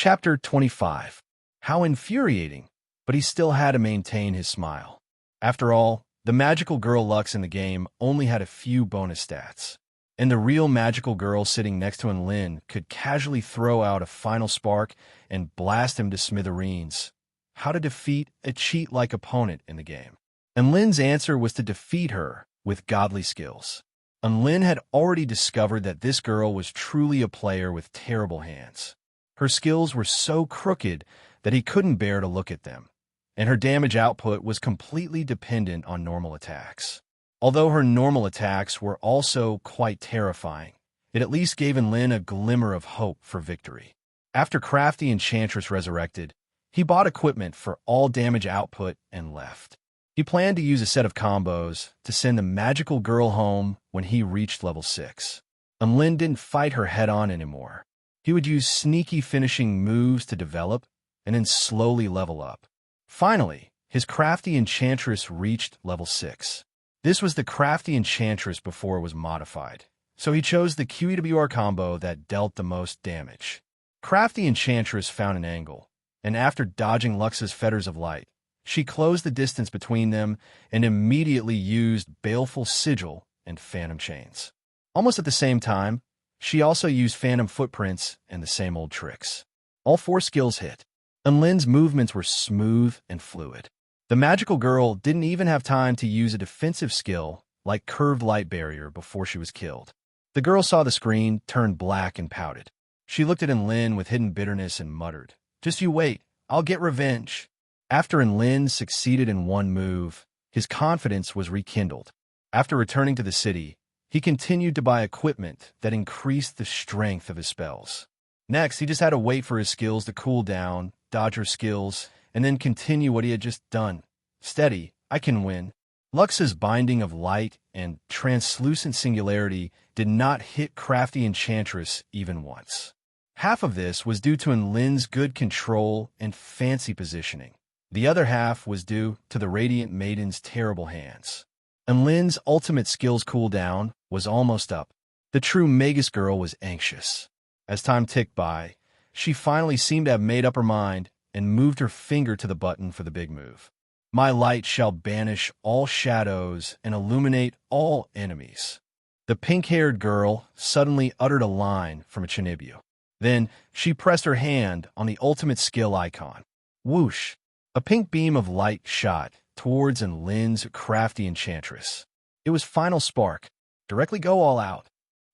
Chapter 25. How infuriating, but he still had to maintain his smile. After all, the magical girl Lux in the game only had a few bonus stats, and the real magical girl sitting next to Lin could casually throw out a final spark and blast him to smithereens. How to defeat a cheat-like opponent in the game? And Lin's answer was to defeat her with godly skills. And Lin had already discovered that this girl was truly a player with terrible hands. Her skills were so crooked that he couldn't bear to look at them, and her damage output was completely dependent on normal attacks. Although her normal attacks were also quite terrifying, it at least gave Lin a glimmer of hope for victory. After Crafty Enchantress resurrected, he bought equipment for all damage output and left. He planned to use a set of combos to send the magical girl home when he reached level 6. And Lin didn't fight her head-on anymore. He would use sneaky finishing moves to develop and then slowly level up. Finally, his Crafty Enchantress reached level 6. This was the Crafty Enchantress before it was modified, so he chose the QEWR combo that dealt the most damage. Crafty Enchantress found an angle, and after dodging Lux's Fetters of Light, she closed the distance between them and immediately used Baleful Sigil and Phantom Chains. Almost at the same time, she also used Phantom Footprints and the same old tricks. All 4 skills hit, and Lin's movements were smooth and fluid. The magical girl didn't even have time to use a defensive skill like Curved Light Barrier before she was killed. The girl saw the screen, turned black, and pouted. She looked at Lin with hidden bitterness and muttered, "Just you wait, I'll get revenge." After Lin succeeded in one move, his confidence was rekindled. After returning to the city, he continued to buy equipment that increased the strength of his spells. Next, he just had to wait for his skills to cool down, dodge her skills, and then continue what he had just done. Steady, I can win. Lux's Binding of Light and Translucent Singularity did not hit Crafty Enchantress even once. Half of this was due to Lin's good control and fancy positioning. The other half was due to the Radiant Maiden's terrible hands. And Lin's ultimate skills cooldown was almost up. The true Magus girl was anxious. As time ticked by, she finally seemed to have made up her mind and moved her finger to the button for the big move. My light shall banish all shadows and illuminate all enemies. The pink-haired girl suddenly uttered a line from a Chinibu. Then she pressed her hand on the ultimate skill icon. Whoosh! A pink beam of light shot towards Lin's Crafty Enchantress. It was Final Spark. Directly go all out.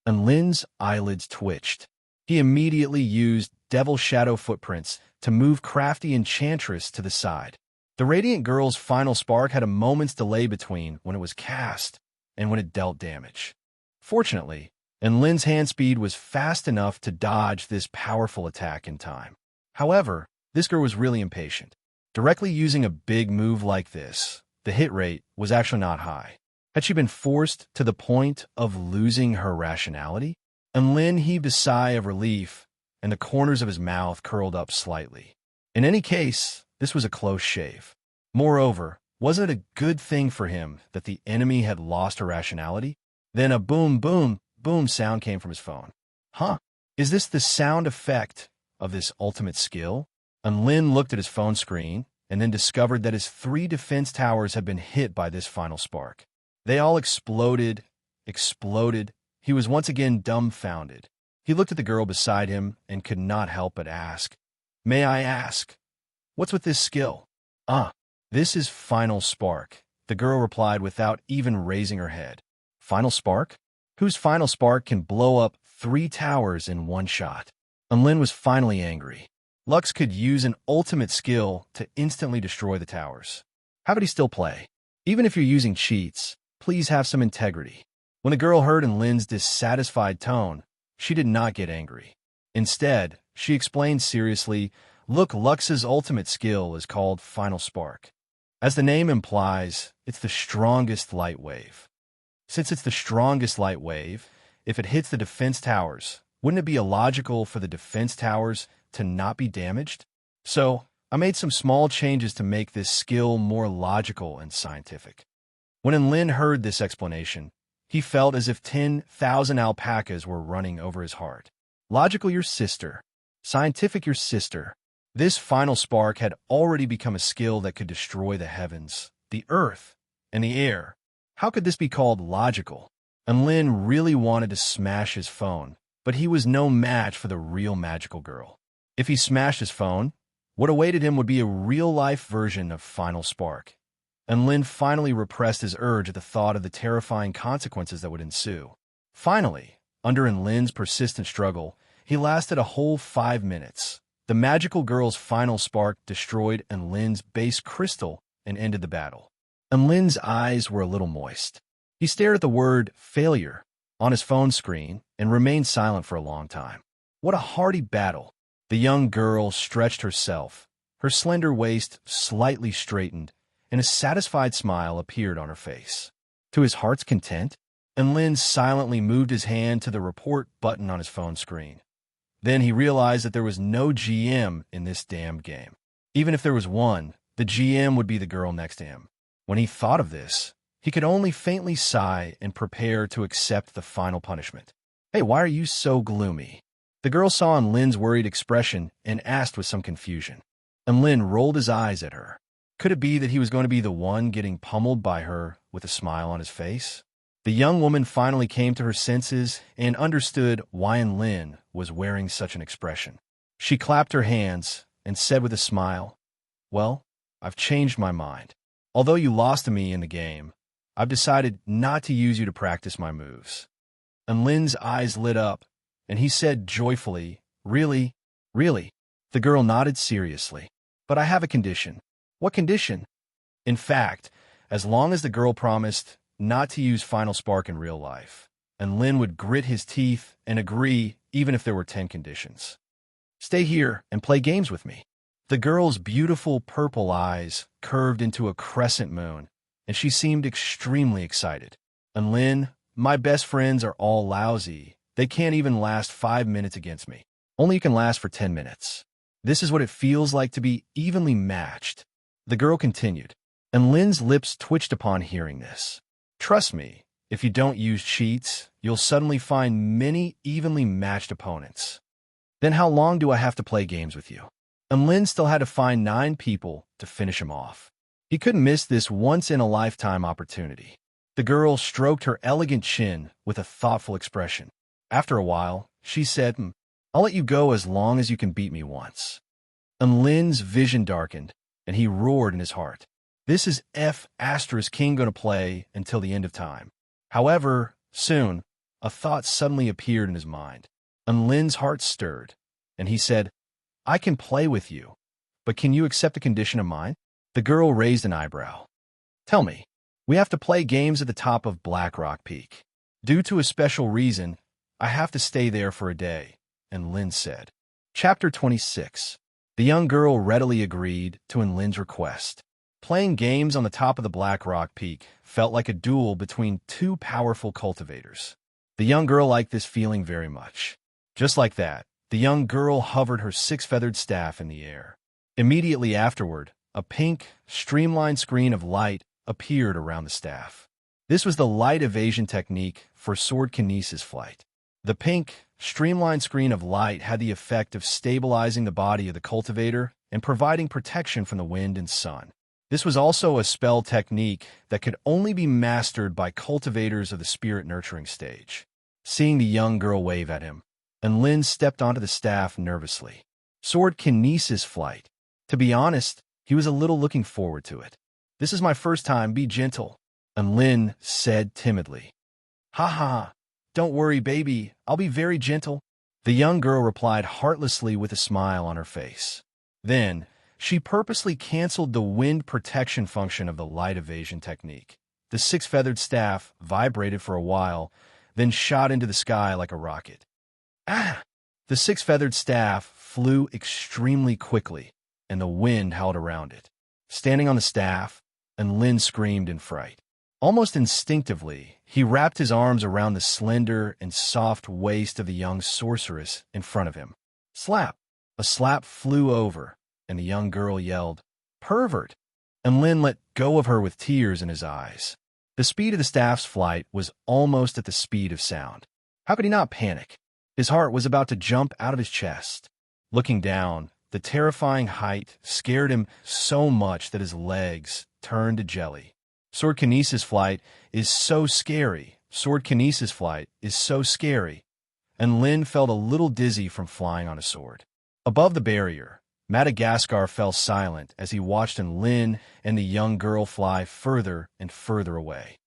And Lin's eyelids twitched. He immediately used Devil Shadow Footprints to move Crafty Enchantress to the side. The Radiant Girl's Final Spark had a moment's delay between when it was cast and when it dealt damage. Fortunately, Lin's hand speed was fast enough to dodge this powerful attack in time. However, this girl was really impatient. Directly using a big move like this, the hit rate was actually not high. Had she been forced to the point of losing her rationality? And Lin heaved a sigh of relief, and the corners of his mouth curled up slightly. In any case, this was a close shave. Moreover, wasn't it a good thing for him that the enemy had lost her rationality? Then a boom, boom, boom sound came from his phone. Huh? Is this the sound effect of this ultimate skill? And Lin looked at his phone screen and then discovered that his 3 defense towers had been hit by this final spark. They all exploded. He was once again dumbfounded. He looked at the girl beside him and could not help but ask, "May I ask, what's with this skill?" This is Final Spark," the girl replied without even raising her head. Final Spark? Whose Final Spark can blow up 3 towers in one shot? And Lin was finally angry. Lux could use an ultimate skill to instantly destroy the towers. How could he still play? Even if you're using cheats, please have some integrity. When the girl heard Lin's dissatisfied tone, she did not get angry. Instead, she explained seriously, "Look, Lux's ultimate skill is called Final Spark. As the name implies, it's the strongest light wave. Since it's the strongest light wave, if it hits the defense towers, wouldn't it be illogical for the defense towers to not be damaged? So, I made some small changes to make this skill more logical and scientific." When Lin heard this explanation, he felt as if 10,000 alpacas were running over his heart. Logical your sister. Scientific your sister. This final spark had already become a skill that could destroy the heavens, the earth, and the air. How could this be called logical? And Lin really wanted to smash his phone, but he was no match for the real magical girl. If he smashed his phone, what awaited him would be a real-life version of Final Spark. And Lin finally repressed his urge at the thought of the terrifying consequences that would ensue. Finally, under Lin's persistent struggle, he lasted a whole 5 minutes. The magical girl's final spark destroyed Lin's base crystal and ended the battle. Lin's eyes were a little moist. He stared at the word failure on his phone screen and remained silent for a long time. What a hearty battle! The young girl stretched herself, her slender waist slightly straightened, and a satisfied smile appeared on her face. To his heart's content, Lin silently moved his hand to the report button on his phone screen. Then he realized that there was no GM in this damned game. Even if there was one, the GM would be the girl next to him. When he thought of this, he could only faintly sigh and prepare to accept the final punishment. "Hey, why are you so gloomy?" The girl saw on Lin's worried expression and asked with some confusion. And Lin rolled his eyes at her. Could it be that he was going to be the one getting pummeled by her with a smile on his face? The young woman finally came to her senses and understood why Lin was wearing such an expression. She clapped her hands and said with a smile, "Well, I've changed my mind. Although you lost to me in the game, I've decided not to use you to practice my moves." And Lin's eyes lit up, and he said joyfully, "Really? Really?" The girl nodded seriously. "But I have a condition." "What condition?" In fact, as long as the girl promised not to use Final Spark in real life, and Lin would grit his teeth and agree even if there were 10 conditions. "Stay here and play games with me." The girl's beautiful purple eyes curved into a crescent moon, and she seemed extremely excited. "And Lin, my best friends are all lousy. They can't even last 5 minutes against me. Only you can last for 10 minutes. This is what it feels like to be evenly matched." The girl continued, and Lin's lips twitched upon hearing this. "Trust me, if you don't use cheats, you'll suddenly find many evenly matched opponents." "Then how long do I have to play games with you?" And Lin still had to find 9 people to finish him off. He couldn't miss this once-in-a-lifetime opportunity. The girl stroked her elegant chin with a thoughtful expression. After a while, she said, "I'll let you go as long as you can beat me once." And Lin's vision darkened, and he roared in his heart. This is King going to play until the end of time. However, soon, a thought suddenly appeared in his mind. And Lin's heart stirred, and he said, "I can play with you, but can you accept a condition of mine?" The girl raised an eyebrow. "Tell me." "We have to play games at the top of Black Rock Peak. Due to a special reason, I have to stay there for a day," and Lin said. Chapter 26. The young girl readily agreed to Lin's request. Playing games on the top of the Black Rock Peak felt like a duel between 2 powerful cultivators. The young girl liked this feeling very much. Just like that, the young girl hovered her 6-feathered staff in the air. Immediately afterward, a pink, streamlined screen of light appeared around the staff. This was the light evasion technique for sword kinesis flight. The pink, streamlined screen of light had the effect of stabilizing the body of the cultivator and providing protection from the wind and sun. This was also a spell technique that could only be mastered by cultivators of the spirit nurturing stage. Seeing the young girl wave at him, and Lin stepped onto the staff nervously. Sword kinesis flight. To be honest, he was a little looking forward to it. "This is my first time, be gentle," and Lin said timidly. "Ha ha, don't worry, baby, I'll be very gentle." The young girl replied heartlessly with a smile on her face. Then, she purposely canceled the wind protection function of the light evasion technique. The 6-feathered staff vibrated for a while, then shot into the sky like a rocket. Ah! The 6-feathered staff flew extremely quickly, and the wind howled around it. Standing on the staff, and Lin screamed in fright. Almost instinctively, he wrapped his arms around the slender and soft waist of the young sorceress in front of him. Slap! A slap flew over, and the young girl yelled, "Pervert!" And Lin let go of her with tears in his eyes. The speed of the staff's flight was almost at the speed of sound. How could he not panic? His heart was about to jump out of his chest. Looking down, the terrifying height scared him so much that his legs turned to jelly. Sword kinesis flight is so scary. Sword kinesis flight is so scary. And Lin felt a little dizzy from flying on a sword. Above the barrier, Madagascar fell silent as he watched Lin and the young girl fly further and further away.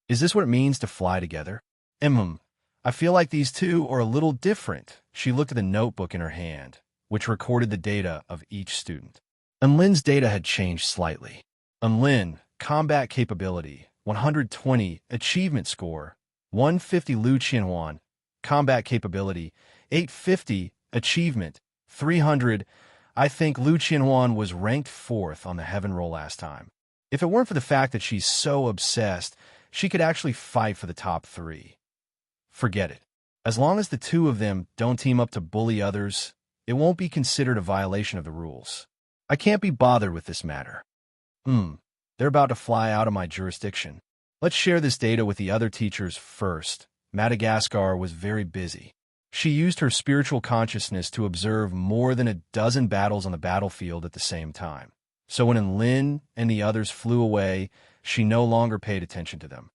Is this what it means to fly together? I feel like these two are a little different. She looked at the notebook in her hand, which recorded the data of each student. Lin's data had changed slightly. Lin, combat capability, 120, achievement score, 150 Lu Qianhuan, combat capability, 850, achievement, 300. I think Lu Qianhuan was ranked 4th on the heaven roll last time. If it weren't for the fact that she's so obsessed, she could actually fight for the top 3. Forget it. As long as the two of them don't team up to bully others, it won't be considered a violation of the rules. I can't be bothered with this matter. They're about to fly out of my jurisdiction. Let's share this data with the other teachers first. Madagascar was very busy. She used her spiritual consciousness to observe more than a dozen battles on the battlefield at the same time. So when Lin and the others flew away, she no longer paid attention to them.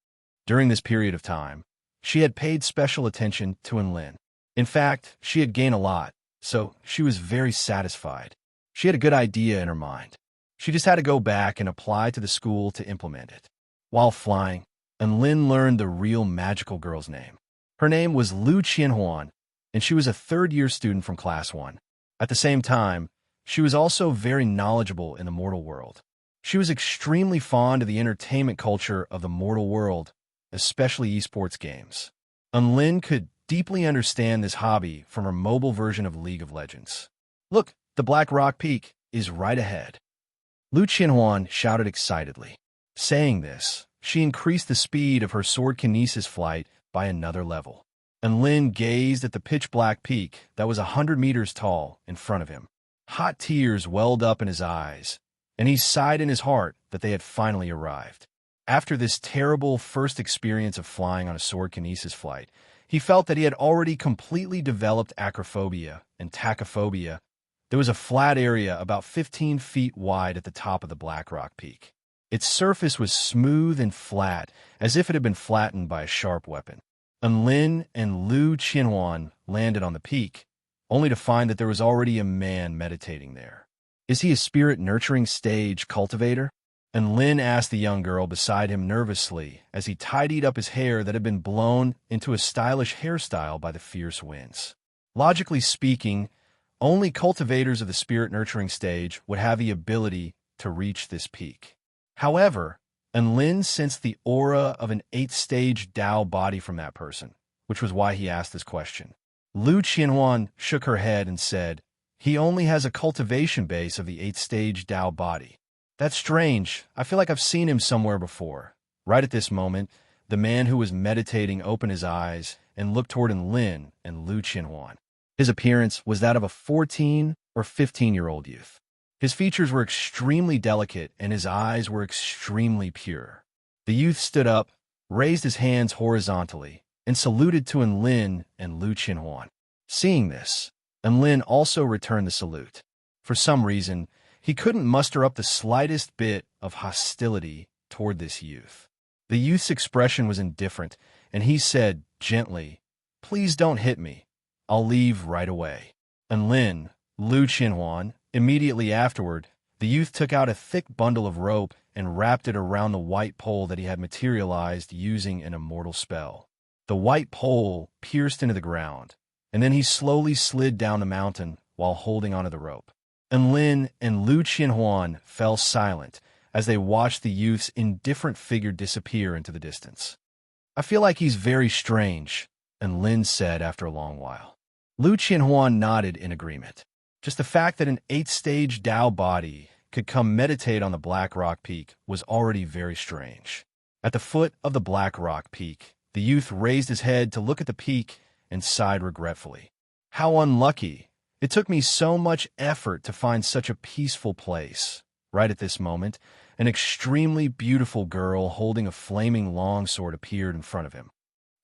During this period of time, she had paid special attention to Lin. In fact, she had gained a lot, so she was very satisfied. She had a good idea in her mind. She just had to go back and apply to the school to implement it. While flying, Lin learned the real magical girl's name. Her name was Lu Qianhuan, and she was a third-year student from Class 1. At the same time, she was also very knowledgeable in the mortal world. She was extremely fond of the entertainment culture of the mortal world, especially esports games. Lin could deeply understand this hobby from her mobile version of League of Legends. Look, the Black Rock Peak is right ahead. Lu Qianhuan shouted excitedly. Saying this, she increased the speed of her sword kinesis flight by another level. Lin gazed at the pitch-black peak that was 100 meters tall in front of him. Hot tears welled up in his eyes, and he sighed in his heart that they had finally arrived. After this terrible first experience of flying on a sword kinesis flight, he felt that he had already completely developed acrophobia and tachyphobia. There was a flat area about 15 feet wide at the top of the Black Rock Peak. Its surface was smooth and flat, as if it had been flattened by a sharp weapon. Lin and Lu Qianhuan landed on the peak, only to find that there was already a man meditating there. Is he a spirit-nurturing stage cultivator? Lin asked the young girl beside him nervously as he tidied up his hair that had been blown into a stylish hairstyle by the fierce winds. Logically speaking, only cultivators of the spirit-nurturing stage would have the ability to reach this peak. However, Lin sensed the aura of an 8th-stage Dao body from that person, which was why he asked this question. Lu Qianhuan shook her head and said, he only has a cultivation base of the 8th-stage Dao body. That's strange. I feel like I've seen him somewhere before. Right at this moment, the man who was meditating opened his eyes and looked toward Lin and Lu Qianhuan. His appearance was that of a 14 or 15-year-old youth. His features were extremely delicate and his eyes were extremely pure. The youth stood up, raised his hands horizontally, and saluted to Lin and Lu Qianhuan. Seeing this, Lin also returned the salute. For some reason, he couldn't muster up the slightest bit of hostility toward this youth. The youth's expression was indifferent, and he said gently, please don't hit me. I'll leave right away. Lin, Lu Qianhuan, immediately afterward, the youth took out a thick bundle of rope and wrapped it around the white pole that he had materialized using an immortal spell. The white pole pierced into the ground, and then he slowly slid down the mountain while holding onto the rope. Lin and Lu Qianhuan fell silent as they watched the youth's indifferent figure disappear into the distance. I feel like he's very strange, Lin said after a long while. Lu Qianhuan nodded in agreement. Just the fact that an 8th-stage Dao body could come meditate on the Black Rock Peak was already very strange. At the foot of the Black Rock Peak, the youth raised his head to look at the peak and sighed regretfully. How unlucky! It took me so much effort to find such a peaceful place. Right at this moment, an extremely beautiful girl holding a flaming longsword appeared in front of him.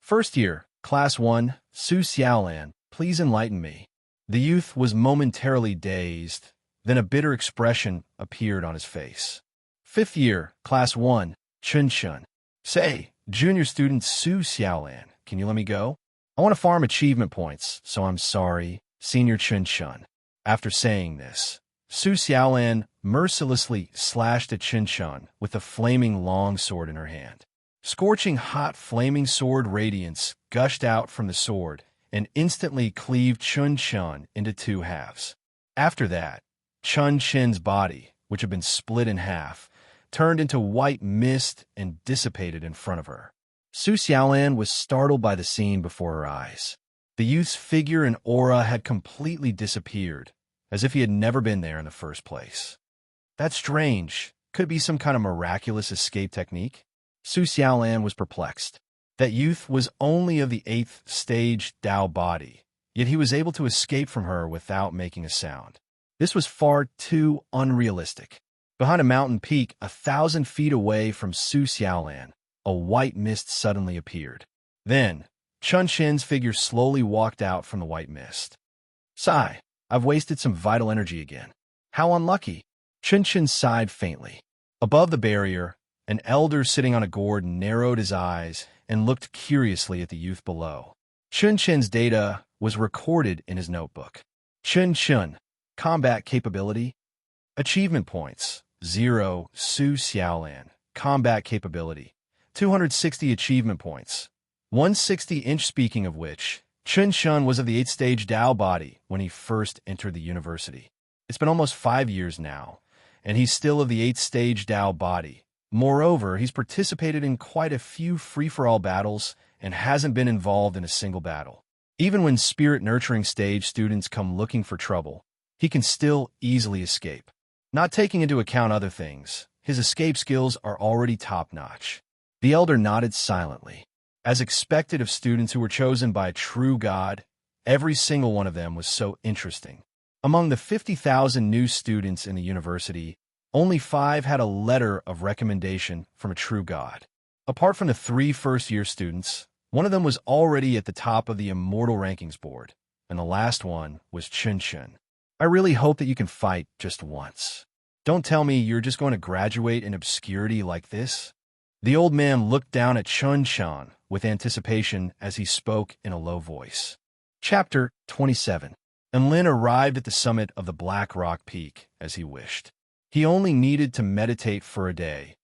First year, Class 1, Su Xiaolan, please enlighten me. The youth was momentarily dazed, then a bitter expression appeared on his face. Fifth year, Class 1, Chun Chun. Say, junior student Su Xiaolan, can you let me go? I want to farm achievement points, so I'm sorry, Senior Chun Chun. After saying this, Su Xiaolan mercilessly slashed at Chun Chun with a flaming longsword in her hand. Scorching hot flaming sword radiance gushed out from the sword and instantly cleaved Chun Chun into two halves. After that, Chun Chin's body, which had been split in half, turned into white mist and dissipated in front of her. Su Xiaolan was startled by the scene before her eyes. The youth's figure and aura had completely disappeared, as if he had never been there in the first place. That's strange. Could it be some kind of miraculous escape technique? Su Xiaolan was perplexed. That youth was only of the 8th stage Dao body, yet he was able to escape from her without making a sound. This was far too unrealistic. Behind a mountain peak 1,000 feet away from Su Xiaolan, a white mist suddenly appeared. Then, Chun Chin's figure slowly walked out from the white mist. Sigh, I've wasted some vital energy again. How unlucky. Chun Chin sighed faintly. Above the barrier, an elder sitting on a gourd narrowed his eyes and looked curiously at the youth below. Chun Chin's data was recorded in his notebook. Chun Chun, combat capability. Achievement points, 0, Su Xiaolan, combat capability. 260 achievement points. 160-inch, speaking of which, Chun Chun was of the 8th stage Dao body when he first entered the university. It's been almost 5 years now, and he's still of the 8th stage Dao body. Moreover, he's participated in quite a few free-for-all battles and hasn't been involved in a single battle. Even when spirit-nurturing stage students come looking for trouble, he can still easily escape. Not taking into account other things, his escape skills are already top-notch. The elder nodded silently. As expected of students who were chosen by a true god, every single one of them was so interesting. Among the 50,000 new students in the university, only 5 had a letter of recommendation from a true god. Apart from the 3 first-year students, one of them was already at the top of the immortal rankings board, and the last one was Chun Chun. I really hope that you can fight just once. Don't tell me you're just going to graduate in obscurity like this. The old man looked down at Chun Chun with anticipation as he spoke in a low voice. Chapter 27. And Lin arrived at the summit of the Black Rock Peak as he wished. He only needed to meditate for a day,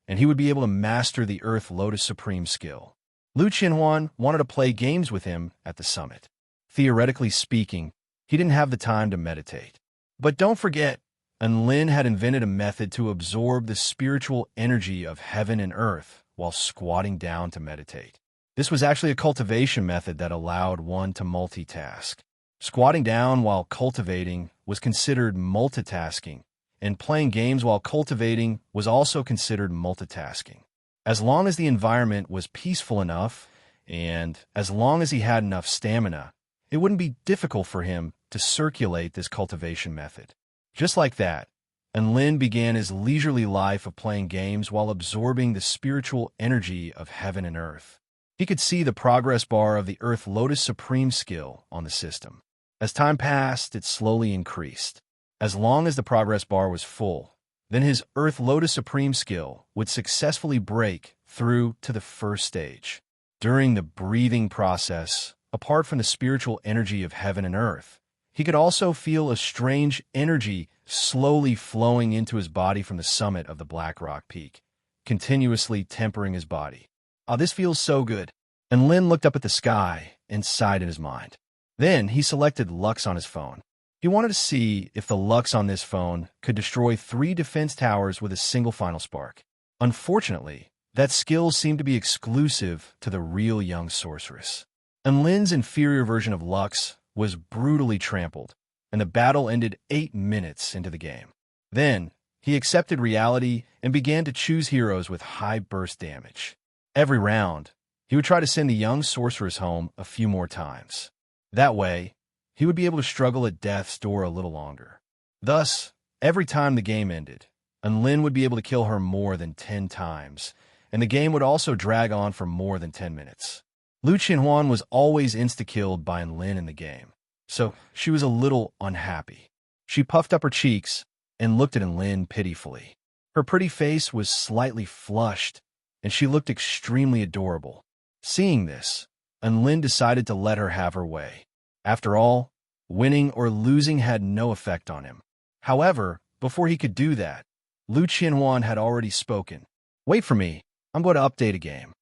and he would be able to master the Earth Lotus Supreme skill. Lu Qinhuan wanted to play games with him at the summit. Theoretically speaking, he didn't have the time to meditate. But don't forget, Lin had invented a method to absorb the spiritual energy of heaven and earth while squatting down to meditate. This was actually a cultivation method that allowed one to multitask. Squatting down while cultivating was considered multitasking, and playing games while cultivating was also considered multitasking. As long as the environment was peaceful enough, and as long as he had enough stamina, it wouldn't be difficult for him to circulate this cultivation method. Just like that, Lin began his leisurely life of playing games while absorbing the spiritual energy of heaven and earth. He could see the progress bar of the Earth Lotus Supreme skill on the system. As time passed, it slowly increased. As long as the progress bar was full, then his Earth Lotus Supreme skill would successfully break through to the first stage. During the breathing process, apart from the spiritual energy of heaven and earth, he could also feel a strange energy slowly flowing into his body from the summit of the Black Rock Peak, continuously tempering his body. Oh, this feels so good. And Lin looked up at the sky and sighed in his mind. Then he selected Lux on his phone. He wanted to see if the Lux on this phone could destroy 3 defense towers with a single final spark. Unfortunately, that skill seemed to be exclusive to the real young sorceress. And Lin's inferior version of Lux was brutally trampled, and the battle ended 8 minutes into the game. Then, he accepted reality and began to choose heroes with high burst damage. Every round, he would try to send the young sorceress home a few more times. That way, he would be able to struggle at death's door a little longer. Thus, every time the game ended, Lin would be able to kill her more than 10 times, and the game would also drag on for more than 10 minutes. Lu Qinhuan was always insta-killed by Lin in the game. so she was a little unhappy. She puffed up her cheeks and looked at Lin pitifully. Her pretty face was slightly flushed, and she looked extremely adorable. Seeing this, Lin decided to let her have her way. After all, winning or losing had no effect on him. However, before he could do that, Lu Qianhuan had already spoken. "Wait for me. I'm going to update a game."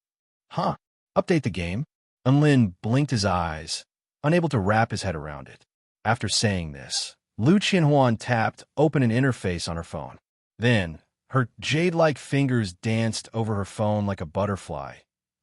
"Huh? Update the game?" Lin blinked his eyes, unable to wrap his head around it. After saying this, Lu Qianhuan tapped open an interface on her phone. Then, her jade-like fingers danced over her phone like a butterfly,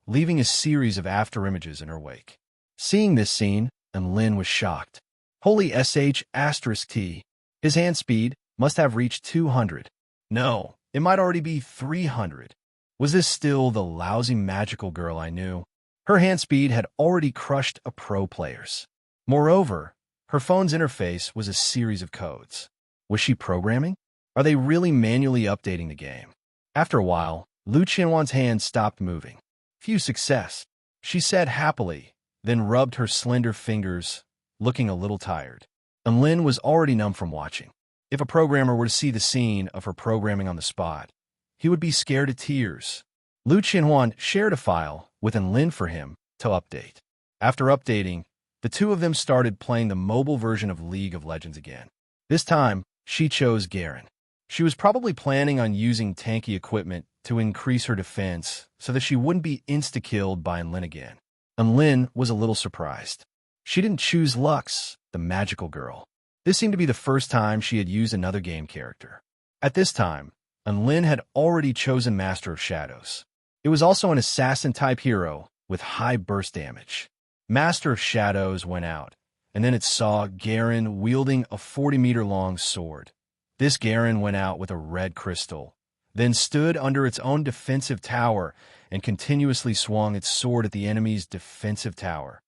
leaving a series of afterimages in her wake. Seeing this scene, Lin was shocked. Holy sh**t. His hand speed must have reached 200. No, it might already be 300. Was this still the lousy magical girl I knew? Her hand speed had already crushed a pro player's. Moreover, her phone's interface was a series of codes. Was she programming? Are they really manually updating the game? After a while, Lu Qianhuan's hand stopped moving. "Few success," she said happily, then rubbed her slender fingers, looking a little tired. Lin was already numb from watching. If a programmer were to see the scene of her programming on the spot, he would be scared to tears. Lu Qianhuan shared a file with Lin for him to update. After updating, the two of them started playing the mobile version of League of Legends again. This time, she chose Garen. She was probably planning on using tanky equipment to increase her defense so that she wouldn't be insta-killed by Lin again. Lin was a little surprised. She didn't choose Lux, the magical girl. This seemed to be the first time she had used another game character. At this time, Lin had already chosen Master of Shadows. It was also an assassin-type hero with high burst damage. Master of Shadows went out, and then it saw Garen wielding a 40-meter-long sword. This Garen went out with a red crystal, then stood under its own defensive tower and continuously swung its sword at the enemy's defensive tower.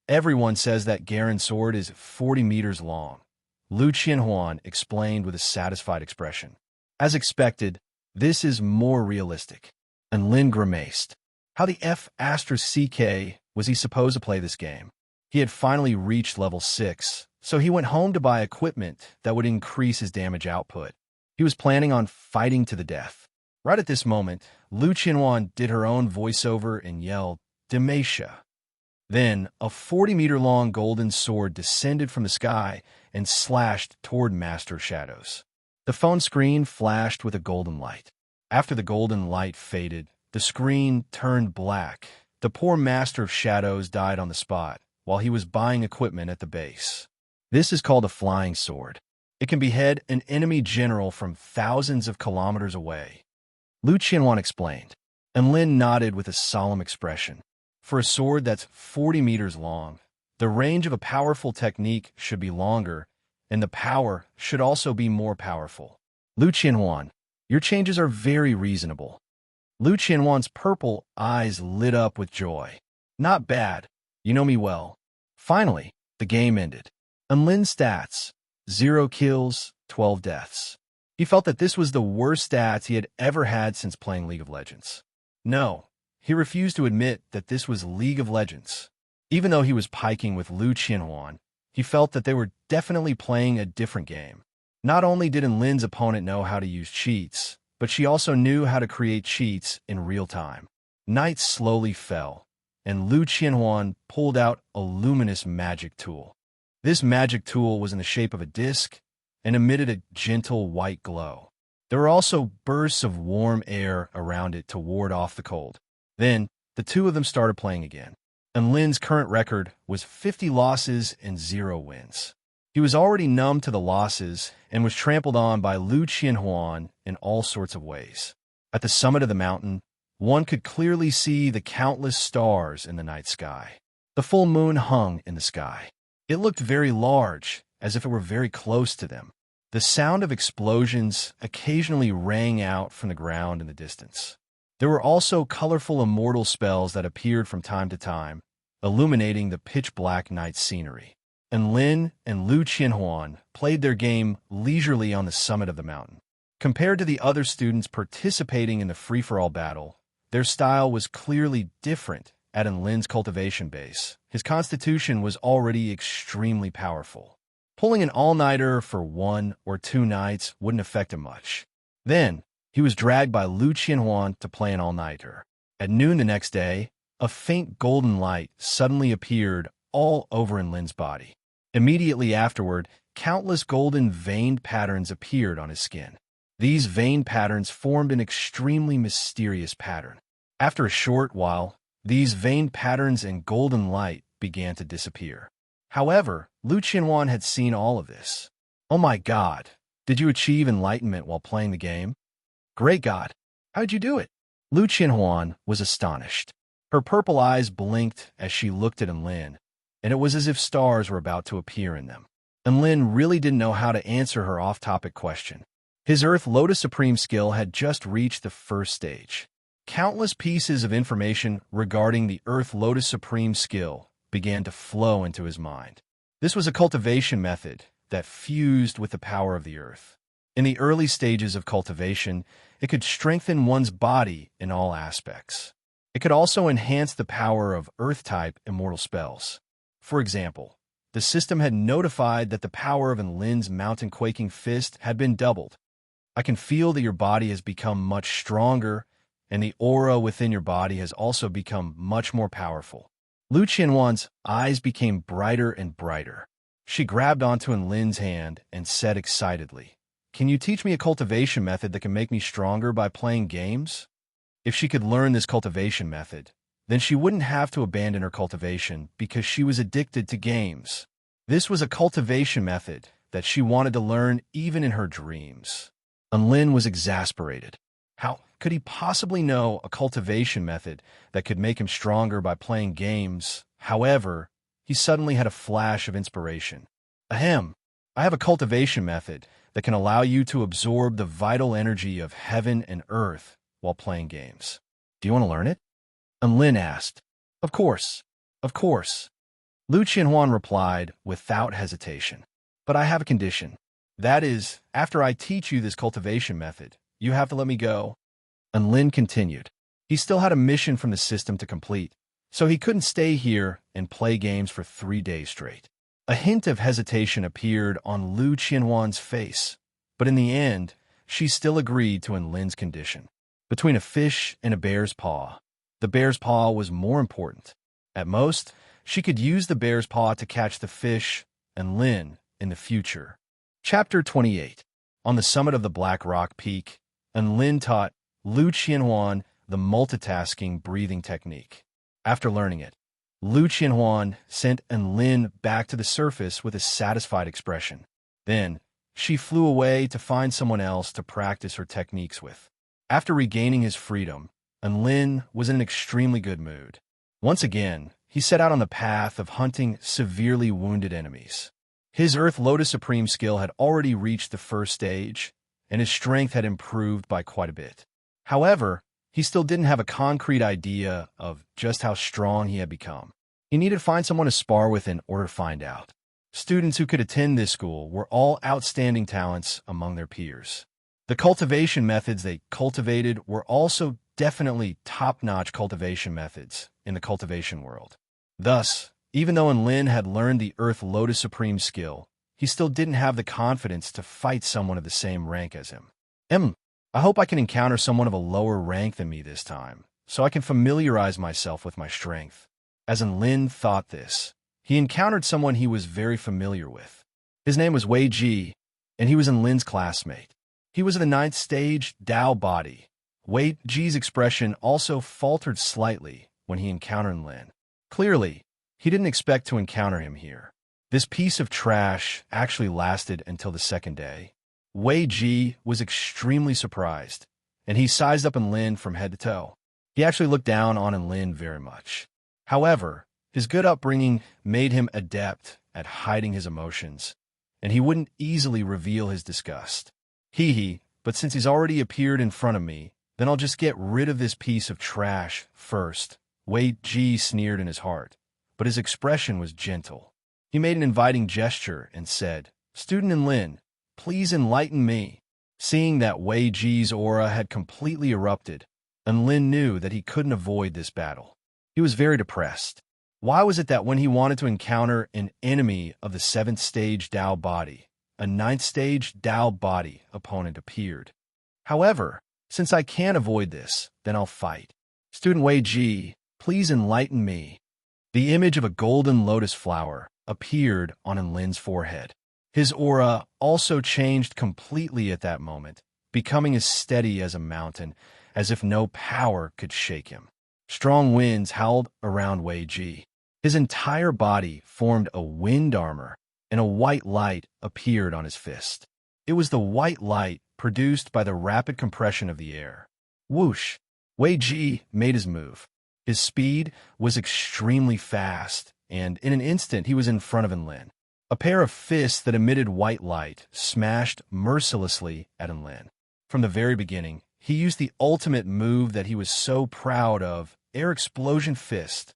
Everyone says that Garen's sword is 40 meters long. Lu Qianhuan explained with a satisfied expression. As expected, this is more realistic. And Lin grimaced. How the F***ck was he supposed to play this game? He had finally reached level 6, so he went home to buy equipment that would increase his damage output. He was planning on fighting to the death. Right at this moment, Lu Qianhuan did her own voiceover and yelled, "Demasha." Then, a 40-meter-long golden sword descended from the sky and slashed toward Master of Shadows. The phone screen flashed with a golden light. After the golden light faded, the screen turned black. The poor Master of Shadows died on the spot while he was buying equipment at the base. This is called a flying sword. It can behead an enemy general from thousands of kilometers away. Lu Qianhuan explained, and Lin nodded with a solemn expression. For a sword that's 40 meters long, the range of a powerful technique should be longer, and the power should also be more powerful. Lu Qianhuan, your changes are very reasonable. Lu Qianhuan's purple eyes lit up with joy. Not bad. You know me well. Finally, the game ended. And Lin's stats, 0 kills, 12 deaths. He felt that this was the worst stats he had ever had since playing League of Legends. No, he refused to admit that this was League of Legends. Even though he was piking with Lu Qianhuan, he felt that they were definitely playing a different game. Not only did Lin's opponent know how to use cheats, but she also knew how to create cheats in real time. Night slowly fell, and Lu Qianhuan pulled out a luminous magic tool. This magic tool was in the shape of a disc and emitted a gentle white glow. There were also bursts of warm air around it to ward off the cold. Then, the two of them started playing again, and Lin's current record was 50 losses and 0 wins. He was already numb to the losses and was trampled on by Lu Qianhuan in all sorts of ways. At the summit of the mountain, one could clearly see the countless stars in the night sky. The full moon hung in the sky. It looked very large, as if it were very close to them. The sound of explosions occasionally rang out from the ground in the distance. There were also colorful immortal spells that appeared from time to time, illuminating the pitch-black night scenery. And Lin and Lu Qianhuan played their game leisurely on the summit of the mountain. Compared to the other students participating in the free-for-all battle, their style was clearly different at Lin's cultivation base, his constitution was already extremely powerful. Pulling an all-nighter for 1 or 2 nights wouldn't affect him much. Then, he was dragged by Lu Qianhuan to play an all-nighter. At noon the next day, a faint golden light suddenly appeared all over Lin's body. Immediately afterward, countless golden veined patterns appeared on his skin. These veined patterns formed an extremely mysterious pattern. After a short while, these veined patterns and golden light began to disappear. However, Lu Qianhuan had seen all of this. "Oh my God, did you achieve enlightenment while playing the game? Great God, how'd you do it?" Lu Qianhuan was astonished. Her purple eyes blinked as she looked at Lin, and it was as if stars were about to appear in them. Lin really didn't know how to answer her off-topic question. His Earth Lotus Supreme skill had just reached the first stage. Countless pieces of information regarding the Earth Lotus Supreme skill began to flow into his mind. This was a cultivation method that fused with the power of the earth. In the early stages of cultivation, it could strengthen one's body in all aspects. It could also enhance the power of earth-type immortal spells. For example, the system had notified that the power of Lin's mountain-quaking fist had been doubled. "I can feel that your body has become much stronger, and the aura within your body has also become much more powerful." Lu Qianhuan's eyes became brighter and brighter. She grabbed onto Lin's hand and said excitedly, "Can you teach me a cultivation method that can make me stronger by playing games?" If she could learn this cultivation method, then she wouldn't have to abandon her cultivation because she was addicted to games. This was a cultivation method that she wanted to learn even in her dreams. Lin was exasperated. How could he possibly know a cultivation method that could make him stronger by playing games? However, he suddenly had a flash of inspiration. "Ahem, I have a cultivation method that can allow you to absorb the vital energy of heaven and earth while playing games. Do you want to learn it?" Lin asked. Of course. Lu Qianhuan replied without hesitation. "But I have a condition. That is, after I teach you this cultivation method, you have to let me go." Lin continued. He still had a mission from the system to complete, so he couldn't stay here and play games for 3 days straight. A hint of hesitation appeared on Lu Qianhuan's face, but in the end, she still agreed to Lin's condition. Between a fish and a bear's paw, the bear's paw was more important. At most, she could use the bear's paw to catch the fish and Lin in the future. Chapter 28. On the summit of the Black Rock Peak, Lin taught Lu Qianhuan the multitasking breathing technique. After learning it, Lu Qianhuan sent Lin back to the surface with a satisfied expression. Then, she flew away to find someone else to practice her techniques with. After regaining his freedom, Lin was in an extremely good mood. Once again, he set out on the path of hunting severely wounded enemies. His Earth Lotus Supreme skill had already reached the first stage, and his strength had improved by quite a bit. However, he still didn't have a concrete idea of just how strong he had become. He needed to find someone to spar with in order to find out. Students who could attend this school were all outstanding talents among their peers. The cultivation methods they cultivated were also definitely top-notch cultivation methods in the cultivation world. Thus, even though Lin had learned the Earth Lotus Supreme skill, he still didn't have the confidence to fight someone of the same rank as him. I hope I can encounter someone of a lower rank than me this time, so I can familiarize myself with my strength. As Lin thought this, he encountered someone he was very familiar with. His name was Wei Ji, and he was Lin's classmate. He was the 9th stage Dao body. Wei Ji's expression also faltered slightly when he encountered Lin. Clearly, he didn't expect to encounter him here. This piece of trash actually lasted until the second day. Wei Ji was extremely surprised, and he sized up Lin from head to toe. He actually looked down on Lin very much. However, his good upbringing made him adept at hiding his emotions, and he wouldn't easily reveal his disgust. But since he's already appeared in front of me, then I'll just get rid of this piece of trash first. Wei Ji sneered in his heart, but his expression was gentle. He made an inviting gesture and said, "Student Lin, please enlighten me." Seeing that Wei Ji's aura had completely erupted, Lin knew that he couldn't avoid this battle. He was very depressed. Why was it that when he wanted to encounter an enemy of the 7th stage Dao body, a 9th stage Dao body opponent appeared? However, since I can't avoid this, then I'll fight. Student Wei Ji, please enlighten me. The image of a golden lotus flower appeared on Enlin's forehead. His aura also changed completely at that moment, becoming as steady as a mountain, as if no power could shake him. Strong winds howled around Wei Ji. His entire body formed a wind armor, and a white light appeared on his fist. It was the white light produced by the rapid compression of the air. Whoosh! Wei Ji made his move. His speed was extremely fast, and in an instant he was in front of Enlin. A pair of fists that emitted white light smashed mercilessly at Enlin. From the very beginning, he used the ultimate move that he was so proud of, Air Explosion Fist.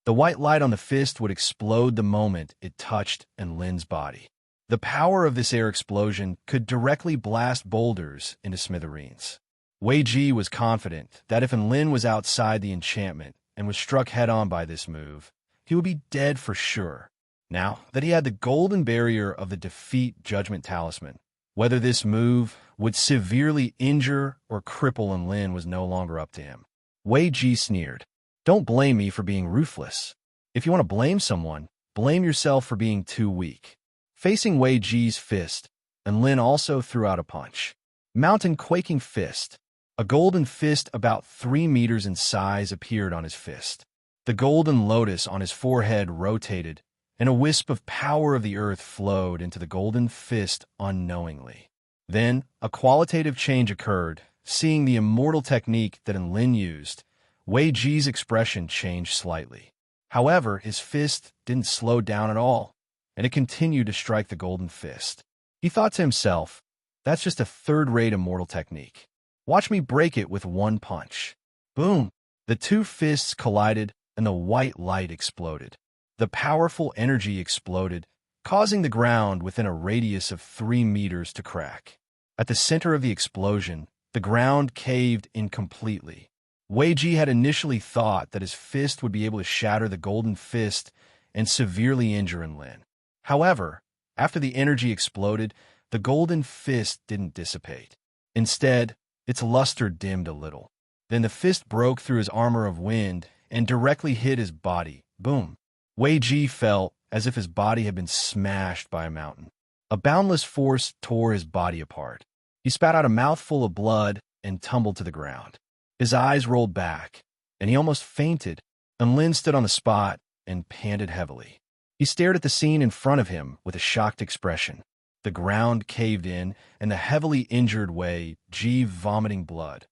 The white light on the fist would explode the moment it touched Enlin's body. The power of this air explosion could directly blast boulders into smithereens. Wei Ji was confident that if Enlin was outside the enchantment and was struck head-on by this move, he would be dead for sure. Now that he had the golden barrier of the Defeat Judgment Talisman, whether this move would severely injure or cripple Enlin was no longer up to him. Wei Ji sneered. Don't blame me for being ruthless. If you want to blame someone, blame yourself for being too weak. Facing Wei Ji's fist, Enlin also threw out a punch. Mountain Quaking Fist. A golden fist about 3 meters in size appeared on his fist. The golden lotus on his forehead rotated, and a wisp of power of the earth flowed into the golden fist unknowingly. Then, a qualitative change occurred. Seeing the immortal technique that Enlin used, Wei Ji's expression changed slightly. However, his fist didn't slow down at all, and it continued to strike the golden fist. He thought to himself, that's just a third-rate immortal technique. Watch me break it with one punch. Boom! The two fists collided, and the white light exploded. The powerful energy exploded, causing the ground within a radius of 3 meters to crack. At the center of the explosion, the ground caved in completely. Wei Ji had initially thought that his fist would be able to shatter the golden fist and severely injure Enlin. However, after the energy exploded, the golden fist didn't dissipate. Instead, its luster dimmed a little. Then the fist broke through his armor of wind and directly hit his body. Boom! Wei Ji felt as if his body had been smashed by a mountain. A boundless force tore his body apart. He spat out a mouthful of blood and tumbled to the ground. His eyes rolled back, and he almost fainted. Enlin stood on the spot and panted heavily. He stared at the scene in front of him with a shocked expression. The ground caved in, and the heavily injured Wei Ji vomiting blood.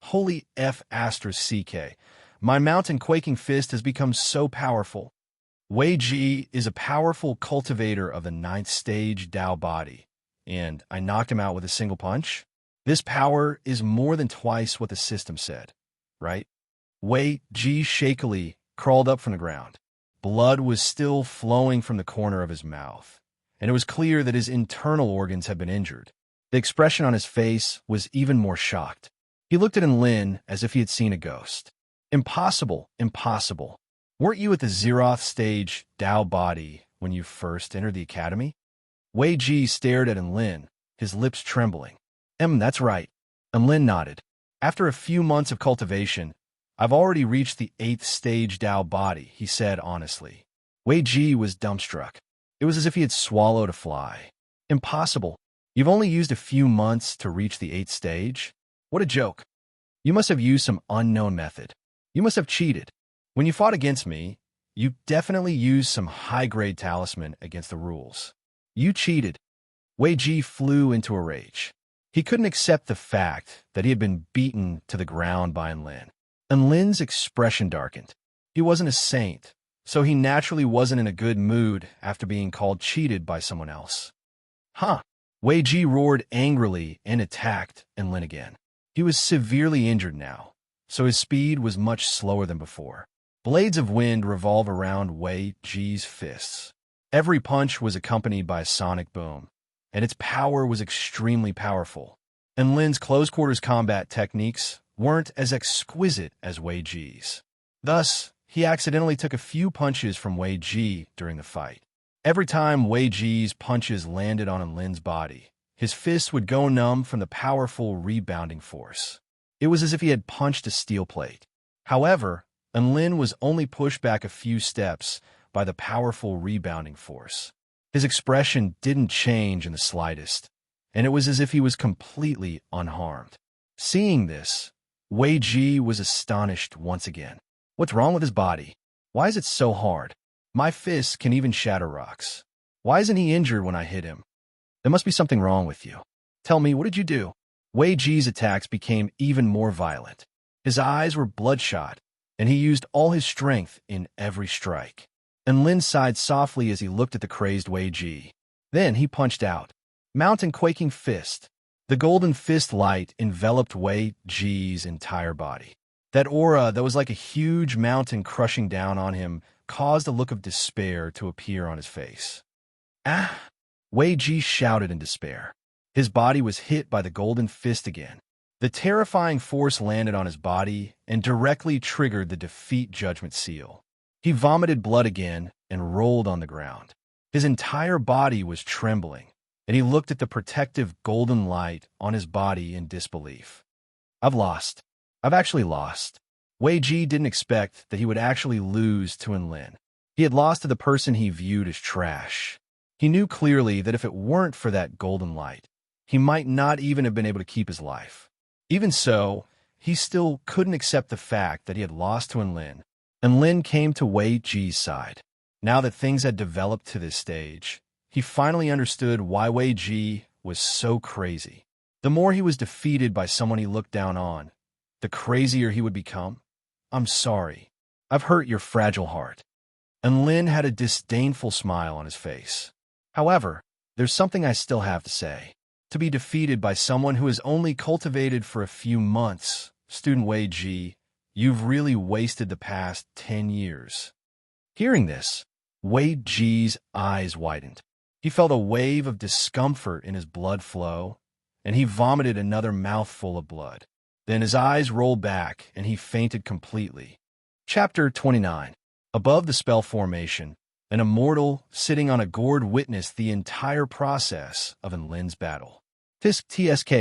Holy F***, my mountain quaking fist has become so powerful. Wei Ji is a powerful cultivator of the 9th stage Dao body, and I knocked him out with a single punch? This power is more than twice what the system said, right? Wei Ji shakily crawled up from the ground. Blood was still flowing from the corner of his mouth, and it was clear that his internal organs had been injured. The expression on his face was even more shocked. He looked at Enlin as if he had seen a ghost. Impossible, impossible. Weren't you at the Zeroth stage Dao body when you first entered the academy? Wei Ji stared at Enlin, his lips trembling. That's right. Enlin nodded. After a few months of cultivation, I've already reached the 8th stage Dao body, he said honestly. Wei Ji was dumbstruck. It was as if he had swallowed a fly. Impossible. You've only used a few months to reach the 8th stage? What a joke. You must have used some unknown method. You must have cheated. When you fought against me, you definitely used some high-grade talisman against the rules. You cheated. Wei Ji flew into a rage. He couldn't accept the fact that he had been beaten to the ground by Enlin. Enlin's expression darkened. He wasn't a saint, so he naturally wasn't in a good mood after being called cheated by someone else. Huh! Wei Ji roared angrily and attacked Enlin again. He was severely injured now, so his speed was much slower than before. Blades of wind revolve around Wei Ji's fists. Every punch was accompanied by a sonic boom, and its power was extremely powerful. Enlin's close-quarters combat techniques weren't as exquisite as Wei Ji's. Thus, he accidentally took a few punches from Wei Ji during the fight. Every time Wei Ji's punches landed on Enlin's body, his fists would go numb from the powerful rebounding force. It was as if he had punched a steel plate. However, Enlin was only pushed back a few steps by the powerful rebounding force. His expression didn't change in the slightest, and it was as if he was completely unharmed. Seeing this, Wei Ji was astonished once again. What's wrong with his body? Why is it so hard? My fists can even shatter rocks. Why isn't he injured when I hit him? There must be something wrong with you. Tell me, what did you do? Wei Ji's attacks became even more violent. His eyes were bloodshot, and he used all his strength in every strike. Enlin sighed softly as he looked at the crazed Wei Ji. Then he punched out. Mountain quaking fist. The golden fist light enveloped Wei Ji's entire body. That aura that was like a huge mountain crushing down on him caused a look of despair to appear on his face. Ah! Wei Ji shouted in despair. His body was hit by the golden fist again. The terrifying force landed on his body and directly triggered the defeat judgment seal. He vomited blood again and rolled on the ground. His entire body was trembling, and he looked at the protective golden light on his body in disbelief. I've lost. I've actually lost. Wei Ji didn't expect that he would actually lose to Enlin. He had lost to the person he viewed as trash. He knew clearly that if it weren't for that golden light, he might not even have been able to keep his life. Even so, he still couldn't accept the fact that he had lost to Enlin. Enlin came to Wei Ji's side. Now that things had developed to this stage, he finally understood why Wei Ji was so crazy. The more he was defeated by someone he looked down on, the crazier he would become. I'm sorry. I've hurt your fragile heart. Enlin had a disdainful smile on his face. However, there's something I still have to say. To be defeated by someone who has only cultivated for a few months, student Wei Ji, you've really wasted the past 10 years. Hearing this, Wei Ji's eyes widened. He felt a wave of discomfort in his blood flow, and he vomited another mouthful of blood. Then his eyes rolled back, and he fainted completely. Chapter 29. Above the spell formation, an immortal sitting on a gourd witnessed the entire process of Enlin's battle. TSK.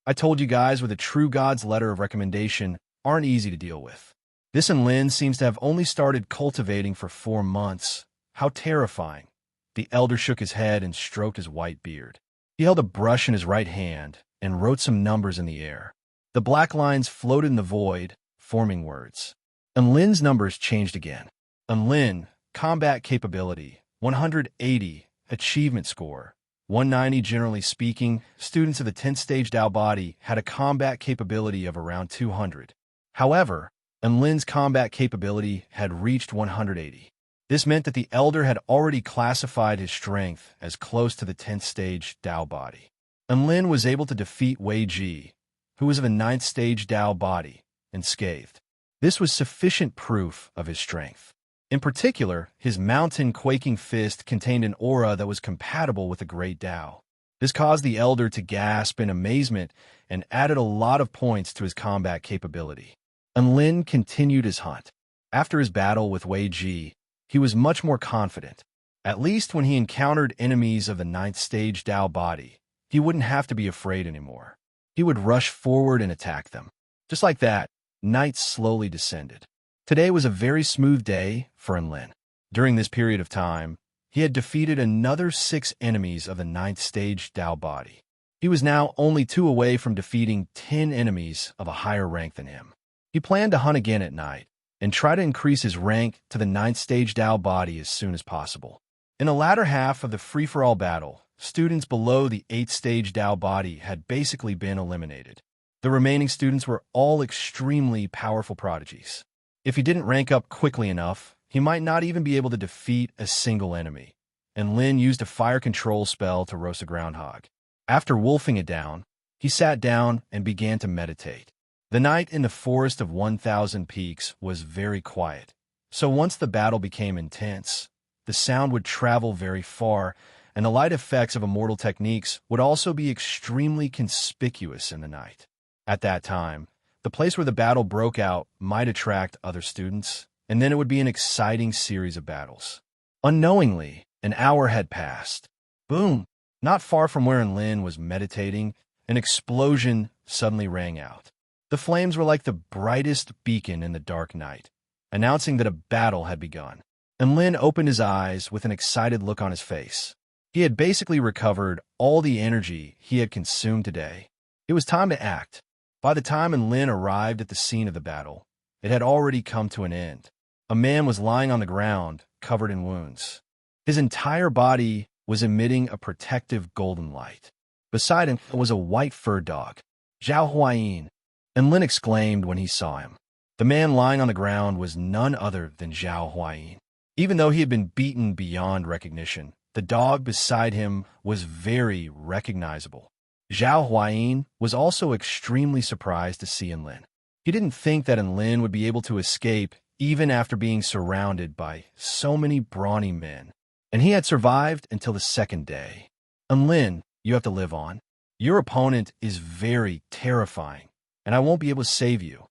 I told you guys with a true god's letter of recommendation aren't easy to deal with. This Enlin seems to have only started cultivating for 4 months. How terrifying. The elder shook his head and stroked his white beard. He held a brush in his right hand and wrote some numbers in the air. The black lines floated in the void, forming words. Enlin's numbers changed again. Enlin, combat capability, 180, achievement score, 190. Generally speaking, students of the 10th stage Dao body had a combat capability of around 200. However, Enlin's combat capability had reached 180. This meant that the elder had already classified his strength as close to the 10th stage Dao body. Enlin was able to defeat Wei Ji, who was of a 9th stage Dao body, unscathed. This was sufficient proof of his strength. In particular, his mountain quaking fist contained an aura that was compatible with the great Dao. This caused the elder to gasp in amazement and added a lot of points to his combat capability. Enlin continued his hunt. After his battle with Wei Ji, he was much more confident. At least when he encountered enemies of the 9th stage Dao body, he wouldn't have to be afraid anymore. He would rush forward and attack them. Just like that, night slowly descended. Today was a very smooth day for Enlin. During this period of time, he had defeated another 6 enemies of the 9th stage Dao body. He was now only 2 away from defeating 10 enemies of a higher rank than him. He planned to hunt again at night and try to increase his rank to the 9th stage Dao body as soon as possible. In the latter half of the free-for-all battle, students below the 8th stage Dao body had basically been eliminated. The remaining students were all extremely powerful prodigies. If he didn't rank up quickly enough, he might not even be able to defeat a single enemy. Enlin used a fire control spell to roast a groundhog. After wolfing it down, he sat down and began to meditate. The night in the forest of 1,000 peaks was very quiet, so once the battle became intense, the sound would travel very far, and the light effects of immortal techniques would also be extremely conspicuous in the night. At that time, The place where the battle broke out might attract other students, and then it would be an exciting series of battles. Unknowingly, an hour had passed. Boom! Not far from where Lin was meditating, an explosion suddenly rang out. The flames were like the brightest beacon in the dark night, announcing that a battle had begun. And Lin opened his eyes with an excited look on his face. He had basically recovered all the energy he had consumed today. It was time to act. By the time Lin arrived at the scene of the battle, it had already come to an end. A man was lying on the ground, covered in wounds. His entire body was emitting a protective golden light. Beside him was a white fur dog, Zhao Huayin, and Lin exclaimed when he saw him. The man lying on the ground was none other than Zhao Huayin. Even though he had been beaten beyond recognition, the dog beside him was very recognizable. Zhao Huayin was also extremely surprised to see Lin. He didn't think that Lin would be able to escape even after being surrounded by so many brawny men. And he had survived until the second day. Lin, you have to live on. Your opponent is very terrifying, and I won't be able to save you.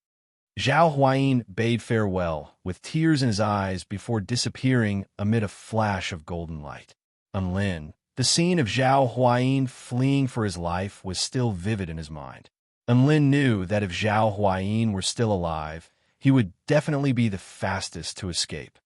Zhao Huayin bade farewell, with tears in his eyes before disappearing amid a flash of golden light. Lin, the scene of Zhao Huayin fleeing for his life was still vivid in his mind. Lin knew that if Zhao Huayin were still alive, he would definitely be the fastest to escape.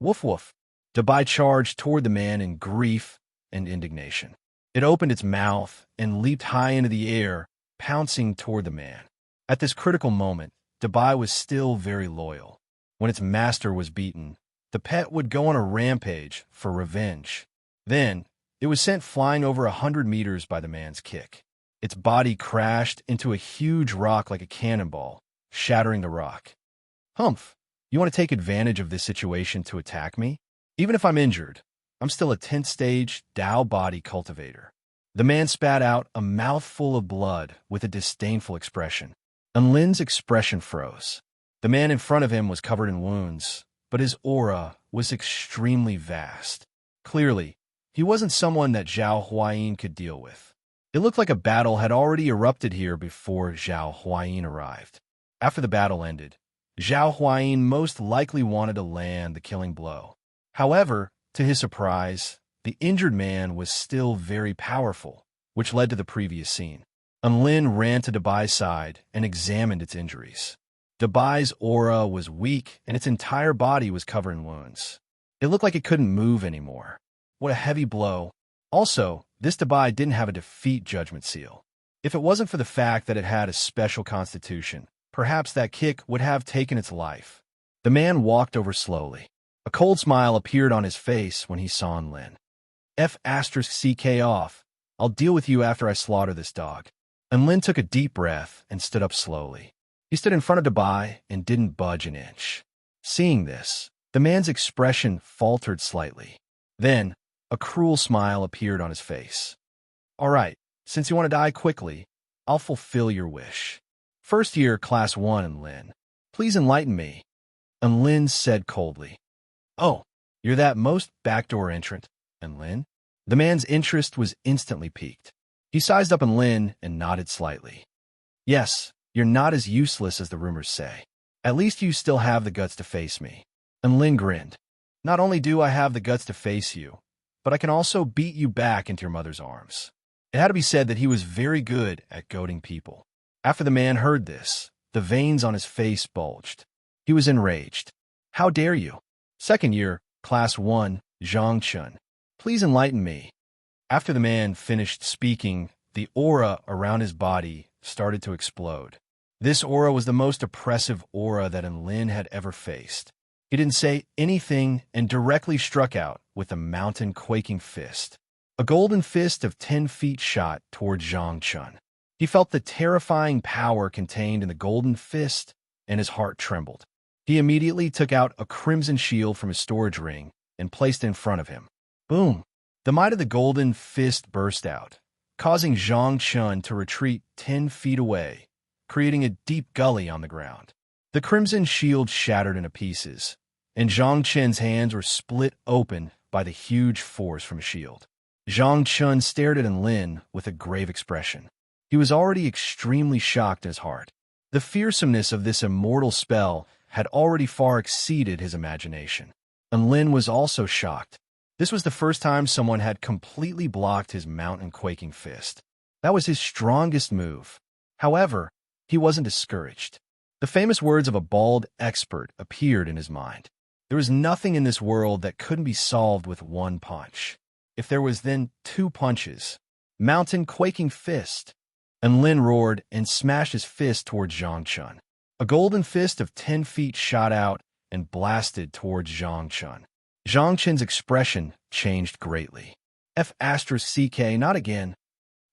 Woof woof. Dabai charged toward the man in grief and indignation. It opened its mouth and leaped high into the air, pouncing toward the man. At this critical moment, Dabai was still very loyal. When its master was beaten, the pet would go on a rampage for revenge. Then, it was sent flying over 100 meters by the man's kick. Its body crashed into a huge rock like a cannonball, shattering the rock. Humph, you want to take advantage of this situation to attack me? Even if I'm injured, I'm still a 10th stage Dao body cultivator. The man spat out a mouthful of blood with a disdainful expression. Lin's expression froze. The man in front of him was covered in wounds, but his aura was extremely vast. Clearly, he wasn't someone that Zhao Huayin could deal with. It looked like a battle had already erupted here before Zhao Huayin arrived. After the battle ended, Zhao Huayin most likely wanted to land the killing blow. However, to his surprise, the injured man was still very powerful, which led to the previous scene. Lin ran to Dabai's side and examined its injuries. Dabai's aura was weak and its entire body was covered in wounds. It looked like it couldn't move anymore. What a heavy blow. Also, this Dabai didn't have a defeat judgment seal. If it wasn't for the fact that it had a special constitution, perhaps that kick would have taken its life. The man walked over slowly. A cold smile appeared on his face when he saw Lin. F***CK off. I'll deal with you after I slaughter this dog. And Lin took a deep breath and stood up slowly. He stood in front of Dabai and didn't budge an inch. Seeing this, the man's expression faltered slightly. Then, a cruel smile appeared on his face. All right, since you want to die quickly, I'll fulfill your wish. First year, Class 1, Lin. Please enlighten me. And Lin said coldly. Oh, you're that most backdoor entrant, Lin? The man's interest was instantly piqued. He sized up Lin and nodded slightly. Yes, you're not as useless as the rumors say. At least you still have the guts to face me. And Lin grinned. Not only do I have the guts to face you, but I can also beat you back into your mother's arms. It had to be said that he was very good at goading people. After the man heard this, the veins on his face bulged. He was enraged. How dare you? Second year, Class 1, Zhang Chun. Please enlighten me. After the man finished speaking, the aura around his body started to explode. This aura was the most oppressive aura that Lin had ever faced. He didn't say anything and directly struck out with a mountain-quaking fist. A golden fist of 10 feet shot toward Zhang Chun. He felt the terrifying power contained in the golden fist, and his heart trembled. He immediately took out a crimson shield from his storage ring and placed it in front of him. Boom! The might of the golden fist burst out, causing Zhang Chun to retreat 10 feet away, creating a deep gully on the ground. The crimson shield shattered into pieces, and Zhang Chun's hands were split open by the huge force from his shield. Zhang Chun stared at Lin with a grave expression. He was already extremely shocked in his heart. The fearsomeness of this immortal spell had already far exceeded his imagination. And Lin was also shocked. This was the first time someone had completely blocked his mountain-quaking fist. That was his strongest move. However, he wasn't discouraged. The famous words of a bald expert appeared in his mind. There was nothing in this world that couldn't be solved with one punch. If there was then 2 punches. Mountain-quaking fist. And Lin roared and smashed his fist towards Zhang Chun. A golden fist of 10 feet shot out and blasted towards Zhang Chun. Zhang Chun's expression changed greatly. F***, not again.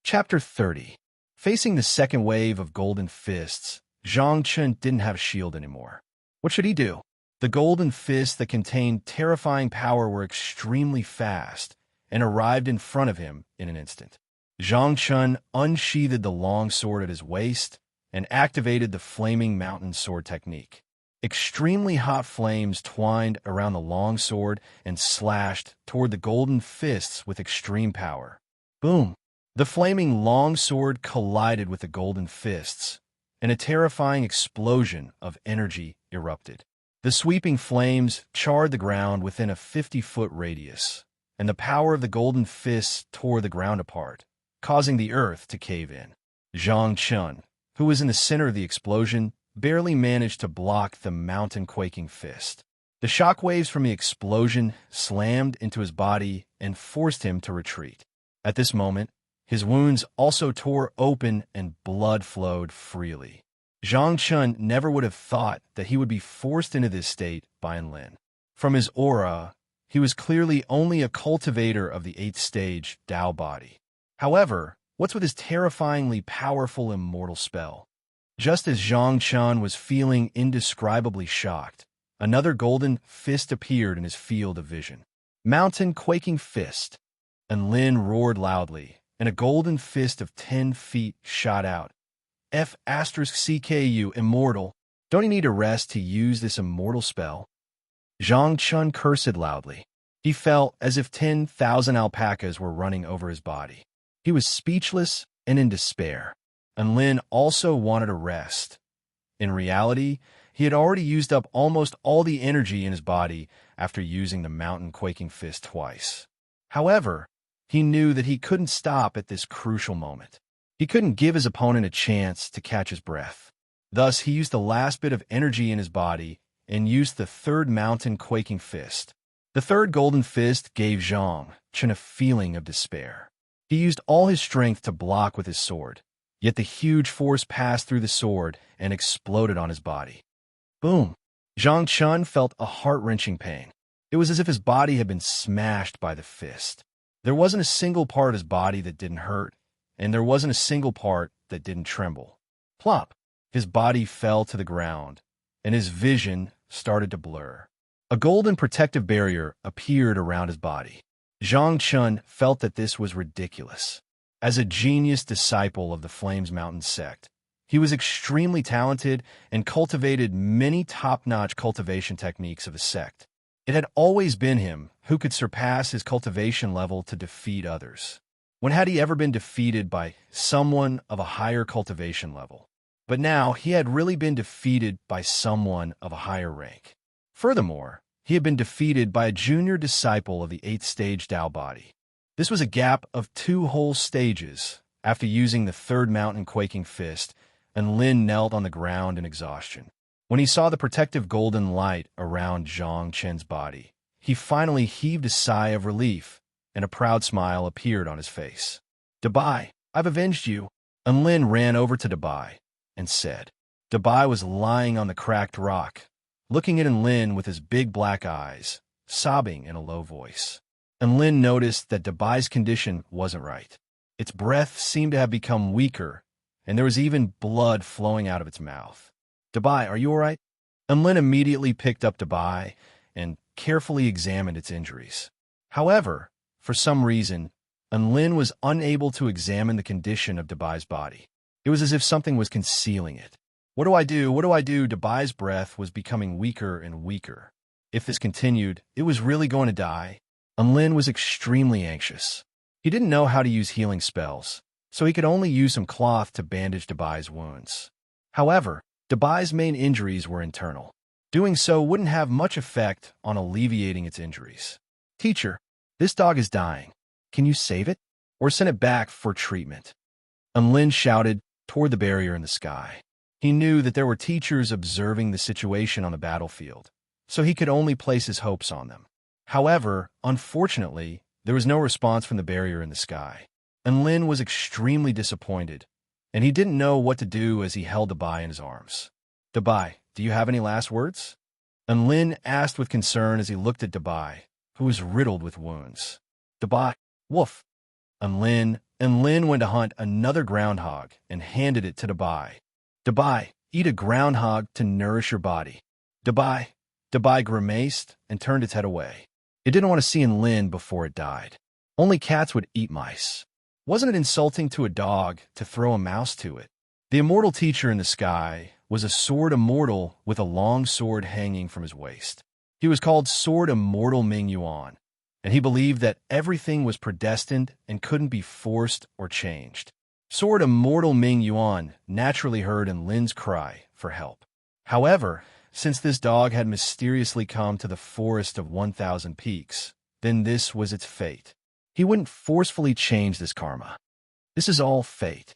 Chapter 30. Facing the second wave of golden fists, Zhang Chun didn't have a shield anymore. What should he do? The golden fists that contained terrifying power were extremely fast and arrived in front of him in an instant. Zhang Chun unsheathed the long sword at his waist and activated the flaming mountain sword technique. Extremely hot flames twined around the long sword and slashed toward the golden fists with extreme power. Boom! The flaming long sword collided with the golden fists, and a terrifying explosion of energy erupted. The sweeping flames charred the ground within a 50-foot radius, and the power of the golden fists tore the ground apart, causing the earth to cave in. Zhang Chun, who was in the center of the explosion, barely managed to block the mountain-quaking fist. The shockwaves from the explosion slammed into his body and forced him to retreat. At this moment, his wounds also tore open and blood flowed freely. Zhang Chun never would have thought that he would be forced into this state by Lin. From his aura, he was clearly only a cultivator of the 8th stage Dao body. However, what's with his terrifyingly powerful immortal spell? Just as Zhang Chun was feeling indescribably shocked, another golden fist appeared in his field of vision. Mountain-quaking fist. And Lin roared loudly, and a golden fist of 10 feet shot out. F***, immortal. Don't you need a rest to use this immortal spell? Zhang Chun cursed loudly. He felt as if 10,000 alpacas were running over his body. He was speechless and in despair. And Lin also wanted a rest. In reality, he had already used up almost all the energy in his body after using the mountain-quaking fist twice. However, he knew that he couldn't stop at this crucial moment. He couldn't give his opponent a chance to catch his breath. Thus, he used the last bit of energy in his body and used the third mountain-quaking fist. The third golden fist gave Zhang Chun a feeling of despair. He used all his strength to block with his sword, yet the huge force passed through the sword and exploded on his body. Boom! Zhang Chun felt a heart-wrenching pain. It was as if his body had been smashed by the fist. There wasn't a single part of his body that didn't hurt, and there wasn't a single part that didn't tremble. Plop! His body fell to the ground, and his vision started to blur. A golden protective barrier appeared around his body. Zhang Chun felt that this was ridiculous. As a genius disciple of the Flames Mountain sect, he was extremely talented and cultivated many top-notch cultivation techniques of the sect. It had always been him who could surpass his cultivation level to defeat others. When had he ever been defeated by someone of a higher cultivation level? But now he had really been defeated by someone of a higher rank. Furthermore, he had been defeated by a junior disciple of the 8th stage Dao body. This was a gap of 2 whole stages. After using the third mountain-quaking fist, and Lin knelt on the ground in exhaustion. When he saw the protective golden light around Zhang Chun's body, he finally heaved a sigh of relief, and a proud smile appeared on his face. Dabai, I've avenged you. And Lin ran over to Dabai and said. Dabai was lying on the cracked rock, looking at Lin with his big black eyes, sobbing in a low voice. And Lin noticed that Dabai's condition wasn't right. Its breath seemed to have become weaker, and there was even blood flowing out of its mouth. Dabai, are you all right? And Lin immediately picked up Dabai and carefully examined its injuries. However, for some reason, Lin was unable to examine the condition of Dabai's body. It was as if something was concealing it. What do I do? What do I do? Dabai's breath was becoming weaker and weaker. If this continued, it was really going to die. And Lin was extremely anxious. He didn't know how to use healing spells, so he could only use some cloth to bandage Dabai's wounds. However, Dabai's main injuries were internal. Doing so wouldn't have much effect on alleviating its injuries. Teacher, this dog is dying. Can you save it? Or send it back for treatment? Lin shouted toward the barrier in the sky. He knew that there were teachers observing the situation on the battlefield, so he could only place his hopes on them. However, unfortunately, there was no response from the barrier in the sky. Lin was extremely disappointed, and he didn't know what to do as he held Dabai in his arms. Dabai, do you have any last words? Lin asked with concern as he looked at Dabai, who was riddled with wounds. Dabai, woof. Lin went to hunt another groundhog and handed it to Dabai. Dabai, eat a groundhog to nourish your body. Dabai grimaced and turned its head away. It didn't want to see Lin before it died. Only cats would eat mice. Wasn't it insulting to a dog to throw a mouse to it? The immortal teacher in the sky was a sword immortal with a long sword hanging from his waist. He was called Sword Immortal Ming Yuan, and he believed that everything was predestined and couldn't be forced or changed. Sword Immortal Ming Yuan naturally heard Lin's cry for help. However, since this dog had mysteriously come to the forest of 1,000 peaks, then this was its fate. He wouldn't forcefully change this karma. This is all fate.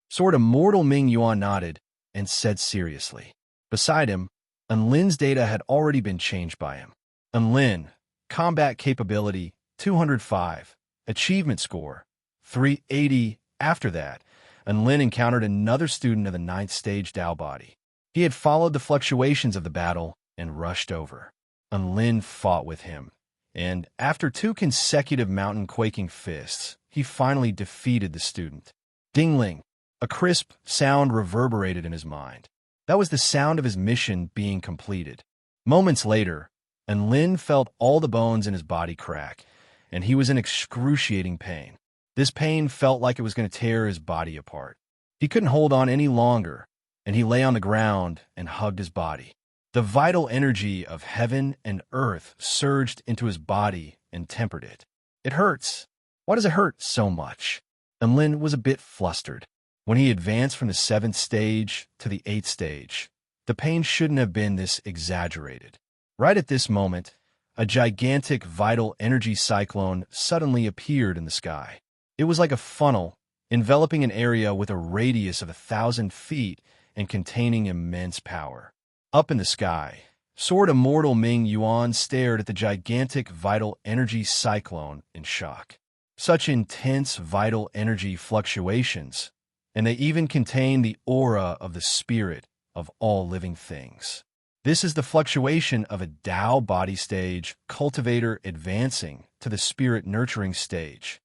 Sword Immortal Ming Yuan nodded and said seriously. Beside him, Lin's data had already been changed by him. Lin, combat capability 205, achievement score 380. After that, Lin encountered another student of the 9th stage Dao body. He had followed the fluctuations of the battle and rushed over. Lin fought with him, and after 2 consecutive mountain-quaking fists, he finally defeated the student. Ding-ling, a crisp sound reverberated in his mind. That was the sound of his mission being completed. Moments later, Lin felt all the bones in his body crack, and he was in excruciating pain. This pain felt like it was going to tear his body apart. He couldn't hold on any longer, and he lay on the ground and hugged his body. The vital energy of heaven and earth surged into his body and tempered it. It hurts. Why does it hurt so much? Lin was a bit flustered. When he advanced from the 7th stage to the 8th stage, the pain shouldn't have been this exaggerated. Right at this moment, a gigantic vital energy cyclone suddenly appeared in the sky. It was like a funnel, enveloping an area with a radius of 1,000 feet and containing immense power. Up in the sky, Sword Immortal Ming Yuan stared at the gigantic vital energy cyclone in shock. Such intense vital energy fluctuations, and they even contain the aura of the spirit of all living things. This is the fluctuation of a Dao body stage, Cultivator advancing to the spirit nurturing stage.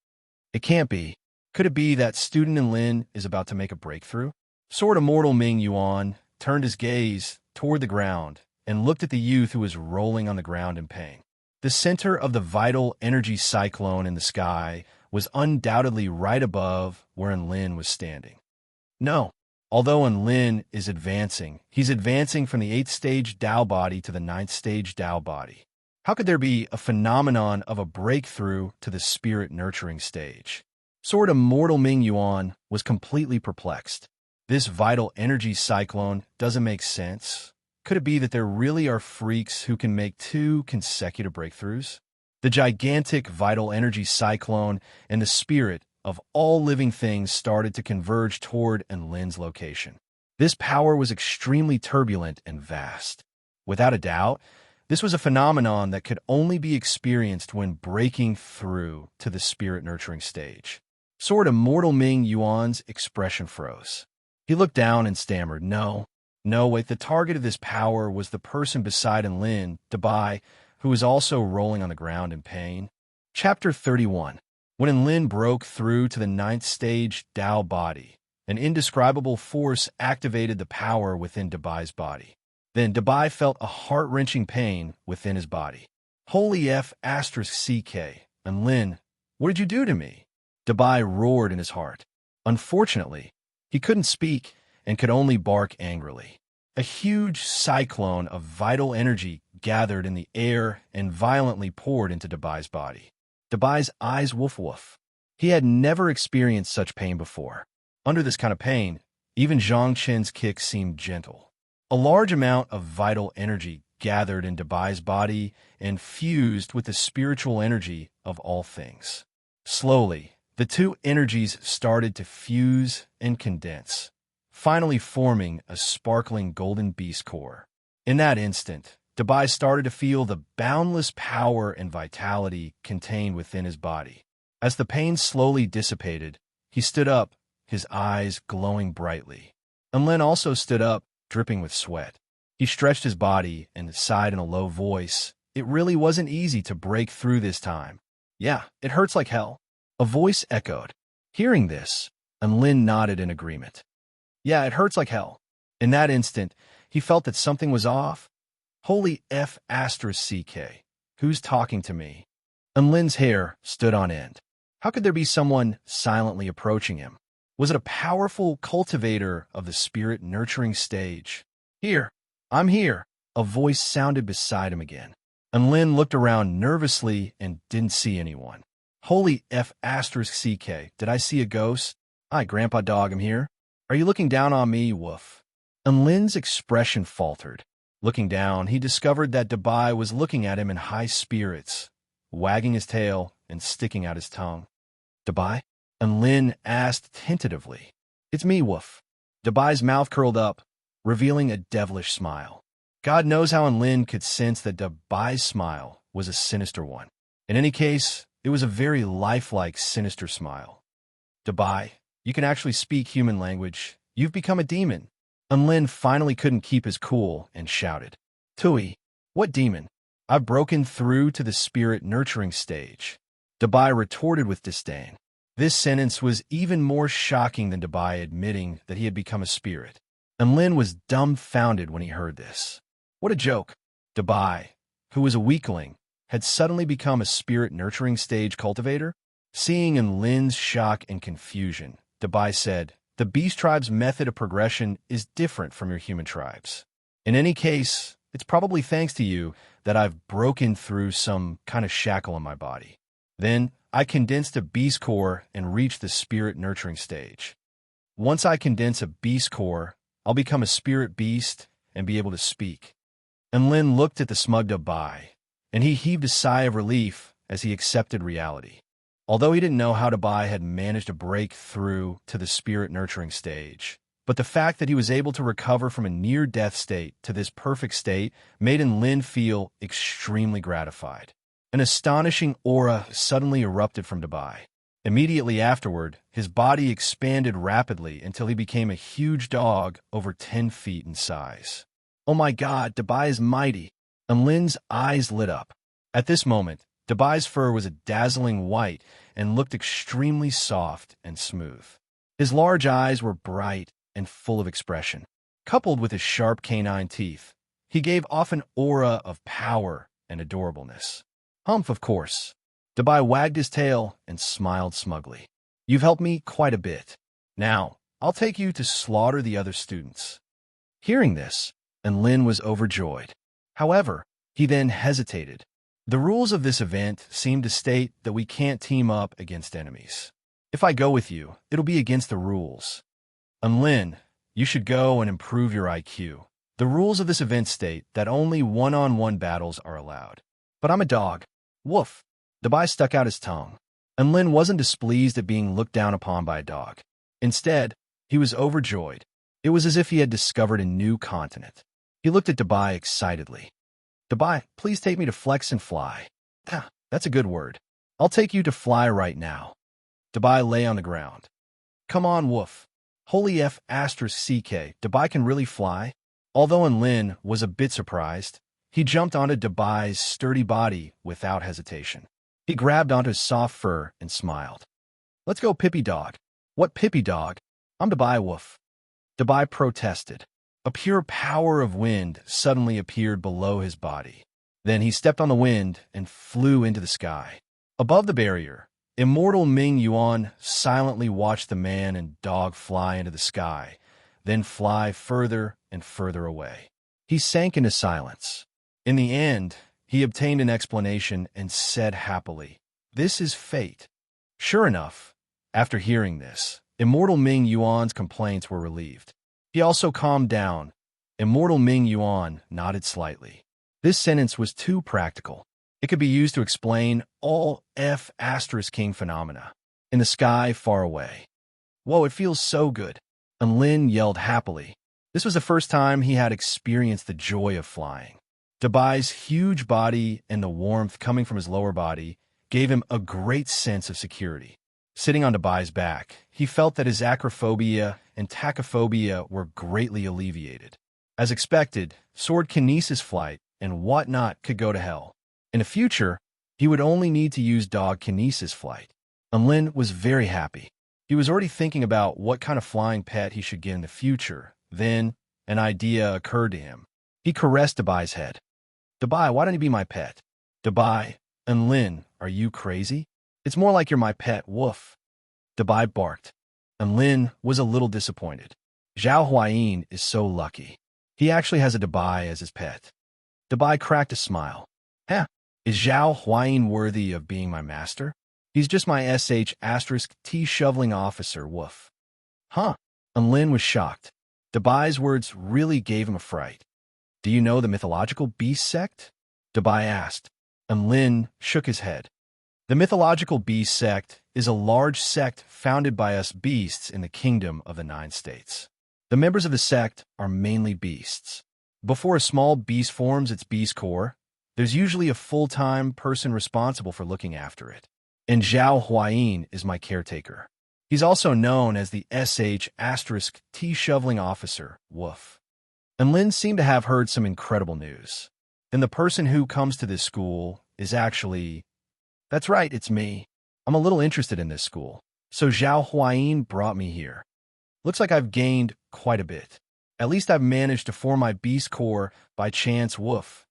It can't be. Could it be that student Lin is about to make a breakthrough? Sword Immortal Ming Yuan turned his gaze toward the ground and looked at the youth who was rolling on the ground in pain. The center of the vital energy cyclone in the sky was undoubtedly right above where Lin was standing. No, although Lin is advancing, he's advancing from the 8th stage Dao body to the 9th stage Dao body. How could there be a phenomenon of a breakthrough to the spirit nurturing stage? Sword Immortal Ming Yuan was completely perplexed. This vital energy cyclone doesn't make sense. Could it be that there really are freaks who can make 2 consecutive breakthroughs? The gigantic vital energy cyclone and the spirit of all living things started to converge toward Lin's location. This power was extremely turbulent and vast. Without a doubt, this was a phenomenon that could only be experienced when breaking through to the spirit-nurturing stage. Sword Immortal Ming Yuan's expression froze. He looked down and stammered, No, wait, the target of this power was the person beside Lin, Dabai, who was also rolling on the ground in pain. Chapter 31. When Lin broke through to the 9th stage Dao body, an indescribable force activated the power within Dabai's body. Then Dabai felt a heart-wrenching pain within his body. Holy F *CK. Lin, what did you do to me? Dabai roared in his heart. Unfortunately, he couldn't speak and could only bark angrily. A huge cyclone of vital energy gathered in the air and violently poured into Dabai's body. Dabai's eyes woof. He had never experienced such pain before. Under this kind of pain, even Zhang Chen's kick seemed gentle. A large amount of vital energy gathered in Dubai's body and fused with the spiritual energy of all things. Slowly, the two energies started to fuse and condense, finally forming a sparkling golden beast core. In that instant, Dubai started to feel the boundless power and vitality contained within his body. As the pain slowly dissipated, he stood up, his eyes glowing brightly. And Lin also stood up, dripping with sweat. He stretched his body and sighed in a low voice. It really wasn't easy to break through this time. Yeah, it hurts like hell. A voice echoed. Hearing this, and Lin nodded in agreement. Yeah, it hurts like hell. In that instant, he felt that something was off. Holy F asterisk CK. Who's talking to me? And Lin's hair stood on end. How could there be someone silently approaching him? Was it a powerful cultivator of the spirit nurturing stage? Here, I'm here. A voice sounded beside him again. And Lin looked around nervously and didn't see anyone. Holy F asterisk CK, did I see a ghost? Hi, Grandpa Dog, I'm here. Are you looking down on me, woof? And Lin's expression faltered. Looking down, he discovered that Dubai was looking at him in high spirits, wagging his tail and sticking out his tongue. Dubai? And Lin asked tentatively. It's me, woof. Dubai's mouth curled up, revealing a devilish smile. God knows how Lin could sense that Dubai's smile was a sinister one. In any case, it was a very lifelike, sinister smile. Dubai, you can actually speak human language. You've become a demon. And Lin finally couldn't keep his cool and shouted. Tui, what demon? I've broken through to the spirit nurturing stage. Dubai retorted with disdain. This sentence was even more shocking than Dubai admitting that he had become a spirit. And Lin was dumbfounded when he heard this. What a joke. Dubai, who was a weakling, had suddenly become a spirit-nurturing stage cultivator? Seeing in Lin's shock and confusion, Dubai said, the beast tribe's method of progression is different from your human tribes. In any case, it's probably thanks to you that I've broken through some kind of shackle in my body. Then, I condensed a beast core and reached the spirit-nurturing stage. Once I condense a beast core, I'll become a spirit beast and be able to speak. And Lin looked at the smug Dubai, and he heaved a sigh of relief as he accepted reality. Although he didn't know how Dubai had managed to break through to the spirit-nurturing stage, but the fact that he was able to recover from a near-death state to this perfect state made Lin feel extremely gratified. An astonishing aura suddenly erupted from Dubai. Immediately afterward, his body expanded rapidly until he became a huge dog over 10 feet in size. Oh my God, Dubai is mighty! And Lin's eyes lit up. At this moment, Dubai's fur was a dazzling white and looked extremely soft and smooth. His large eyes were bright and full of expression. Coupled with his sharp canine teeth, he gave off an aura of power and adorableness. Humph, of course. Dubai wagged his tail and smiled smugly. You've helped me quite a bit. Now, I'll take you to slaughter the other students. Hearing this, and Lin was overjoyed. However, he then hesitated. The rules of this event seem to state that we can't team up against enemies. If I go with you, it'll be against the rules. And Lin, you should go and improve your IQ. The rules of this event state that only one-on-one battles are allowed. But I'm a dog. Woof. Dubai stuck out his tongue. And Lin wasn't displeased at being looked down upon by a dog. Instead, he was overjoyed. It was as if he had discovered a new continent. He looked at Dubai excitedly. Dubai, please take me to flex and fly. Ah, that's a good word. I'll take you to fly right now. Dubai lay on the ground. Come on, woof. Holy F asterisk CK, Dubai can really fly? Although Lin was a bit surprised, he jumped onto Dubai's sturdy body without hesitation. He grabbed onto his soft fur and smiled. Let's go, Pippy Dog. What Pippy Dog? I'm Dubai Woof. Dubai protested. A pure power of wind suddenly appeared below his body. Then he stepped on the wind and flew into the sky. Above the barrier, immortal Ming Yuan silently watched the man and dog fly into the sky, then fly further and further away. He sank into silence. In the end, he obtained an explanation and said happily, "This is fate." Sure enough, after hearing this, immortal Ming Yuan's complaints were relieved. He also calmed down, Immortal Ming Yuan nodded slightly. This sentence was too practical. It could be used to explain all F***king phenomena. In the sky far away. Whoa, it feels so good. And Lin yelled happily. This was the first time he had experienced the joy of flying. Dubai's huge body and the warmth coming from his lower body gave him a great sense of security. Sitting on Dubai's back, he felt that his acrophobia and tachyphobia were greatly alleviated. As expected, sword kinesis flight and whatnot could go to hell. In the future, he would only need to use dog kinesis flight. And Lin was very happy. He was already thinking about what kind of flying pet he should get in the future. Then, an idea occurred to him. He caressed Dubai's head. Dubai, why don't you be my pet? Dubai, and Lin, are you crazy? It's more like you're my pet, woof. Dubai barked. And Lin was a little disappointed. Zhao Huayin is so lucky. He actually has a Dubai as his pet. Dubai cracked a smile. Huh, is Zhao Huayin worthy of being my master? He's just my **T shoveling officer, woof. Huh? And Lin was shocked. Dubai's words really gave him a fright. Do you know the mythological beast sect? Dubai asked. And Lin shook his head. The mythological beast sect is a large sect founded by us beasts in the kingdom of the 9 states. The members of the sect are mainly beasts. Before a small beast forms its beast core, there's usually a full-time person responsible for looking after it. And Zhao Huayin is my caretaker. He's also known as the **T shoveling officer, woof. And Lin seemed to have heard some incredible news. Then the person who comes to this school is actually... That's right, it's me. I'm a little interested in this school. So Zhao Huayin brought me here. Looks like I've gained quite a bit. At least I've managed to form my beast core by chance, woof.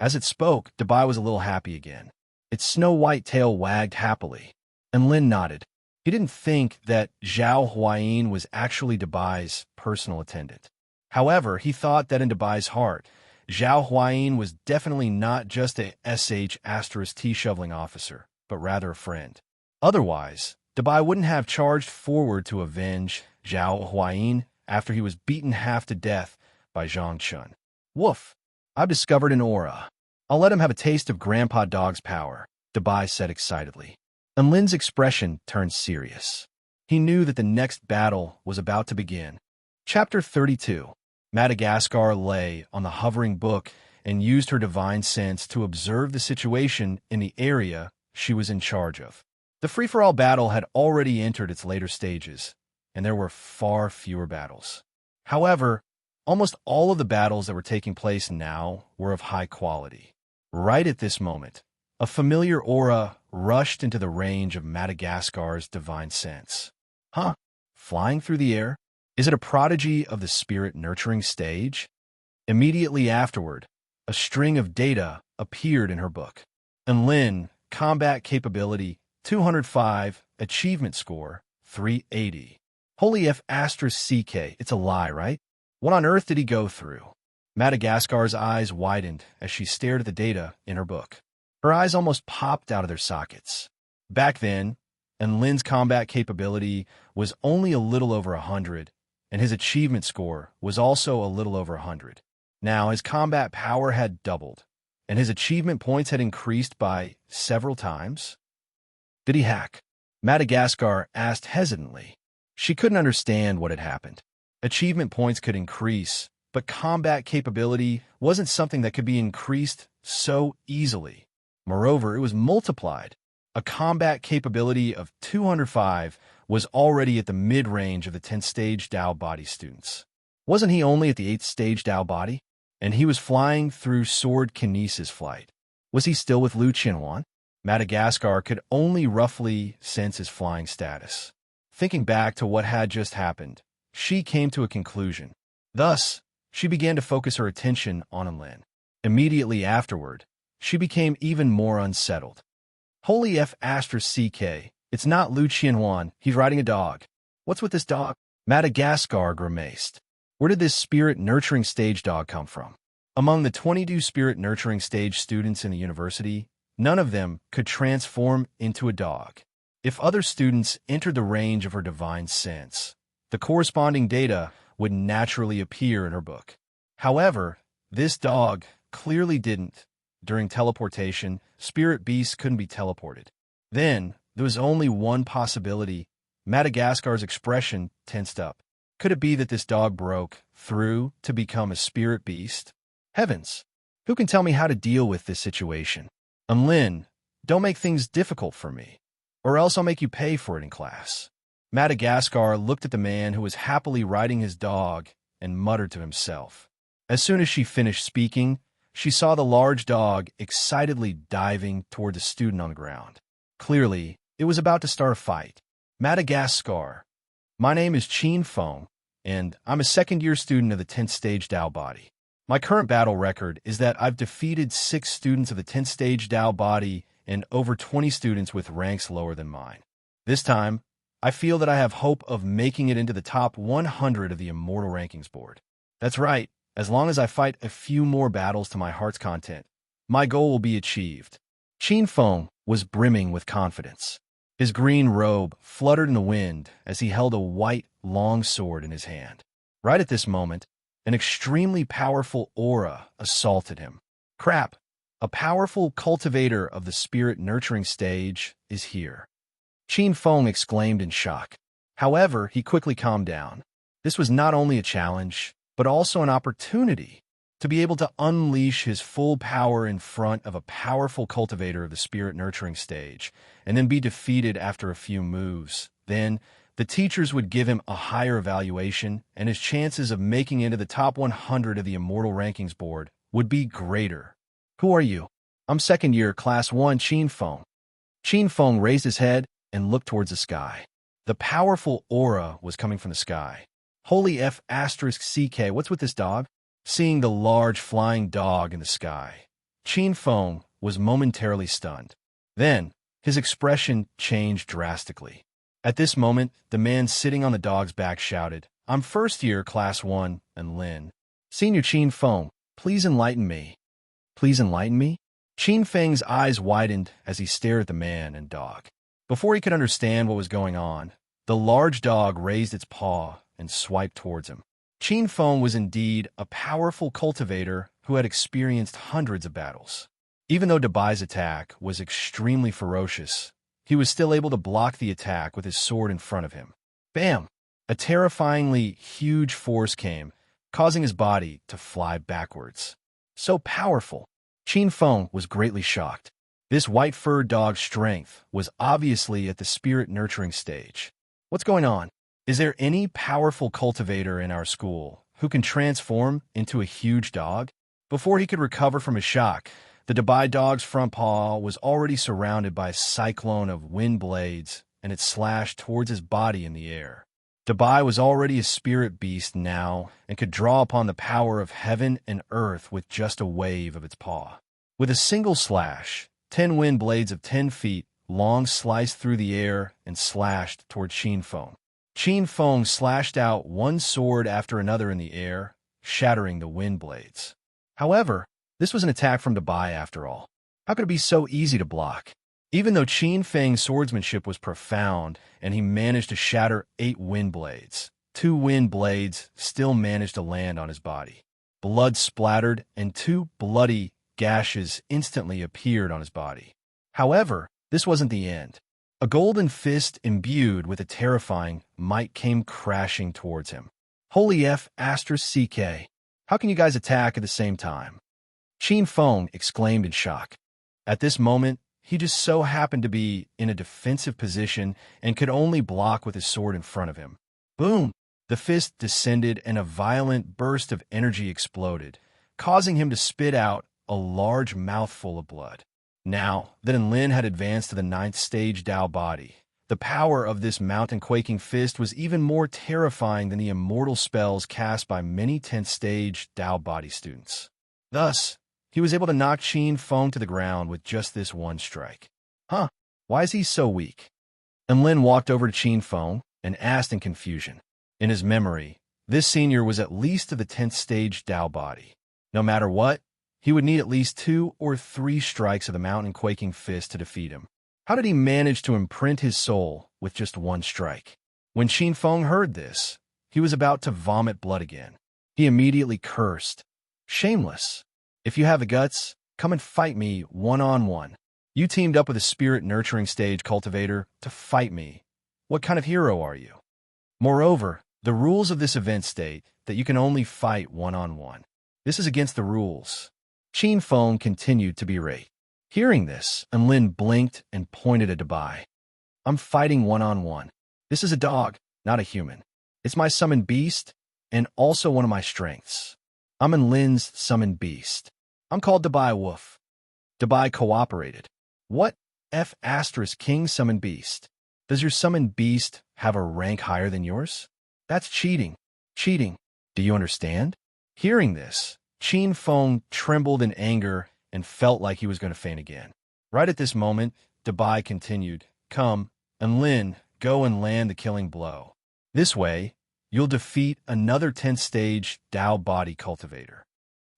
As it spoke, Dubai was a little happy again. Its snow-white tail wagged happily. And Lin nodded. He didn't think that Zhao Huayin was actually Dubai's personal attendant. However, he thought that in Dubai's heart, Zhao Huayin was definitely not just a **T shoveling officer, but rather a friend. Otherwise, Dubai wouldn't have charged forward to avenge Zhao Huayin after he was beaten half to death by Zhang Chun. Woof! I've discovered an aura. I'll let him have a taste of Grandpa Dog's power, Dubai said excitedly. And Lin's expression turned serious. He knew that the next battle was about to begin. Chapter 32. Madagascar lay on the hovering book and used her divine sense to observe the situation in the area she was in charge of. The free-for-all battle had already entered its later stages, and there were far fewer battles. However, almost all of the battles that were taking place now were of high quality. Right at this moment, a familiar aura rushed into the range of Madagascar's divine sense. Huh? Flying through the air? Is it a prodigy of the spirit nurturing stage? Immediately afterward, a string of data appeared in her book. And Lin, combat capability 205, achievement score 380. Holy F***CK, it's a lie, right? What on earth did he go through? Madagascar's eyes widened as she stared at the data in her book. Her eyes almost popped out of their sockets. Back then, and Lin's combat capability was only a little over 100, and his achievement score was also a little over 100. Now, his combat power had doubled, and his achievement points had increased by several times. Did he hack? Madagascar asked hesitantly. She couldn't understand what had happened. Achievement points could increase, but combat capability wasn't something that could be increased so easily. Moreover, it was multiplied. A combat capability of 205 was already at the mid-range of the 10th-stage Dao body students. Wasn't he only at the 8th-stage Dao body? And he was flying through sword kinesis flight. Was he still with Lu Qianhuan? Madagascar could only roughly sense his flying status. Thinking back to what had just happened, she came to a conclusion. Thus, she began to focus her attention on Lin. Immediately afterward, she became even more unsettled. Holy F***CK, it's not Lu Qianhuan, he's riding a dog. What's with this dog? Madagascar grimaced. Where did this spirit-nurturing stage dog come from? Among the 22 spirit-nurturing stage students in the university, none of them could transform into a dog. If other students entered the range of her divine sense, the corresponding data would naturally appear in her book. However, this dog clearly didn't. During teleportation, spirit beasts couldn't be teleported. Then, there was only one possibility. Madagascar's expression tensed up. Could it be that this dog broke through to become a spirit beast? Heavens! Who can tell me how to deal with this situation? And Lin, don't make things difficult for me, or else I'll make you pay for it in class. Madagascar looked at the man who was happily riding his dog and muttered to himself. As soon as she finished speaking, she saw the large dog excitedly diving toward the student on the ground. Clearly, it was about to start a fight. Madagascar. My name is Qin Feng, and I'm a second-year student of the 10th stage Dao body. My current battle record is that I've defeated 6 students of the 10th stage Dao body and over 20 students with ranks lower than mine. This time, I feel that I have hope of making it into the top 100 of the Immortal Rankings board. That's right, as long as I fight a few more battles to my heart's content, my goal will be achieved. Qin Feng was brimming with confidence. His green robe fluttered in the wind as he held a white, long sword in his hand. Right at this moment, an extremely powerful aura assaulted him. Crap! A powerful cultivator of the spirit-nurturing stage is here. Qin Feng exclaimed in shock. However, he quickly calmed down. This was not only a challenge, but also an opportunity to be able to unleash his full power in front of a powerful cultivator of the spirit-nurturing stage, and then be defeated after a few moves. Then, the teachers would give him a higher evaluation, and his chances of making it into the top 100 of the Immortal Rankings board would be greater. Who are you? I'm second year, Class 1, Qin Feng. Qin Feng raised his head and looked towards the sky. The powerful aura was coming from the sky. Holy F***, CK, what's with this dog? Seeing the large flying dog in the sky, Qin Feng was momentarily stunned. Then, his expression changed drastically. At this moment, the man sitting on the dog's back shouted, I'm first year, Class 1, and Lin. Senior Qin Feng, please enlighten me. Please enlighten me? Qin Feng's eyes widened as he stared at the man and dog. Before he could understand what was going on, the large dog raised its paw and swiped towards him. Qin Feng was indeed a powerful cultivator who had experienced hundreds of battles. Even though Dabai's attack was extremely ferocious, he was still able to block the attack with his sword in front of him. Bam! A terrifyingly huge force came, causing his body to fly backwards. So powerful! Qin Feng was greatly shocked. This white-furred dog's strength was obviously at the spirit-nurturing stage. What's going on? Is there any powerful cultivator in our school who can transform into a huge dog? Before he could recover from his shock, the Dabai dog's front paw was already surrounded by a cyclone of wind blades, and it slashed towards his body in the air. Dabai was already a spirit beast now and could draw upon the power of heaven and earth with just a wave of its paw. With a single slash, 10 wind blades of 10 feet long sliced through the air and slashed toward Qin Feng. Qin Feng slashed out one sword after another in the air, shattering the wind blades. However, this was an attack from Dabai after all. How could it be so easy to block? Even though Qin Feng's swordsmanship was profound and he managed to shatter 8 wind blades, 2 wind blades still managed to land on his body. Blood splattered and 2 bloody gashes instantly appeared on his body. However, this wasn't the end. A golden fist imbued with a terrifying might came crashing towards him. Holy F***, CK. How can you guys attack at the same time? Qin Feng exclaimed in shock. At this moment, he just so happened to be in a defensive position and could only block with his sword in front of him. Boom! The fist descended and a violent burst of energy exploded, causing him to spit out a large mouthful of blood. Now that Lin had advanced to the 9th stage Dao body, the power of this mountain-quaking fist was even more terrifying than the immortal spells cast by many 10th stage Dao body students. Thus, he was able to knock Qin Feng to the ground with just this one strike. Huh, why is he so weak? And Lin walked over to Qin Feng and asked in confusion. In his memory, this senior was at least to the 10th stage Dao body. No matter what, he would need at least 2 or 3 strikes of the mountain-quaking fist to defeat him. How did he manage to imprint his soul with just one strike? When Qin Feng heard this, he was about to vomit blood again. He immediately cursed Shameless. If you have the guts, come and fight me one-on-one. You teamed up with a spirit-nurturing stage cultivator to fight me. What kind of hero are you? Moreover, the rules of this event state that you can only fight one-on-one. This is against the rules. Qin Feng continued to berate. Hearing this, Enlin blinked and pointed at Dabai. I'm fighting one-on-one. This is a dog, not a human. It's my summoned beast, and also one of my strengths. I'm Enlin's summoned beast. I'm called Dabai Wolf. Dabai cooperated. What? F*** King summoned beast. Does your summoned beast have a rank higher than yours? That's cheating. Cheating. Do you understand? Hearing this, Qin Feng trembled in anger and felt like he was going to faint again. Right at this moment, Dabai continued, Come, Enlin, go and land the killing blow. This way, you'll defeat another 10th stage Dao body cultivator.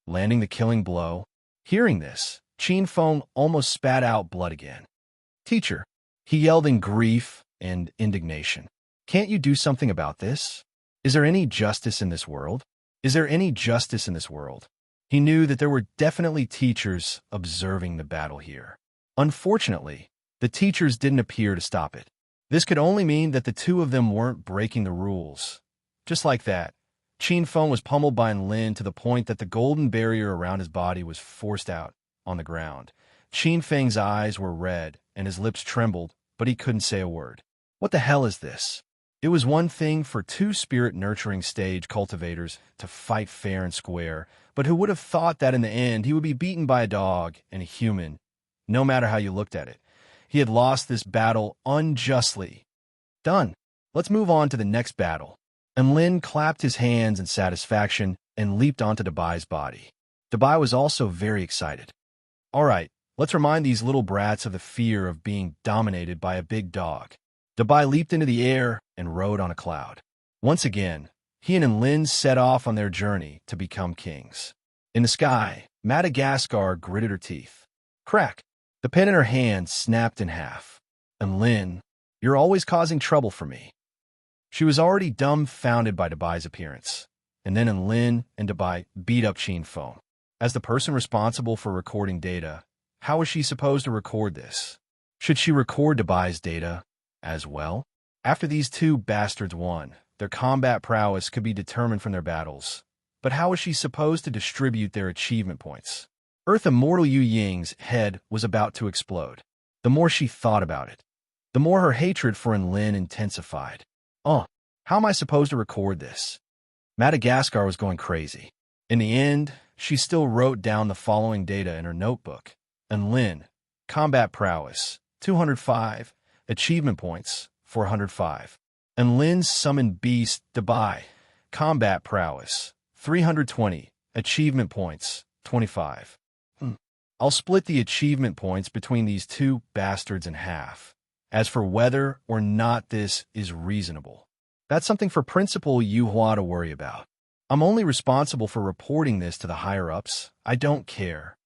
Landing the killing blow. Hearing this, Qin Feng almost spat out blood again. Teacher, he yelled in grief and indignation. Can't you do something about this? Is there any justice in this world? Is there any justice in this world? He knew that there were definitely teachers observing the battle here. Unfortunately, the teachers didn't appear to stop it. This could only mean that the two of them weren't breaking the rules. Just like that, Qin Feng was pummeled by Enlin to the point that the golden barrier around his body was forced out on the ground. Qin Feng's eyes were red and his lips trembled, but he couldn't say a word. What the hell is this? It was one thing for two spirit-nurturing stage cultivators to fight fair and square, but who would have thought that in the end he would be beaten by a dog and a human, no matter how you looked at it. He had lost this battle unjustly. Done. Let's move on to the next battle. Enlin clapped his hands in satisfaction and leaped onto Dabai's body. Dabai was also very excited. All right, let's remind these little brats of the fear of being dominated by a big dog. Dabai leaped into the air and rode on a cloud. Once again, he and Enlin set off on their journey to become kings. In the sky, Madagascar gritted her teeth. Crack! The pen in her hand snapped in half. Enlin, you're always causing trouble for me. She was already dumbfounded by Dabai's appearance. And then Enlin and Dabai beat up Qin Feng. As the person responsible for recording data, how was she supposed to record this? Should she record Dabai's data as well? After these two bastards won, their combat prowess could be determined from their battles. But how was she supposed to distribute their achievement points? Earth Immortal Yu Ying's head was about to explode. The more she thought about it, the more her hatred for Enlin intensified. How am I supposed to record this? Madagascar was going crazy. In the end, she still wrote down the following data in her notebook. Enlin, combat prowess, 205, achievement points, 405. Enlin's summoned beast, Dabai, combat prowess, 320, achievement points, 25. I'll split the achievement points between these two bastards in half. As for whether or not this is reasonable, that's something for Principal Yuhua to worry about. I'm only responsible for reporting this to the higher-ups. I don't care.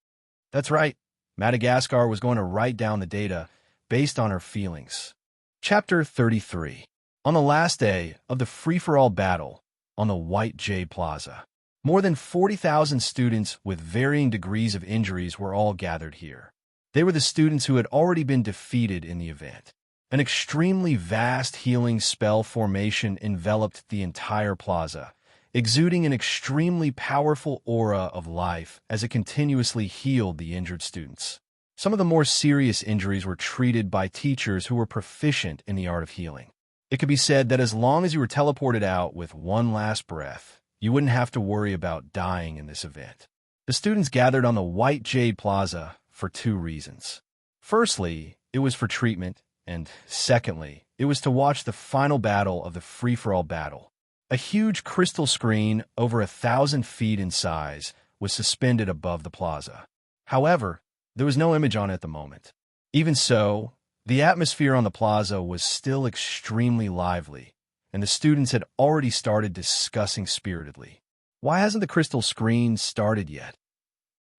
That's right. Madagascar was going to write down the data based on her feelings. Chapter 33. On the last day of the free-for-all battle on the White Jade Plaza, more than 40,000 students with varying degrees of injuries were all gathered here. They were the students who had already been defeated in the event. An extremely vast healing spell formation enveloped the entire plaza, exuding an extremely powerful aura of life as it continuously healed the injured students. Some of the more serious injuries were treated by teachers who were proficient in the art of healing. It could be said that as long as you were teleported out with one last breath, you wouldn't have to worry about dying in this event. The students gathered on the White Jade Plaza for two reasons. Firstly, it was for treatment, and secondly, it was to watch the final battle of the free-for-all battle. A huge crystal screen over 1,000 feet in size was suspended above the plaza. However, there was no image on it at the moment. Even so, the atmosphere on the plaza was still extremely lively, and the students had already started discussing spiritedly. Why hasn't the crystal screen started yet?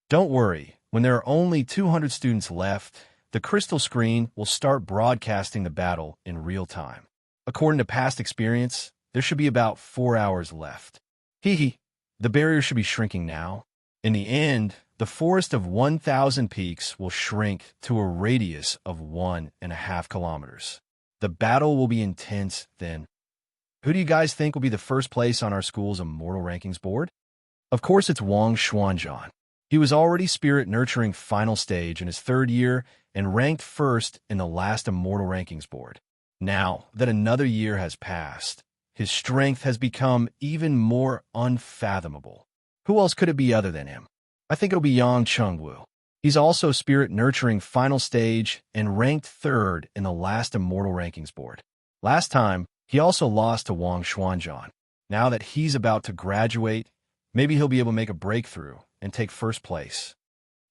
Don't worry, when there are only 200 students left, the crystal screen will start broadcasting the battle in real time. According to past experience, there should be about 4 hours left. The barrier should be shrinking now. In the end, the forest of 1,000 peaks will shrink to a radius of 1.5 kilometers. The battle will be intense then. Who do you guys think will be the first place on our school's Immortal Rankings board? Of course, it's Wang Xuanzhan. He was already Spirit Nurturing Final Stage in his 3rd year and ranked first in the last Immortal Rankings board. Now that another year has passed, his strength has become even more unfathomable. Who else could it be other than him? I think it'll be Yang Chengwu. He's also Spirit Nurturing Final Stage and ranked 3rd in the last Immortal Rankings board. Last time, he also lost to Wang Xuanzhan. Now that he's about to graduate, maybe he'll be able to make a breakthrough and take 1st place.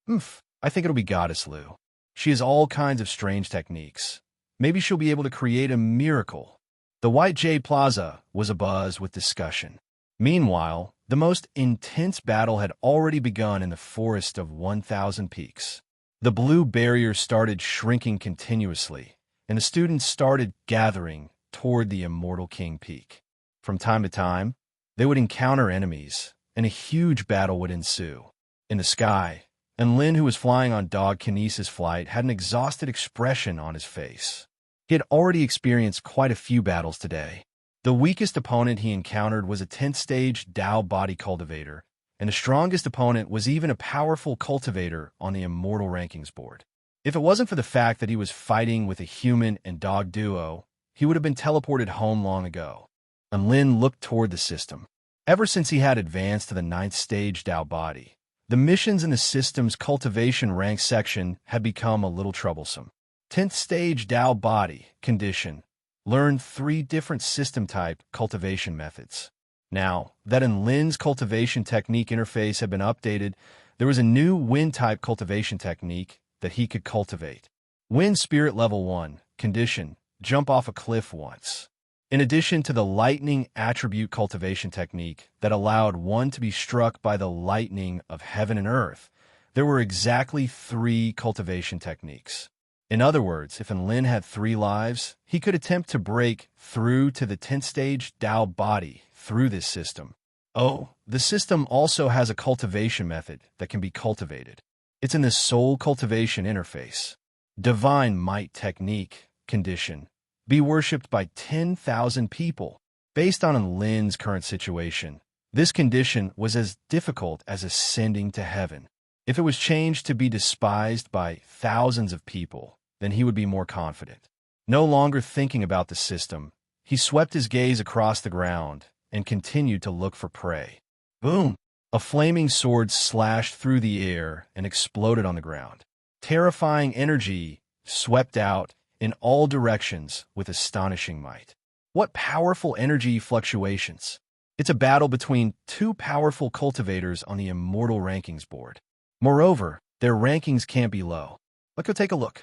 I think it'll be Goddess Lu. She has all kinds of strange techniques. Maybe she'll be able to create a miracle. The White Jade Plaza was abuzz with discussion. Meanwhile, the most intense battle had already begun in the forest of 1,000 peaks. The blue barrier started shrinking continuously, and the students started gathering toward the Immortal King Peak. From time to time, they would encounter enemies, and a huge battle would ensue. In the sky, and Lin, who was flying on Dog Kinesis flight, had an exhausted expression on his face. He had already experienced quite a few battles today. The weakest opponent he encountered was a 10th stage Tao Body Cultivator, and the strongest opponent was even a powerful Cultivator on the Immortal Rankings board. If it wasn't for the fact that he was fighting with a human and dog duo, he would have been teleported home long ago. And Lin looked toward the system. Ever since he had advanced to the 9th stage Tao Body, the missions in the system's cultivation rank section had become a little troublesome. 10th stage Tao Body condition learned 3 different system-type cultivation methods. Now that in Lin's cultivation technique interface had been updated, there was a new wind-type cultivation technique that he could cultivate. Wind Spirit Level 1 condition, jump off a cliff once. In addition to the lightning attribute cultivation technique that allowed one to be struck by the lightning of heaven and earth, there were exactly 3 cultivation techniques. In other words, if Enlin had 3 lives, he could attempt to break through to the 10th stage Tao Body through this system. Oh, the system also has a cultivation method that can be cultivated. It's in the Soul Cultivation interface. Divine Might Technique condition. Be worshipped by 10,000 people. Based on Enlin's current situation, this condition was as difficult as ascending to heaven. If it was changed to be despised by thousands of people, then he would be more confident. No longer thinking about the system, he swept his gaze across the ground and continued to look for prey. Boom! A flaming sword slashed through the air and exploded on the ground. Terrifying energy swept out in all directions with astonishing might. What powerful energy fluctuations! It's a battle between 2 powerful cultivators on the Immortal Rankings board. Moreover, their rankings can't be low. Let's go take a look.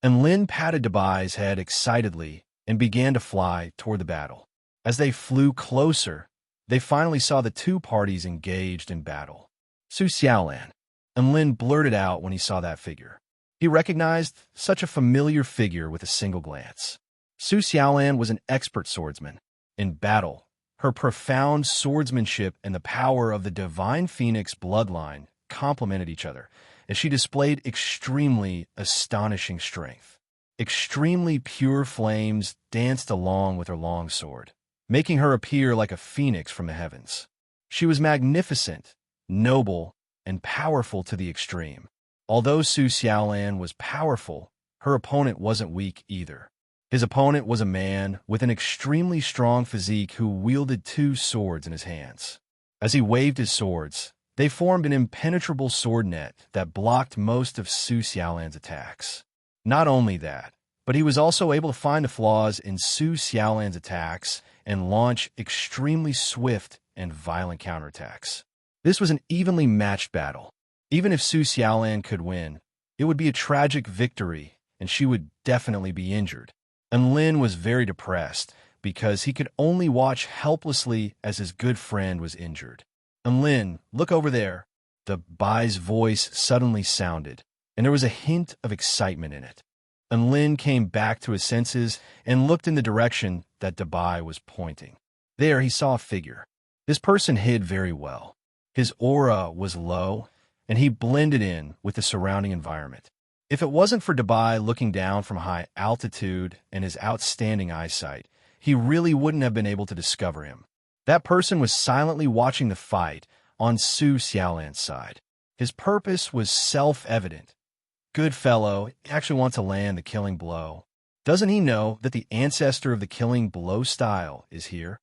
And Lin patted Debai's head excitedly and began to fly toward the battle. As they flew closer, they finally saw the 2 parties engaged in battle. Su Xiaolan. And Lin blurted out when he saw that figure. He recognized such a familiar figure with a single glance. Su Xiaolan was an expert swordsman. In battle, her profound swordsmanship and the power of the Divine Phoenix bloodline complemented each other, as she displayed extremely astonishing strength. Extremely pure flames danced along with her long sword, making her appear like a phoenix from the heavens. She was magnificent, noble, and powerful to the extreme. Although Su Xiaolan was powerful, her opponent wasn't weak either. His opponent was a man with an extremely strong physique who wielded 2 swords in his hands. As he waved his swords, they formed an impenetrable sword net that blocked most of Su Xiaolan's attacks. Not only that, but he was also able to find the flaws in Su Xiaolan's attacks and launch extremely swift and violent counterattacks. This was an evenly matched battle. Even if Su Xiaolan could win, it would be a tragic victory, and she would definitely be injured. And Lin was very depressed because he could only watch helplessly as his good friend was injured. And Lin, look over there. The Bai's voice suddenly sounded, and there was a hint of excitement in it. And Lin came back to his senses and looked in the direction that Dabai was pointing. There he saw a figure. This person hid very well. His aura was low, and he blended in with the surrounding environment. If it wasn't for Dubai looking down from high altitude and his outstanding eyesight, he really wouldn't have been able to discover him. That person was silently watching the fight on Su Xiaolan's side. His purpose was self-evident. Good fellow, he actually wants to land the killing blow. Doesn't he know that the ancestor of the killing blow style is here?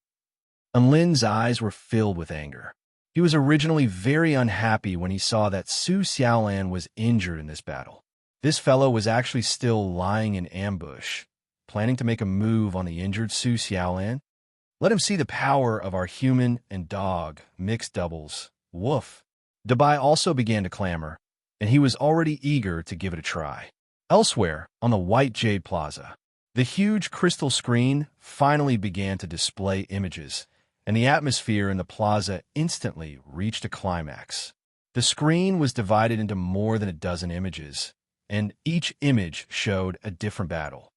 Lin's eyes were filled with anger. He was originally very unhappy when he saw that Su Xiaolan was injured in this battle. This fellow was actually still lying in ambush, planning to make a move on the injured Su Xiaolan. Let him see the power of our human and dog mixed doubles. Woof. Dubai also began to clamor, and he was already eager to give it a try. Elsewhere, on the White Jade Plaza, the huge crystal screen finally began to display images, and the atmosphere in the plaza instantly reached a climax. The screen was divided into more than a dozen images, and each image showed a different battle.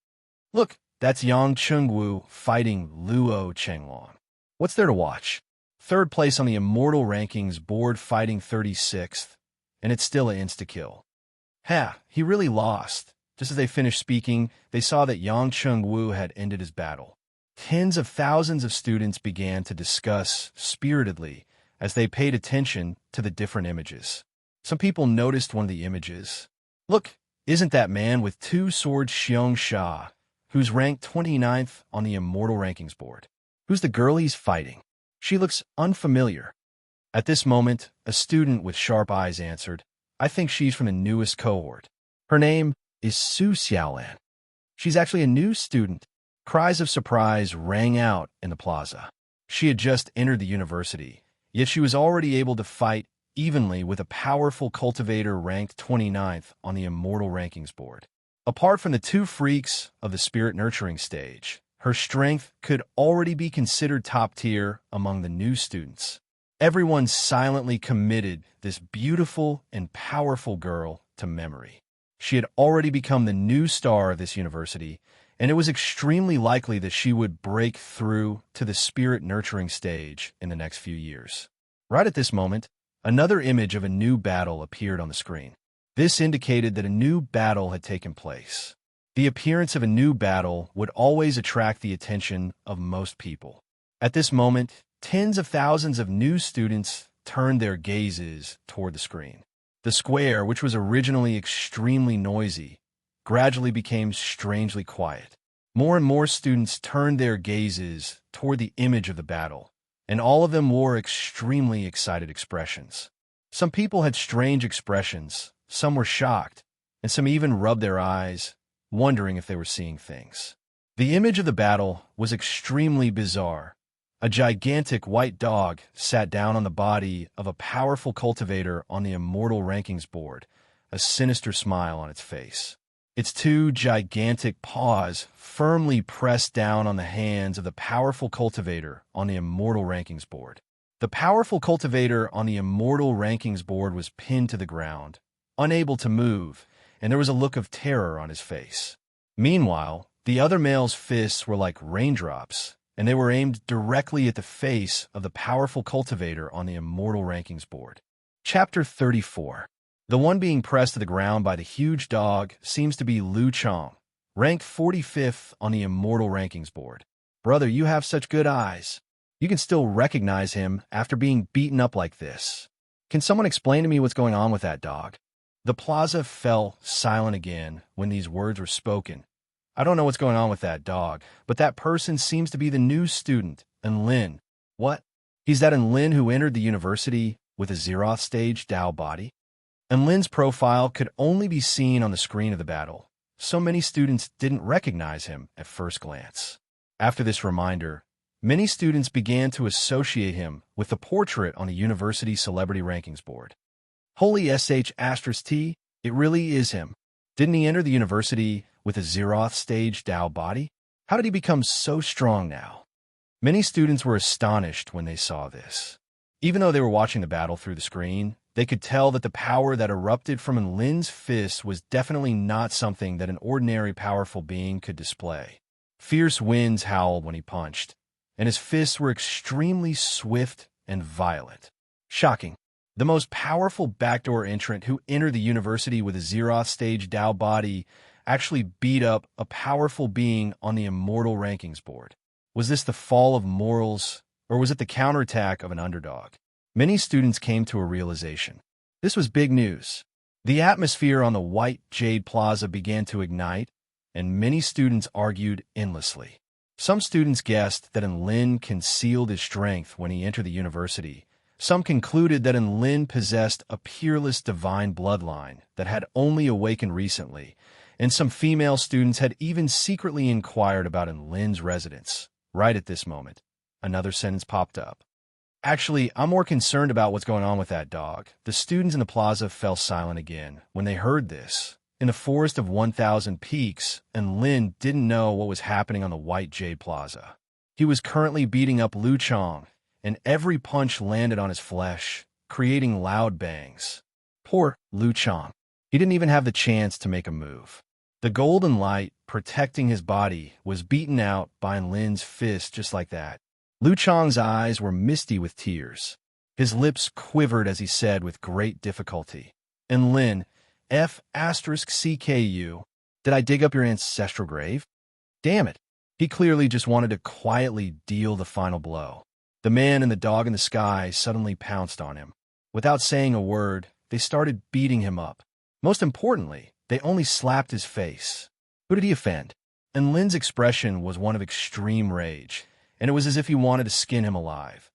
Look, that's Yang Chengwu fighting Luo Chenglong. What's there to watch? Third place on the Immortal Rankings board fighting 36th, and it's still an insta-kill. Ha, he really lost. Just as they finished speaking, they saw that Yang Chengwu had ended his battle. Tens of thousands of students began to discuss spiritedly as they paid attention to the different images. Some people noticed one of the images. Look, isn't that man with two swords Xiong Sha, who's ranked 29th on the Immortal Rankings board? Who's the girl he's fighting? She looks unfamiliar. At this moment, a student with sharp eyes answered, I think she's from the newest cohort. Her name is Su Xiaolan. She's actually a new student. Cries of surprise rang out in the plaza. She had just entered the university, yet she was already able to fight evenly with a powerful cultivator ranked 29th on the Immortal Rankings board. Apart from the two freaks of the spirit nurturing stage, her strength could already be considered top tier among the new students. Everyone silently committed this beautiful and powerful girl to memory. She had already become the new star of this university, and it was extremely likely that she would break through to the spirit nurturing stage in the next few years. Right at this moment, another image of a new battle appeared on the screen. This indicated that a new battle had taken place. The appearance of a new battle would always attract the attention of most people. At this moment, tens of thousands of new students turned their gazes toward the screen. The square, which was originally extremely noisy, gradually became strangely quiet. More and more students turned their gazes toward the image of the battle, and all of them wore extremely excited expressions. Some people had strange expressions, some were shocked, and some even rubbed their eyes, wondering if they were seeing things. The image of the battle was extremely bizarre. A gigantic white dog sat down on the body of a powerful cultivator on the Immortal Rankings board, a sinister smile on its face. Its two gigantic paws firmly pressed down on the hands of the powerful cultivator on the Immortal Rankings board. The powerful cultivator on the Immortal Rankings board was pinned to the ground, unable to move, and there was a look of terror on his face. Meanwhile, the other male's fists were like raindrops, and they were aimed directly at the face of the powerful cultivator on the Immortal Rankings board. Chapter 34. The one being pressed to the ground by the huge dog seems to be Lu Chong, ranked 45th on the Immortal Rankings board. Brother, you have such good eyes. You can still recognize him after being beaten up like this. Can someone explain to me what's going on with that dog? The plaza fell silent again when these words were spoken. I don't know what's going on with that dog, but that person seems to be the new student, Enlin. What? He's that Enlin who entered the university with a Zeroth stage Dao body? Enlin's profile could only be seen on the screen of the battle, so many students didn't recognize him at first glance. After this reminder, many students began to associate him with the portrait on the university celebrity rankings board. Holy sh*T, it really is him. Didn't he enter the university with a Zeroth stage Dao body? How did he become so strong now? Many students were astonished when they saw this. Even though they were watching the battle through the screen, they could tell that the power that erupted from Enlin's fist was definitely not something that an ordinary powerful being could display. Fierce winds howled when he punched, and his fists were extremely swift and violent. Shocking. The most powerful backdoor entrant who entered the university with a Zeroth stage Tao body actually beat up a powerful being on the immortal rankings board. Was this the fall of morals, or was it the counterattack of an underdog? Many students came to a realization. This was big news. The atmosphere on the White Jade Plaza began to ignite, and many students argued endlessly. Some students guessed that Enlin concealed his strength when he entered the university. Some concluded that Enlin possessed a peerless divine bloodline that had only awakened recently, and some female students had even secretly inquired about Enlin's residence. Right at this moment, another sentence popped up. Actually, I'm more concerned about what's going on with that dog. The students in the plaza fell silent again when they heard this. In the forest of 1,000 peaks, Enlin didn't know what was happening on the White Jade Plaza. He was currently beating up Lu Chong, and every punch landed on his flesh, creating loud bangs. Poor Lu Chong. He didn't even have the chance to make a move. The golden light protecting his body was beaten out by Enlin's fist just like that. Lu Chong's eyes were misty with tears. His lips quivered as he said with great difficulty, Enlin, F***CKU, did I dig up your ancestral grave? Damn it. He clearly just wanted to quietly deal the final blow. The man and the dog in the sky suddenly pounced on him. Without saying a word, they started beating him up. Most importantly, they only slapped his face. Who did he offend? Enlin's expression was one of extreme rage, and it was as if he wanted to skin him alive.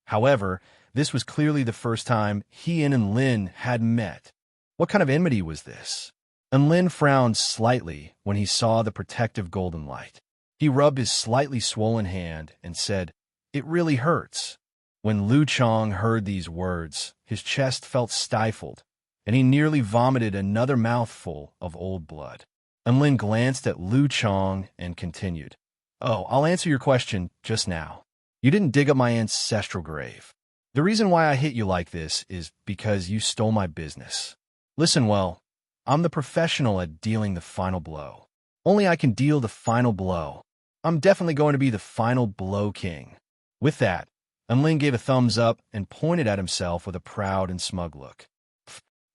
However, this was clearly the first time he and Enlin had met. What kind of enmity was this? Enlin frowned slightly when he saw the protective golden light. He rubbed his slightly swollen hand and said, "It really hurts." When Lu Chong heard these words, his chest felt stifled, and he nearly vomited another mouthful of old blood. Enlin glanced at Lu Chong and continued, "Oh, I'll answer your question just now. You didn't dig up my ancestral grave. The reason why I hit you like this is because you stole my business. Listen well, I'm the professional at dealing the final blow. Only I can deal the final blow. I'm definitely going to be the final blow king." With that, Enlin gave a thumbs up and pointed at himself with a proud and smug look.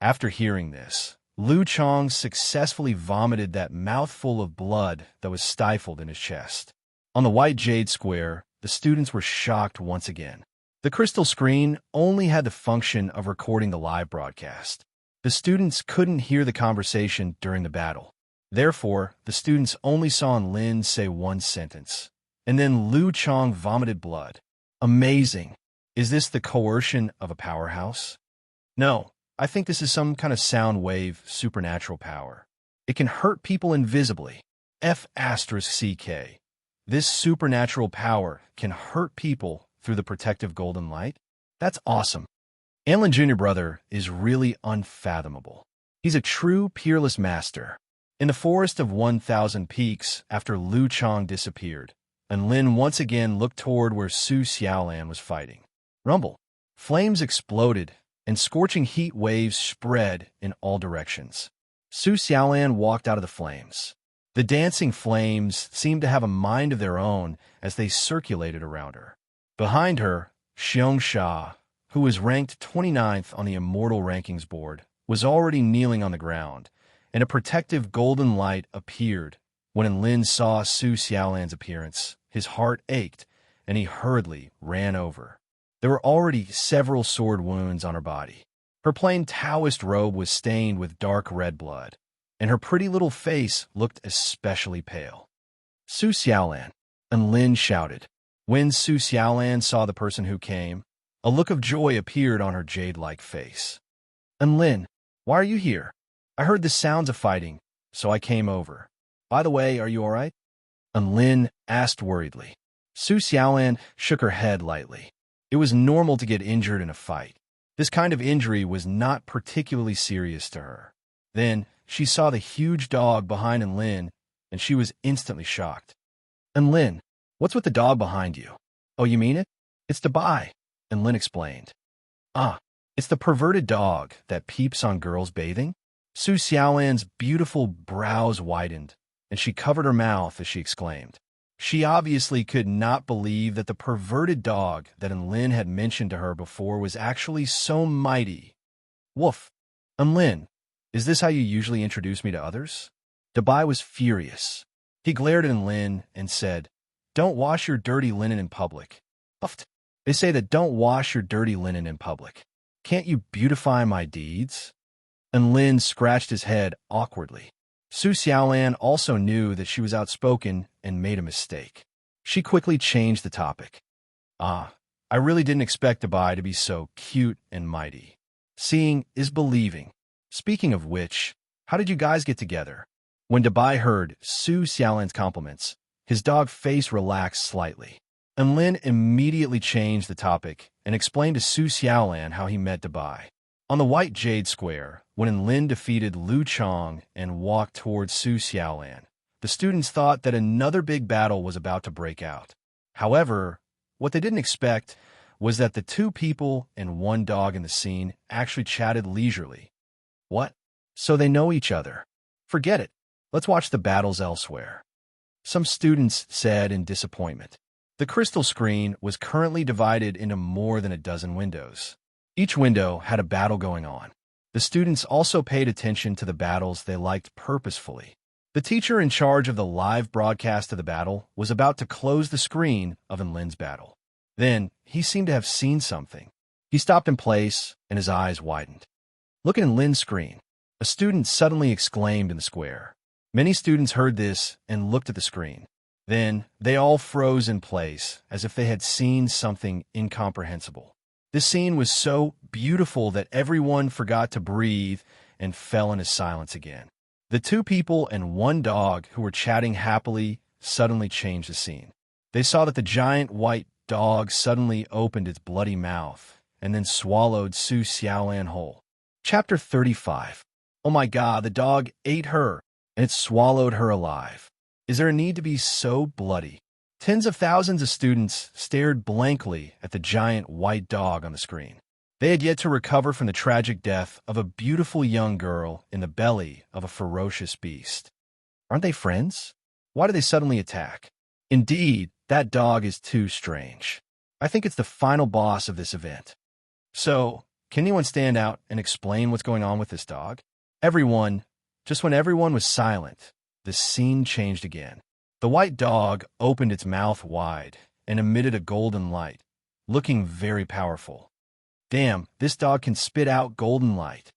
After hearing this, Lu Chong successfully vomited that mouthful of blood that was stifled in his chest. On the White Jade Square, the students were shocked once again. The crystal screen only had the function of recording the live broadcast. The students couldn't hear the conversation during the battle. Therefore, the students only saw Enlin say one sentence, and then Lu Chong vomited blood. Amazing. Is this the coercion of a powerhouse? No, I think this is some kind of sound wave supernatural power. It can hurt people invisibly. F***CK. This supernatural power can hurt people through the protective golden light? That's awesome. Enlin Jr. brother is really unfathomable. He's a true peerless master. In the forest of 1,000 peaks, after Lu Chong disappeared, Enlin once again looked toward where Su Xiaolan was fighting. Rumble. Flames exploded, and scorching heat waves spread in all directions. Su Xiaolan walked out of the flames. The dancing flames seemed to have a mind of their own as they circulated around her. Behind her, Xiong, who was ranked 29th on the Immortal Rankings board, was already kneeling on the ground, and a protective golden light appeared. When Enlin saw Su Xiaolan's appearance, his heart ached, and he hurriedly ran over. There were already several sword wounds on her body. Her plain Taoist robe was stained with dark red blood, and her pretty little face looked especially pale. "Su Xiaolan," Enlin shouted. When Su Xiaolan saw the person who came, a look of joy appeared on her jade-like face. "Enlin, why are you here? I heard the sounds of fighting, so I came over. By the way, are you all right?" Enlin asked worriedly. Su Xiaolan shook her head lightly. It was normal to get injured in a fight. This kind of injury was not particularly serious to her. Then she saw the huge dog behind Enlin, and she was instantly shocked. "Enlin, what's with the dog behind you?" "Oh, you mean it? It's Dubai," Enlin explained. "Ah, it's the perverted dog that peeps on girls bathing?" Su Xiaolan's beautiful brows widened, and she covered her mouth as she exclaimed. She obviously could not believe that the perverted dog that Enlin had mentioned to her before was actually so mighty. Woof. Enlin, is this how you usually introduce me to others? Dabai was furious. He glared at Enlin and said, "Don't wash your dirty linen in public." Puffed. They say that don't wash your dirty linen in public. Can't you beautify my deeds? Enlin scratched his head awkwardly. Su Xiaolan also knew that she was outspoken and made a mistake. She quickly changed the topic. I really didn't expect Dabai to be so cute and mighty. Seeing is believing. Speaking of which, how did you guys get together? When Dabai heard Su Xiaolan's compliments, his dog face relaxed slightly. Enlin immediately changed the topic and explained to Su Xiaolan how he met Dabai. On the White Jade Square, when Enlin defeated Lu Chong and walked towards Su Xiaolan, the students thought that another big battle was about to break out. However, what they didn't expect was that the two people and one dog in the scene actually chatted leisurely. What? So they know each other. Forget it. Let's watch the battles elsewhere. Some students said in disappointment. The crystal screen was currently divided into more than a dozen windows. Each window had a battle going on. The students also paid attention to the battles they liked purposefully. The teacher in charge of the live broadcast of the battle was about to close the screen of Enlin's battle. Then, he seemed to have seen something. He stopped in place, and his eyes widened. "Look at Enlin's screen," a student suddenly exclaimed in the square. Many students heard this and looked at the screen. Then, they all froze in place, as if they had seen something incomprehensible. This scene was so beautiful that everyone forgot to breathe and fell into silence again. The two people and one dog who were chatting happily suddenly changed the scene. They saw that the giant white dog suddenly opened its bloody mouth and then swallowed Su Xiaolan whole. Chapter 35. Oh my God, the dog ate her, and it swallowed her alive. Is there a need to be so bloody? Tens of thousands of students stared blankly at the giant white dog on the screen. They had yet to recover from the tragic death of a beautiful young girl in the belly of a ferocious beast. Aren't they friends? Why do they suddenly attack? Indeed, that dog is too strange. I think it's the final boss of this event. So, can anyone stand out and explain what's going on with this dog? Everyone, just when everyone was silent, the scene changed again. The white dog opened its mouth wide and emitted a golden light, looking very powerful. Damn, this dog can spit out golden light.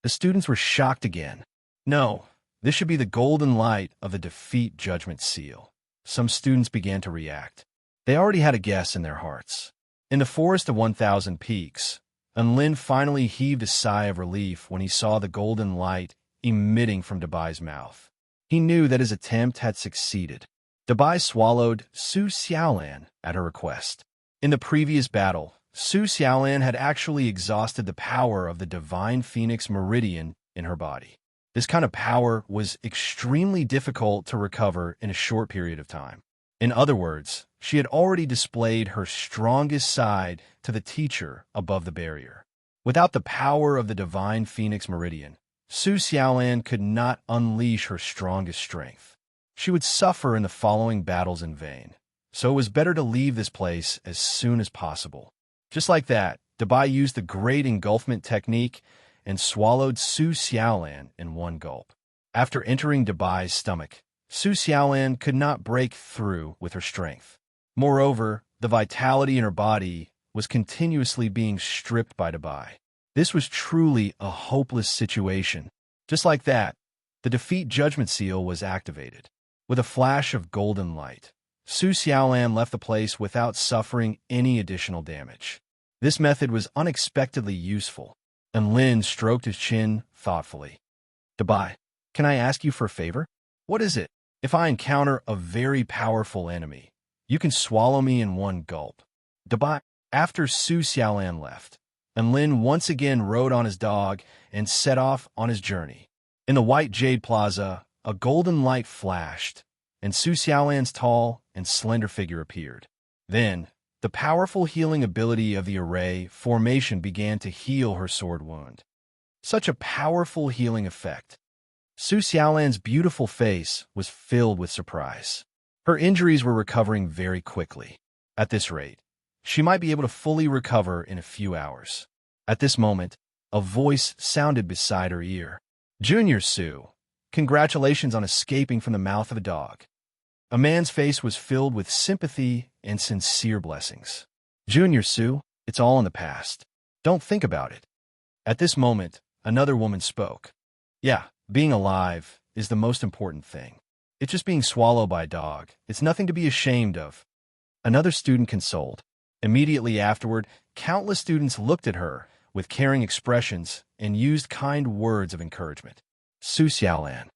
The students were shocked again. No, this should be the golden light of the defeat judgment seal. Some students began to react. They already had a guess in their hearts. In the forest of 1,000 peaks, Enlin finally heaved a sigh of relief when he saw the golden light emitting from Dabai's mouth. He knew that his attempt had succeeded. Dabai swallowed Su Xiaolan at her request. In the previous battle, Su Xiaolan had actually exhausted the power of the divine phoenix meridian in her body. This kind of power was extremely difficult to recover in a short period of time. In other words, she had already displayed her strongest side to the teacher above the barrier. Without the power of the divine phoenix meridian, Su Xiaolan could not unleash her strongest strength. She would suffer in the following battles in vain, so it was better to leave this place as soon as possible. Just like that, Dabai used the great engulfment technique and swallowed Su Xiaolan in one gulp. After entering Dabai's stomach, Su Xiaolan could not break through with her strength. Moreover, the vitality in her body was continuously being stripped by Dabai. This was truly a hopeless situation. Just like that, the defeat judgment seal was activated. With a flash of golden light, Su Xiaolan left the place without suffering any additional damage. This method was unexpectedly useful, and Lin stroked his chin thoughtfully. Dabai, can I ask you for a favor? What is it? If I encounter a very powerful enemy, you can swallow me in one gulp. Dabai, after Su Xiaolan left, and Lin once again rode on his dog and set off on his journey. In the White Jade Plaza, a golden light flashed, and Su Xiaolan's tall and slender figure appeared. Then, the powerful healing ability of the array formation began to heal her sword wound. Such a powerful healing effect. Su Xiaolan's beautiful face was filled with surprise. Her injuries were recovering very quickly. At this rate, she might be able to fully recover in a few hours. At this moment, a voice sounded beside her ear. Junior Sue, congratulations on escaping from the mouth of a dog. A man's face was filled with sympathy and sincere blessings. Junior Sue, it's all in the past. Don't think about it. At this moment, another woman spoke. Yeah, being alive is the most important thing. It's just being swallowed by a dog. It's nothing to be ashamed of. Another student consoled. Immediately afterward, countless students looked at her with caring expressions and used kind words of encouragement. Su Xiaolan.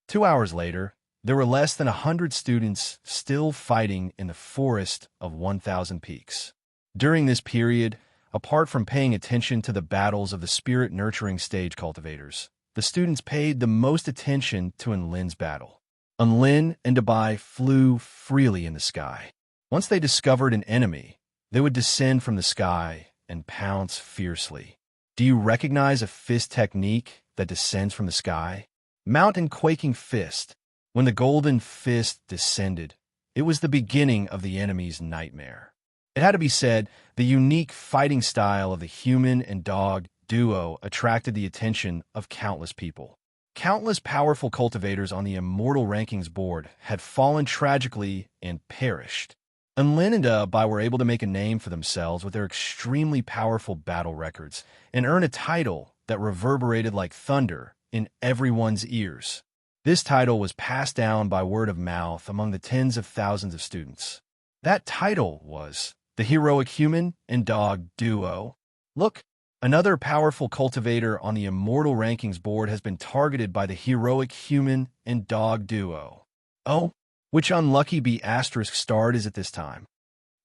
2 hours later, there were less than 100 students still fighting in the forest of 1,000 peaks. During this period, apart from paying attention to the battles of the spirit-nurturing stage cultivators, the students paid the most attention to Enlin's battle. Enlin and Dabai flew freely in the sky. Once they discovered an enemy, they would descend from the sky and pounce fiercely. Do you recognize a fist technique that descends from the sky? Mountain quaking fist. When the golden fist descended, it was the beginning of the enemy's nightmare. It had to be said, the unique fighting style of the human and dog duo attracted the attention of countless people. Countless powerful cultivators on the Immortal Rankings board had fallen tragically and perished. Enlin and Bai were able to make a name for themselves with their extremely powerful battle records and earn a title that reverberated like thunder in everyone's ears. This title was passed down by word of mouth among the tens of thousands of students. That title was the Heroic Human and Dog Duo. Look, another powerful cultivator on the Immortal Rankings board has been targeted by the Heroic Human and Dog Duo. Oh, which unlucky B** starred is at this time?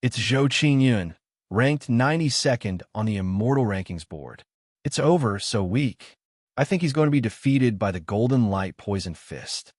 It's Zhou Qingyun, ranked 92nd on the Immortal Rankings board. It's over, so weak. I think he's going to be defeated by the Golden Light Poison Fist.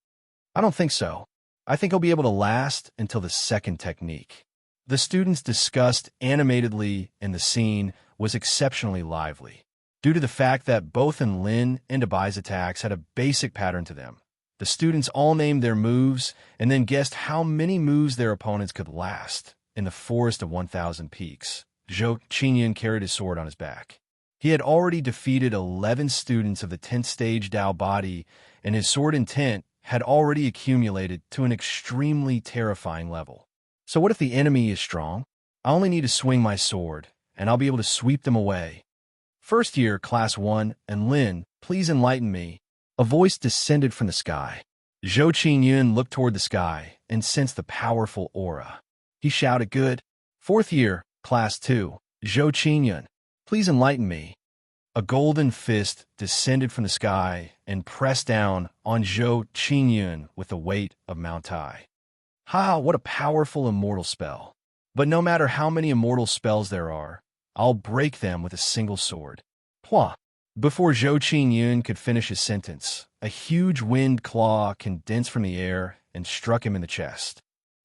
I don't think so. I think he'll be able to last until the second technique. The students discussed animatedly, and the scene was exceptionally lively. Due to the fact that both Enlin and Abai's attacks had a basic pattern to them, the students all named their moves and then guessed how many moves their opponents could last in the forest of 1,000 peaks. Zhou Qingyun carried his sword on his back. He had already defeated 11 students of the 10th stage Dao body, and his sword intent had already accumulated to an extremely terrifying level. So what if the enemy is strong? I only need to swing my sword, and I'll be able to sweep them away. First year, Class 1, Enlin, please enlighten me. A voice descended from the sky. Zhou Qingyun looked toward the sky and sensed the powerful aura. He shouted, good. Fourth year, Class 2, Zhou Qingyun, please enlighten me. A golden fist descended from the sky and pressed down on Zhou Qingyun with the weight of Mount Tai. Ha, what a powerful immortal spell. But no matter how many immortal spells there are, I'll break them with a single sword. Pwah! Before Zhou Qingyun could finish his sentence, a huge wind claw condensed from the air and struck him in the chest.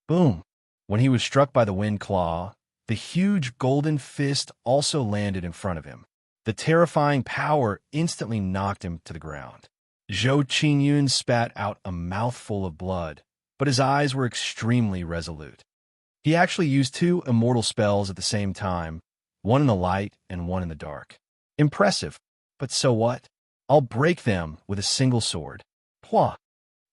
Boom! When he was struck by the wind claw, the huge golden fist also landed in front of him. The terrifying power instantly knocked him to the ground. Zhou Qingyun spat out a mouthful of blood, but his eyes were extremely resolute. He actually used 2 immortal spells at the same time, one in the light and one in the dark. Impressive. But so what? I'll break them with a single sword. Pwah!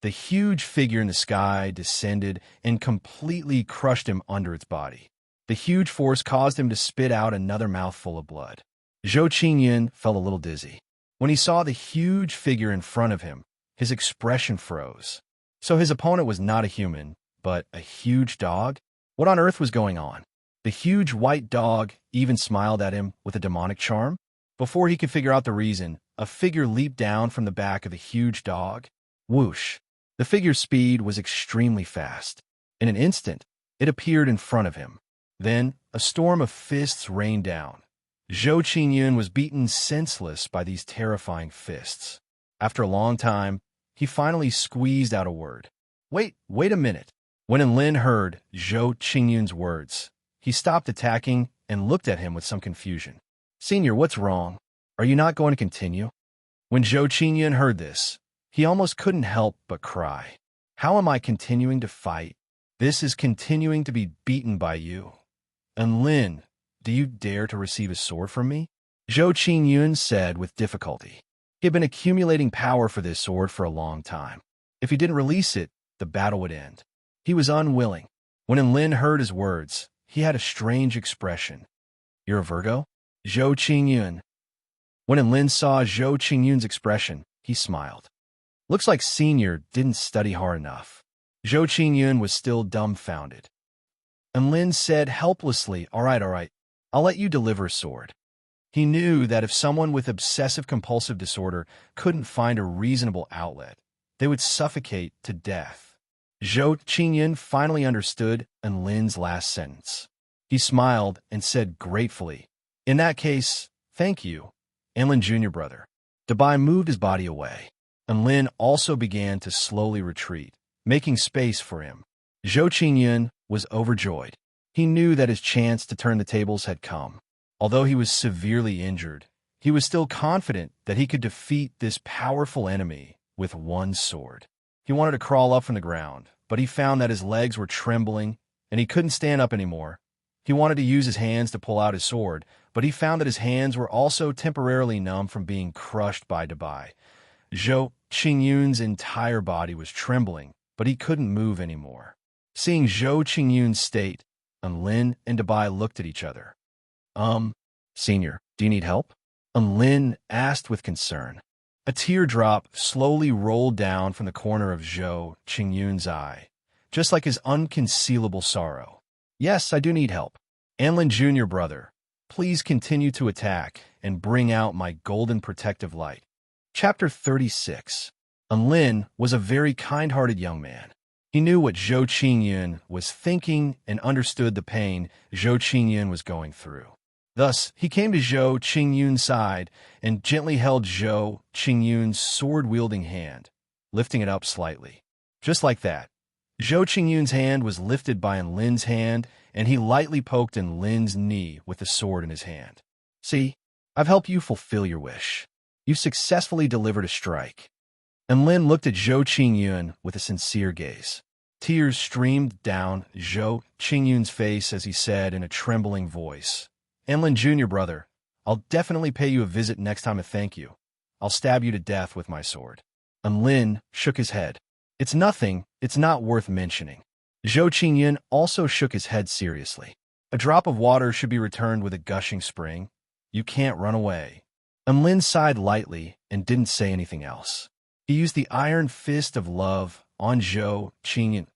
The huge figure in the sky descended and completely crushed him under its body. The huge force caused him to spit out another mouthful of blood. Zhou Qingyun felt a little dizzy. When he saw the huge figure in front of him, his expression froze. So his opponent was not a human, but a huge dog? What on earth was going on? The huge white dog even smiled at him with a demonic charm? Before he could figure out the reason, a figure leaped down from the back of the huge dog. Whoosh! The figure's speed was extremely fast. In an instant, it appeared in front of him. Then, a storm of fists rained down. Zhou Qingyun was beaten senseless by these terrifying fists. After a long time, he finally squeezed out a word. Wait a minute. When Enlin heard Zhou Qingyun's words, he stopped attacking and looked at him with some confusion. Senior, what's wrong? Are you not going to continue? When Zhou Qingyun heard this, he almost couldn't help but cry. How am I continuing to fight? This is continuing to be beaten by you. And Lin, do you dare to receive a sword from me? Zhou Qingyun said with difficulty. He had been accumulating power for this sword for a long time. If he didn't release it, the battle would end. He was unwilling. When Lin heard his words, he had a strange expression. You're a Virgo? Zhou Qingyun. When Lin saw Zhou Qingyun's expression, he smiled. Looks like Senior didn't study hard enough. Zhou Qingyun was still dumbfounded. And Lin said helplessly, all right, I'll let you deliver a sword. He knew that if someone with obsessive-compulsive disorder couldn't find a reasonable outlet, they would suffocate to death. Zhou Qingyun finally understood Lin's last sentence. He smiled and said gratefully, in that case, thank you, Anlin Jr. brother. Dabai moved his body away, and Lin also began to slowly retreat, making space for him. Zhou Qingyun was overjoyed. He knew that his chance to turn the tables had come. Although he was severely injured, he was still confident that he could defeat this powerful enemy with one sword. He wanted to crawl up from the ground, but he found that his legs were trembling and he couldn't stand up anymore. He wanted to use his hands to pull out his sword, but he found that his hands were also temporarily numb from being crushed by Dabai. Zhou Qingyun's entire body was trembling, but he couldn't move anymore. Seeing Zhou Qingyun's state, Lin and Dabai looked at each other. Senior, do you need help? Lin asked with concern. A teardrop slowly rolled down from the corner of Zhou Qingyun's eye, just like his unconcealable sorrow. Yes, I do need help. Anlin Jr. brother, please continue to attack and bring out my golden protective light. Chapter 36. Lin was a very kind-hearted young man. He knew what Zhou Qingyun was thinking and understood the pain Zhou Qingyun was going through. Thus, he came to Zhou Qingyun's side and gently held Zhou Qingyun's sword-wielding hand, lifting it up slightly. Just like that, Zhou Qingyun's hand was lifted by Lin's hand, and he lightly poked Lin's knee with the sword in his hand. See, I've helped you fulfill your wish. You've successfully delivered a strike. And Lin looked at Zhou Qingyun with a sincere gaze. Tears streamed down Zhou Qingyun's face as he said in a trembling voice, Anlin Jr. brother, I'll definitely pay you a visit next time to thank you. I'll stab you to death with my sword. And Lin shook his head. It's nothing, it's not worth mentioning. Zhou Qingyun also shook his head seriously. A drop of water should be returned with a gushing spring. You can't run away. And Lin sighed lightly and didn't say anything else. He used the iron fist of love on Zhou Qingyun.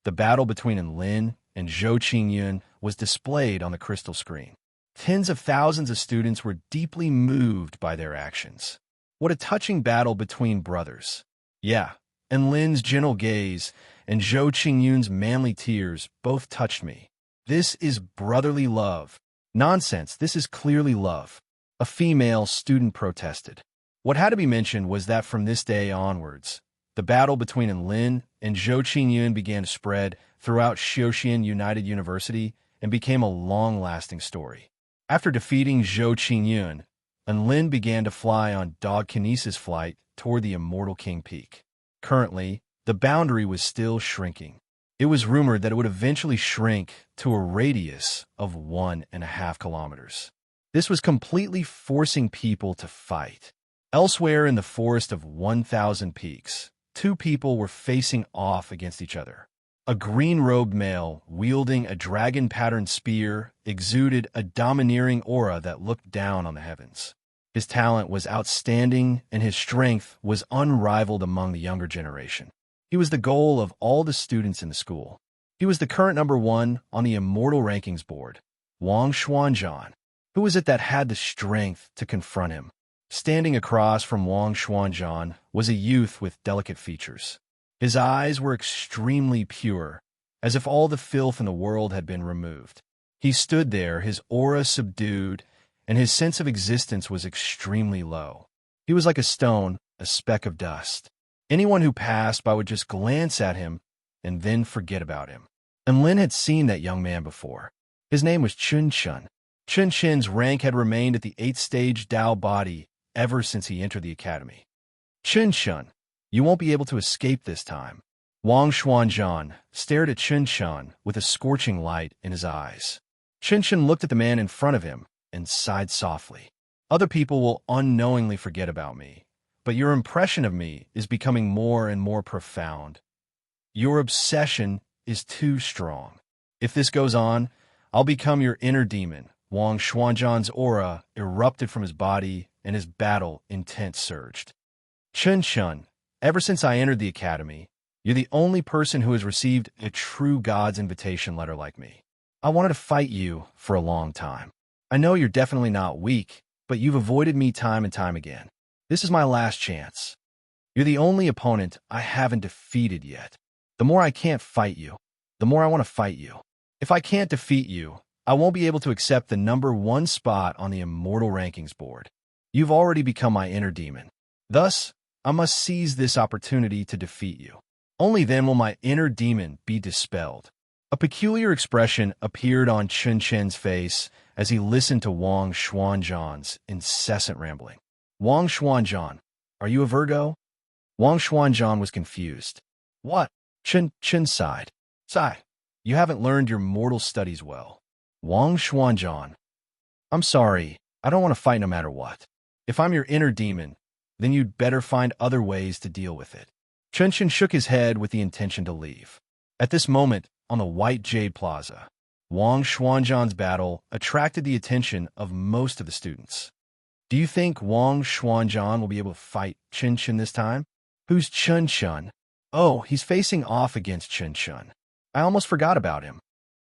The battle between Lin and Zhou Qingyun was displayed on the crystal screen. Tens of thousands of students were deeply moved by their actions. What a touching battle between brothers. Yeah, and Lin's gentle gaze and Zhou Qingyun's manly tears both touched me. This is brotherly love. Nonsense, this is clearly love. A female student protested. What had to be mentioned was that from this day onwards, the battle between Lin and Zhou Qingyun began to spread throughout Xiaoxian United University and became a long-lasting story. After defeating Zhou Qingyun, Lin began to fly on dog kinesis flight toward the Immortal King Peak. Currently, the boundary was still shrinking. It was rumored that it would eventually shrink to a radius of 1.5 kilometers. This was completely forcing people to fight. Elsewhere in the forest of 1,000 peaks, two people were facing off against each other. A green-robed male, wielding a dragon-patterned spear, exuded a domineering aura that looked down on the heavens. His talent was outstanding, and his strength was unrivaled among the younger generation. He was the goal of all the students in the school. He was the current number 1 on the Immortal Rankings board, Wang Xuanzhan. Who was it that had the strength to confront him? Standing across from Wang Xuanzhan was a youth with delicate features. His eyes were extremely pure, as if all the filth in the world had been removed. He stood there, his aura subdued, and his sense of existence was extremely low. He was like a stone, a speck of dust. Anyone who passed by would just glance at him and then forget about him. And Lin had seen that young man before. His name was Chun Chun. Chun Chun's rank had remained at the 8th stage Dao body ever since he entered the academy. Chun Chun, you won't be able to escape this time. Wang Xuanzhan stared at Chen Shun with a scorching light in his eyes. Chen Shun looked at the man in front of him and sighed softly. Other people will unknowingly forget about me, but your impression of me is becoming more and more profound. Your obsession is too strong. If this goes on, I'll become your inner demon. Wang Xuanzhan's aura erupted from his body, and his battle intent surged. Chen Shun, ever since I entered the academy, you're the only person who has received a true God's invitation letter like me. I wanted to fight you for a long time. I know you're definitely not weak, but you've avoided me time and time again. This is my last chance. You're the only opponent I haven't defeated yet. The more I can't fight you, the more I want to fight you. If I can't defeat you, I won't be able to accept the #1 spot on the immortal rankings board. You've already become my inner demon. Thus, I must seize this opportunity to defeat you. Only then will my inner demon be dispelled. A peculiar expression appeared on Chen Shen's face as he listened to Wang Xuanzhan's incessant rambling. Wang Xuanzhan, are you a Virgo? Wang Xuanzhan was confused. What? Chen sighed. Sigh, you haven't learned your mortal studies well. Wang Xuanzhan, I'm sorry, I don't want to fight no matter what. If I'm your inner demon, then you'd better find other ways to deal with it. Chen Shen shook his head with the intention to leave. At this moment, on the White Jade Plaza, Wang Xuanzhan's battle attracted the attention of most of the students. Do you think Wang Xuanzhan will be able to fight Chen Shen this time? Who's Chen Shun? Oh, he's facing off against Chen Shun. I almost forgot about him.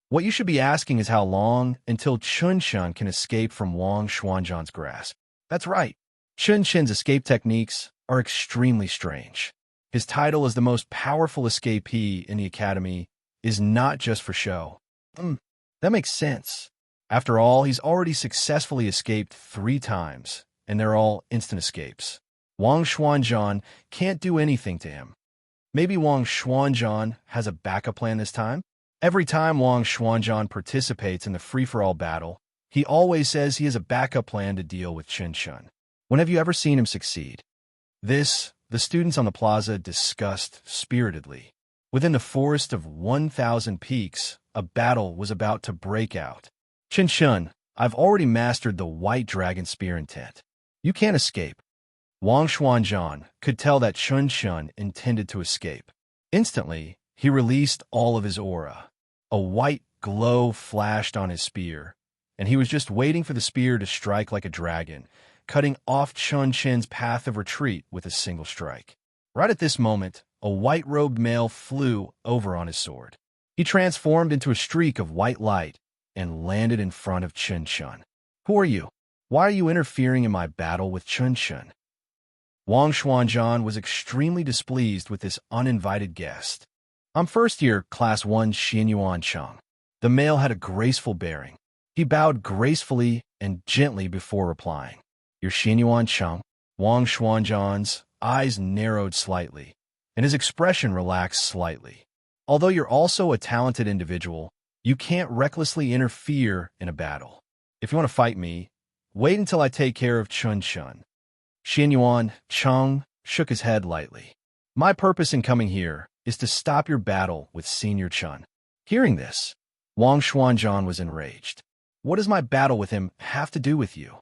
What you should be asking is how long until Chen Shun can escape from Wang Xuanzhan's grasp. That's right. Chen Shen's escape techniques are extremely strange. His title as the most powerful escapee in the academy is not just for show. That makes sense. After all, he's already successfully escaped 3 times, and they're all instant escapes. Wang Xuanzhan can't do anything to him. Maybe Wang Xuanzhan has a backup plan this time? Every time Wang Xuanzhan participates in the free-for-all battle, he always says he has a backup plan to deal with Chen Shun. When have you ever seen him succeed? This, the students on the plaza discussed spiritedly. Within the forest of 1,000 peaks, a battle was about to break out. Chen Shun, I've already mastered the White Dragon Spear intent. You can't escape. Wang Xuanzhan could tell that Chen Shun intended to escape. Instantly, he released all of his aura. A white glow flashed on his spear, and he was just waiting for the spear to strike like a dragon, cutting off Chen Shen's path of retreat with a single strike. Right at this moment, a white-robed male flew over on his sword. He transformed into a streak of white light and landed in front of Chen Shun. Who are you? Why are you interfering in my battle with Chen Shun? Wang Xuanzhan was extremely displeased with this uninvited guest. I'm first-year Class 1 Xianyuan Cheng. The male had a graceful bearing. He bowed gracefully and gently before replying. You're Xianyuan Cheng? Wang Xuanzhan's eyes narrowed slightly, and his expression relaxed slightly. Although you're also a talented individual, you can't recklessly interfere in a battle. If you want to fight me, wait until I take care of Chen Shun. Xianyuan Cheng shook his head lightly. My purpose in coming here is to stop your battle with Senior Chen. Hearing this, Wang Xuanzhan was enraged. What does my battle with him have to do with you?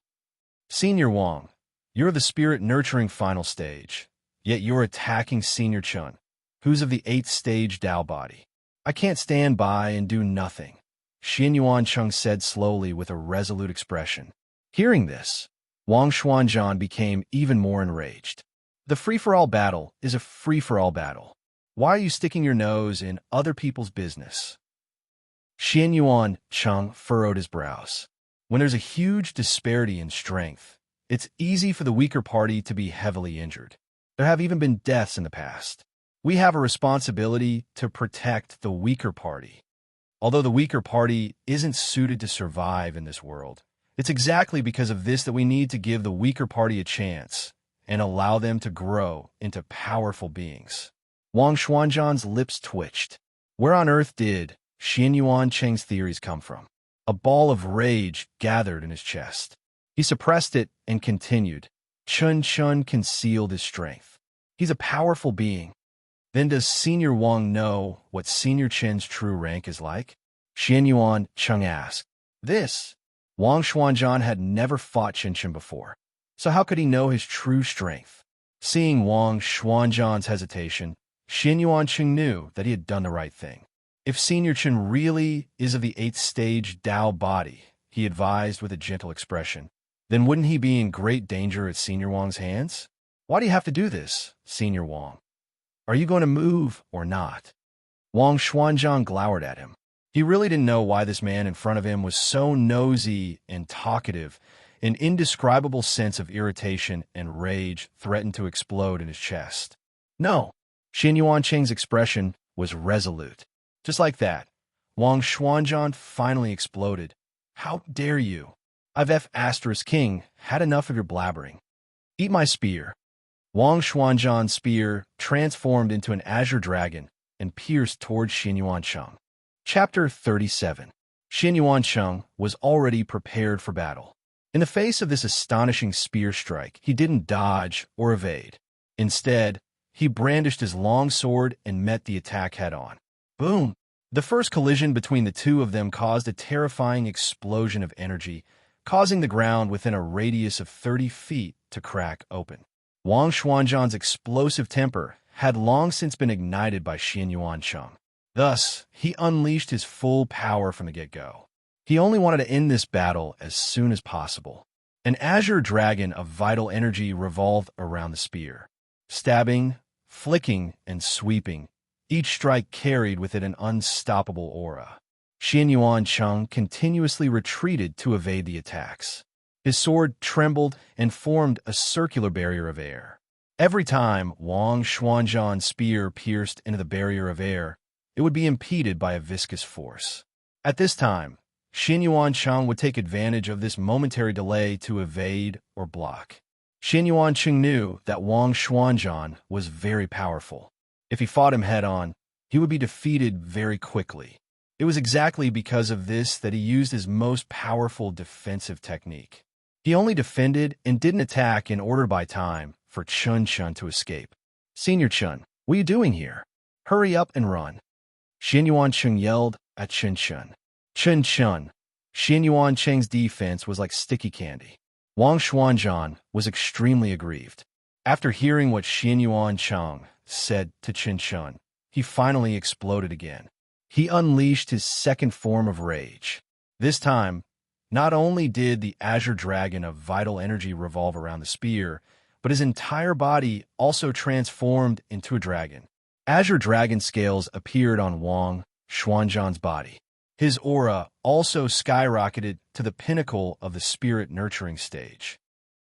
Senior Wang, you're the spirit-nurturing final stage, yet you're attacking Senior Chen, who's of the 8th stage Dao body. I can't stand by and do nothing, Xianyuan Cheng said slowly with a resolute expression. Hearing this, Wang Xuanzhan became even more enraged. The free-for-all battle is a free-for-all battle. Why are you sticking your nose in other people's business? Xianyuan Cheng furrowed his brows. When there's a huge disparity in strength, it's easy for the weaker party to be heavily injured. There have even been deaths in the past. We have a responsibility to protect the weaker party. Although the weaker party isn't suited to survive in this world, it's exactly because of this that we need to give the weaker party a chance and allow them to grow into powerful beings. Wang Xuanzhan's lips twitched. Where on earth did Xianyuan Cheng's theories come from? A ball of rage gathered in his chest. He suppressed it and continued. Chen Shun concealed his strength. He's a powerful being. Then does Senior Wang know what Senior Chen's true rank is like? Xianyuan Cheng asked. This. Wang Xuanzhan had never fought Chen before, so how could he know his true strength? Seeing Wang Xuanzhan's hesitation, Xianyuan Cheng knew that he had done the right thing. If Senior Chen really is of the 8th stage Dao body, he advised with a gentle expression, then wouldn't he be in great danger at Senior Wang's hands? Why do you have to do this, Senior Wang? Are you going to move or not? Wang Xuanzhan glowered at him. He really didn't know why this man in front of him was so nosy and talkative. An indescribable sense of irritation and rage threatened to explode in his chest. No. Xianyuan Cheng's expression was resolute. Just like that, Wang Xuanzhan finally exploded. How dare you? I've F***king had enough of your blabbering. Eat my spear. Wang Xuanzhan's spear transformed into an azure dragon and pierced towards Xianyuan Cheng. Chapter 37. Xianyuan Cheng was already prepared for battle. In the face of this astonishing spear strike, he didn't dodge or evade. Instead, he brandished his long sword and met the attack head-on. Boom! The first collision between the two of them caused a terrifying explosion of energy, causing the ground within a radius of 30 feet to crack open. Wang Xuanzhan's explosive temper had long since been ignited by Xianyuan Cheng. Thus, he unleashed his full power from the get-go. He only wanted to end this battle as soon as possible. An azure dragon of vital energy revolved around the spear, stabbing, flicking, and sweeping. Each strike carried with it an unstoppable aura. Xianyuan Cheng continuously retreated to evade the attacks. His sword trembled and formed a circular barrier of air. Every time Wang Xuanzhan's spear pierced into the barrier of air, it would be impeded by a viscous force. At this time, Xianyuan Cheng would take advantage of this momentary delay to evade or block. Xianyuan Cheng knew that Wang Xuanzhan was very powerful. If he fought him head-on, he would be defeated very quickly. It was exactly because of this that he used his most powerful defensive technique. He only defended and didn't attack in order by time for Chun to escape. Senior Chun, what are you doing here? Hurry up and run. Xianyuan Cheng yelled at Chun. Xianyuan Cheng's defense was like sticky candy. Wang Xuanzhan was extremely aggrieved. After hearing what Xianyuan Cheng said to Chun, he finally exploded again. He unleashed his second form of rage. This time, not only did the azure dragon of vital energy revolve around the spear, but his entire body also transformed into a dragon. Azure dragon scales appeared on Wang Xuanzhan's body. His aura also skyrocketed to the pinnacle of the spirit nurturing stage.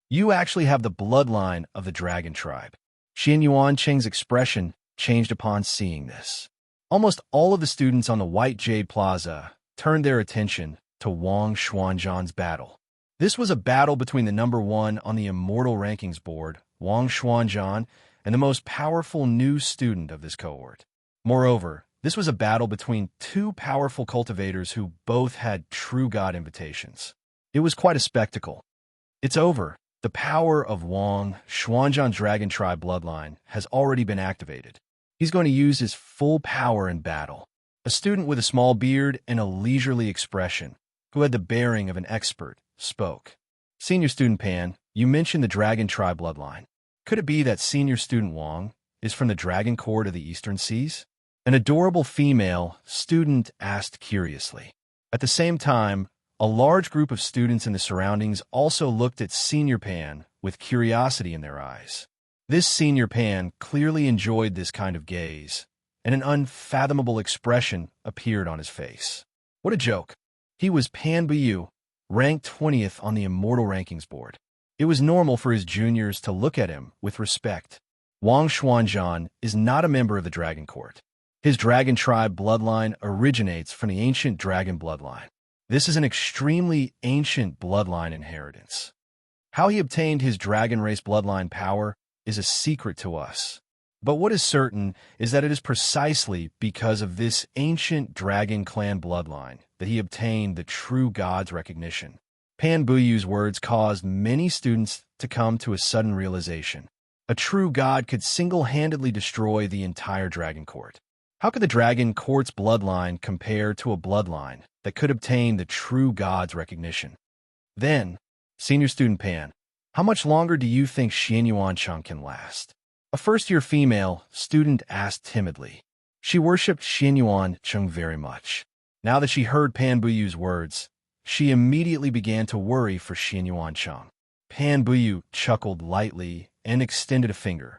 You actually have the bloodline of the dragon tribe. Xianyuan Cheng's expression changed upon seeing this. Almost all of the students on the White Jade Plaza turned their attention to Wang Xuanzhan's battle. This was a battle between the number 1 on the Immortal Rankings board, Wang Xuanzhan, and the most powerful new student of this cohort. Moreover, this was a battle between 2 powerful cultivators who both had true god invitations. It was quite a spectacle. It's over. The power of Wang Xuanzhan's Dragon Tribe bloodline has already been activated. He's going to use his full power in battle. A student with a small beard and a leisurely expression, who had the bearing of an expert, spoke. Senior student Pan, you mentioned the Dragon Tribe bloodline. Could it be that senior student Wang is from the Dragon Court of the Eastern Seas? An adorable female student asked curiously. At the same time, a large group of students in the surroundings also looked at Senior Pan with curiosity in their eyes. This Senior Pan clearly enjoyed this kind of gaze, and an unfathomable expression appeared on his face. What a joke. He was Pan Buyu, ranked 20th on the Immortal Rankings board. It was normal for his juniors to look at him with respect. Wang Xuanzhan is not a member of the Dragon Court. His Dragon Tribe bloodline originates from the ancient Dragon bloodline. This is an extremely ancient bloodline inheritance. How he obtained his Dragon race bloodline power is a secret to us. But what is certain is that it is precisely because of this ancient Dragon clan bloodline that he obtained the true god's recognition. Pan Buyu's words caused many students to come to a sudden realization. A true god could single-handedly destroy the entire dragon court. How could the dragon court's bloodline compare to a bloodline that could obtain the true god's recognition? Then, senior student Pan, how much longer do you think Xianyuan-chung can last? A first-year female student asked timidly. She worshipped Xianyuan-chung very much. Now that she heard Pan Buyu's words, she immediately began to worry for Xianyuan-chung. Pan Buyu chuckled lightly and extended a finger.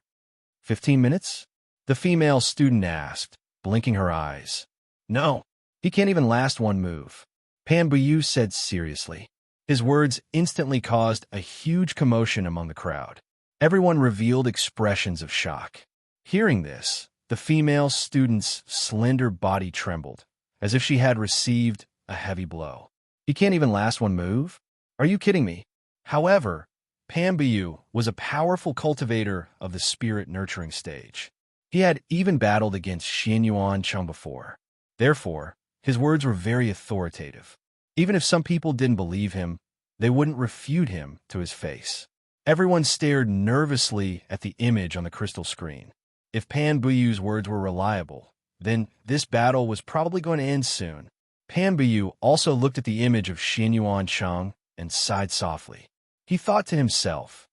15 minutes? The female student asked, blinking her eyes. No, he can't even last one move, Pan Buyu said seriously. His words instantly caused a huge commotion among the crowd. Everyone revealed expressions of shock. Hearing this, the female student's slender body trembled, as if she had received a heavy blow. He can't even last one move? Are you kidding me? However, Pan Buyu was a powerful cultivator of the spirit-nurturing stage. He had even battled against Xianyuan-chung before. Therefore, his words were very authoritative. Even if some people didn't believe him, they wouldn't refute him to his face. Everyone stared nervously at the image on the crystal screen. If Pan Buyu's words were reliable, then this battle was probably going to end soon. Pan Buyu also looked at the image of Xianyuan-chung and sighed softly. He thought to himself,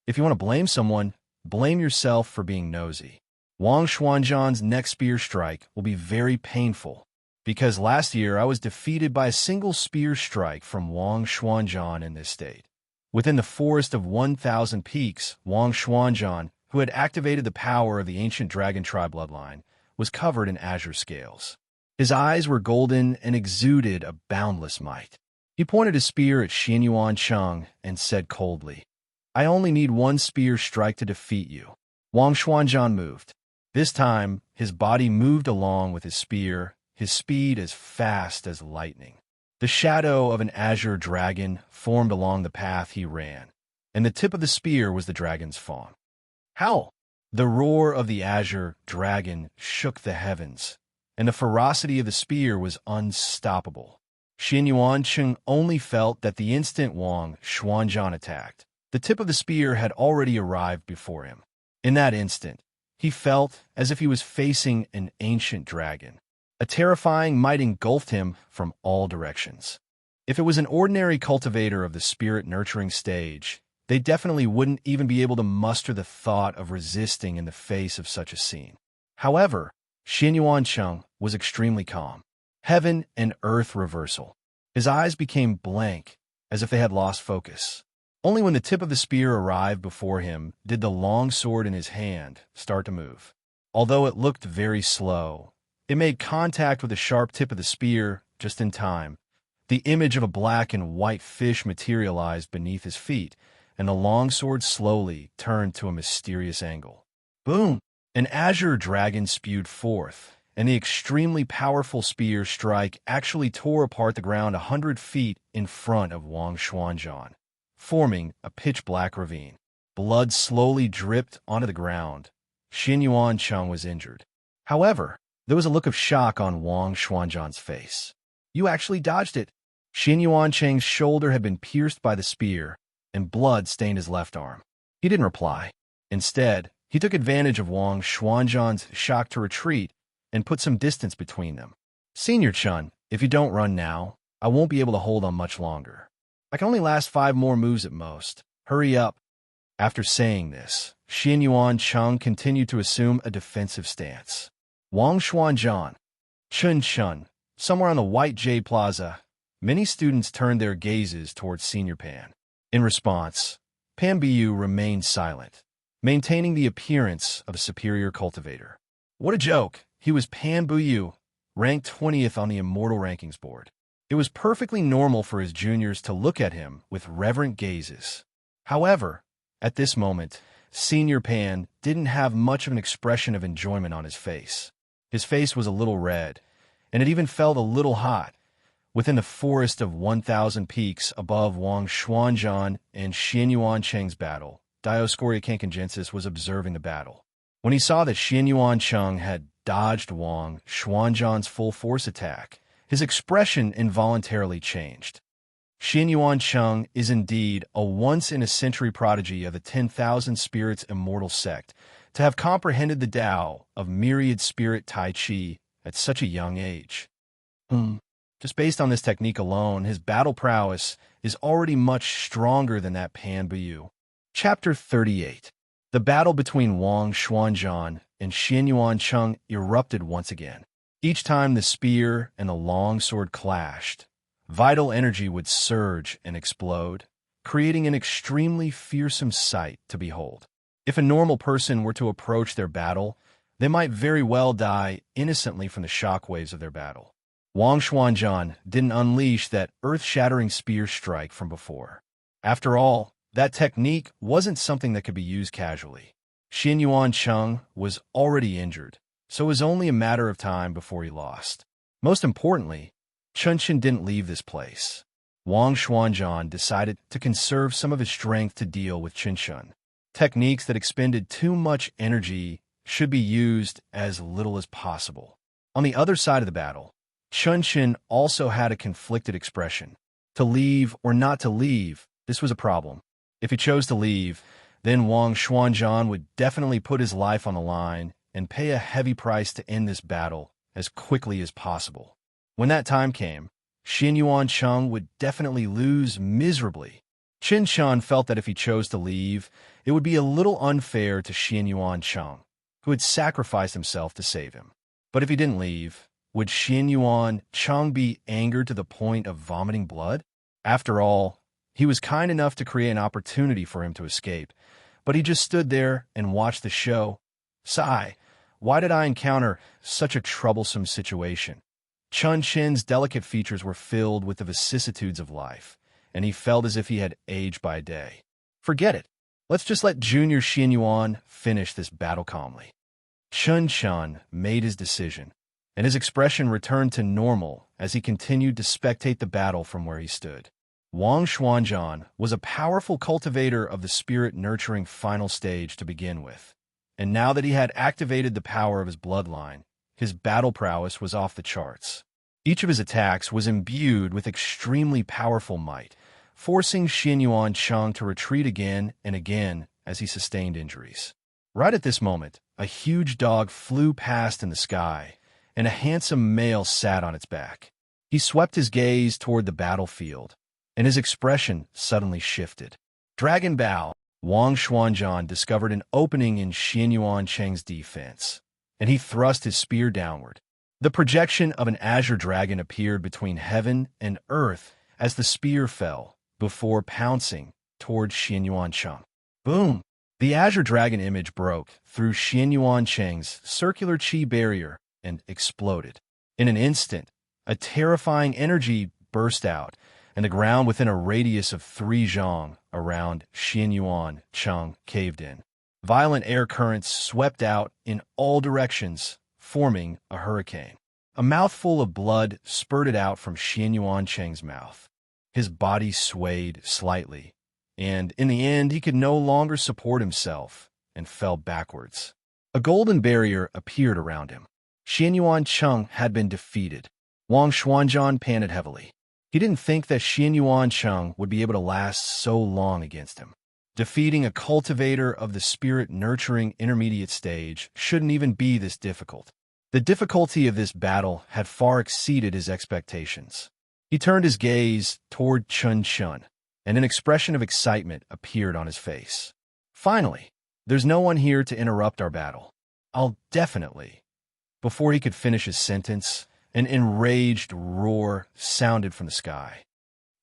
if you want to blame someone, blame yourself for being nosy. Wang Xuanzhan's next spear strike will be very painful, because last year I was defeated by a single spear strike from Wang Xuanzhan in this state. Within the forest of 1,000 peaks, Wang Xuanzhan, who had activated the power of the ancient dragon tribe bloodline, was covered in azure scales. His eyes were golden and exuded a boundless might. He pointed his spear at Xianyuan-chung and said coldly, I only need one spear strike to defeat you. Wang Xuanzhan moved. This time, his body moved along with his spear, his speed as fast as lightning. The shadow of an azure dragon formed along the path he ran, and the tip of the spear was the dragon's fawn. Howl! The roar of the azure dragon shook the heavens, and the ferocity of the spear was unstoppable. Xianyuan-chung only felt that the instant Wang Xuanzhan attacked, the tip of the spear had already arrived before him. In that instant, he felt as if he was facing an ancient dragon. A terrifying might engulfed him from all directions. If it was an ordinary cultivator of the spirit-nurturing stage, they definitely wouldn't even be able to muster the thought of resisting in the face of such a scene. However, Xianyuan-chung was extremely calm. Heaven and earth reversal. His eyes became blank, as if they had lost focus. Only when the tip of the spear arrived before him did the long sword in his hand start to move. Although it looked very slow, it made contact with the sharp tip of the spear just in time. The image of a black and white fish materialized beneath his feet, and the long sword slowly turned to a mysterious angle. Boom! An azure dragon spewed forth, and the extremely powerful spear strike actually tore apart the ground 100 feet in front of Wang Xuanzhan, forming a pitch-black ravine. Blood slowly dripped onto the ground. Xianyuan-chung was injured. However, there was a look of shock on Wang Xuanzhan's face. You actually dodged it. Xianyuan-chung's shoulder had been pierced by the spear, and blood stained his left arm. He didn't reply. Instead, he took advantage of Wang Xuanzhan's shock to retreat and put some distance between them. Senior Chun, if you don't run now, I won't be able to hold on much longer. I can only last 5 more moves at most. Hurry up. After saying this, Xianyuan-chung continued to assume a defensive stance. Wang Xuanzhan, Chun, somewhere on the White Jade Plaza, many students turned their gazes towards Senior Pan. In response, Pan Buyu remained silent, maintaining the appearance of a superior cultivator. What a joke! He was Pan Buyu, ranked 20th on the Immortal Rankings board. It was perfectly normal for his juniors to look at him with reverent gazes. However, at this moment, Senior Pan didn't have much of an expression of enjoyment on his face. His face was a little red, and it even felt a little hot. Within the forest of 1,000 peaks above Wang Xuanzhan and Xianyuan-chung's battle, Dioscorea Kankangensis was observing the battle. When he saw that Xianyuan-chung had dodged Wang Xuanzhan's full-force attack, his expression involuntarily changed. Xin Yuan Cheng is indeed a once-in-a-century prodigy of the 10,000 Spirits Immortal sect, to have comprehended the Tao of myriad spirit Tai Chi at such a young age. Just based on this technique alone, his battle prowess is already much stronger than that Pan Buyu. Chapter 38. The battle between Wang Xuanzhan and Xin Yuan Cheng erupted once again. Each time the spear and the long sword clashed, vital energy would surge and explode, creating an extremely fearsome sight to behold. If a normal person were to approach their battle, they might very well die innocently from the shockwaves of their battle. Wang Xuanzhan didn't unleash that earth-shattering spear strike from before. After all, that technique wasn't something that could be used casually. Xin Yuan Cheng was already injured, so it was only a matter of time before he lost. Most importantly, Chunxin didn't leave this place. Wang Xuanzhan decided to conserve some of his strength to deal with Chunxin. Techniques that expended too much energy should be used as little as possible. On the other side of the battle, Chunxin also had a conflicted expression. To leave or not to leave, this was a problem. If he chose to leave, then Wang Xuanzhan would definitely put his life on the line and pay a heavy price to end this battle as quickly as possible. When that time came, Xin Yuan Cheng would definitely lose miserably. Qin Shan felt that if he chose to leave, it would be a little unfair to Xin Yuan Cheng, who had sacrificed himself to save him. But if he didn't leave, would Xin Yuan Cheng be angered to the point of vomiting blood? After all, he was kind enough to create an opportunity for him to escape, but he just stood there and watched the show. Sigh, why did I encounter such a troublesome situation? Chun Chin's delicate features were filled with the vicissitudes of life, and he felt as if he had aged by a day. Forget it. Let's just let Junior Xin Yuan finish this battle calmly. Chun Shan made his decision, and his expression returned to normal as he continued to spectate the battle from where he stood. Wang Xuanzhan was a powerful cultivator of the spirit-nurturing final stage to begin with, and now that he had activated the power of his bloodline, his battle prowess was off the charts. Each of his attacks was imbued with extremely powerful might, forcing Xin Yuan Cheng to retreat again and again as he sustained injuries. Right at this moment, a huge dog flew past in the sky, and a handsome male sat on its back. He swept his gaze toward the battlefield, and his expression suddenly shifted. Dragon Bao, Wang Xuanzhan discovered an opening in Xin Yuan Cheng's defense, and he thrust his spear downward. The projection of an azure dragon appeared between heaven and earth as the spear fell, before pouncing toward Xin Yuan Cheng. Boom! The azure dragon image broke through Xin Yuan Cheng's circular chi barrier and exploded. In an instant, a terrifying energy burst out, and the ground within a radius of 3 zhang around Xin Yuan Cheng caved in. Violent air currents swept out in all directions, forming a hurricane. A mouthful of blood spurted out from Xin Yuan Cheng's mouth. His body swayed slightly, and in the end he could no longer support himself and fell backwards. A golden barrier appeared around him. Xin Yuan Cheng had been defeated. Wang Xuanzhan panted heavily. He didn't think that Xin Yuan Cheng would be able to last so long against him. Defeating a cultivator of the spirit-nurturing intermediate stage shouldn't even be this difficult. The difficulty of this battle had far exceeded his expectations. He turned his gaze toward Chun Chun, and an expression of excitement appeared on his face. Finally, there's no one here to interrupt our battle. I'll definitely... Before he could finish his sentence, an enraged roar sounded from the sky.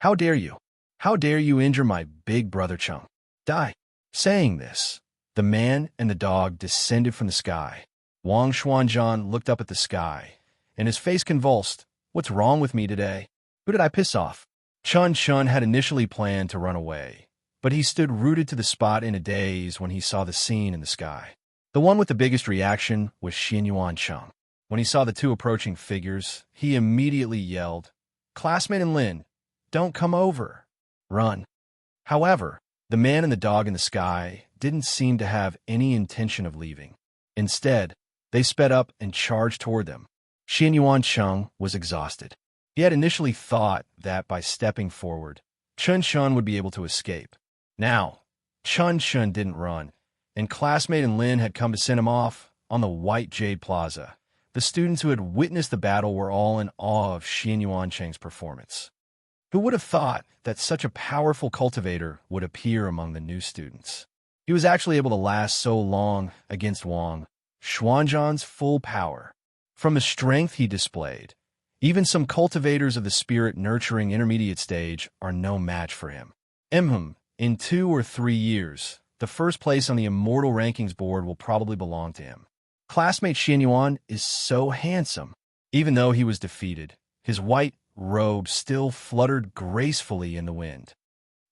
How dare you? How dare you injure my big brother Chung? Die! Saying this, the man and the dog descended from the sky. Wang Xuanzhan looked up at the sky, and his face convulsed. What's wrong with me today? Who did I piss off? Chun Chun had initially planned to run away, but he stood rooted to the spot in a daze when he saw the scene in the sky. The one with the biggest reaction was Xin Yuan Cheng. When he saw the two approaching figures, he immediately yelled, "Classmate and Lin, don't come over. Run." However, the man and the dog in the sky didn't seem to have any intention of leaving. Instead, they sped up and charged toward them. Xin Yuan Cheng was exhausted. He had initially thought that by stepping forward, Chun Chun would be able to escape. Now, Chun Chun didn't run, and classmate and Lin had come to send him off on the White Jade Plaza. The students who had witnessed the battle were all in awe of Xian Yuancheng's performance. Who would have thought that such a powerful cultivator would appear among the new students? He was actually able to last so long against Wang Xuanzhan's full power. From the strength he displayed, even some cultivators of the spirit-nurturing intermediate stage are no match for him. In 2 or 3 years, the first place on the Immortal Rankings board will probably belong to him. Classmate Xian Yuan is so handsome. Even though he was defeated, his white robe still fluttered gracefully in the wind.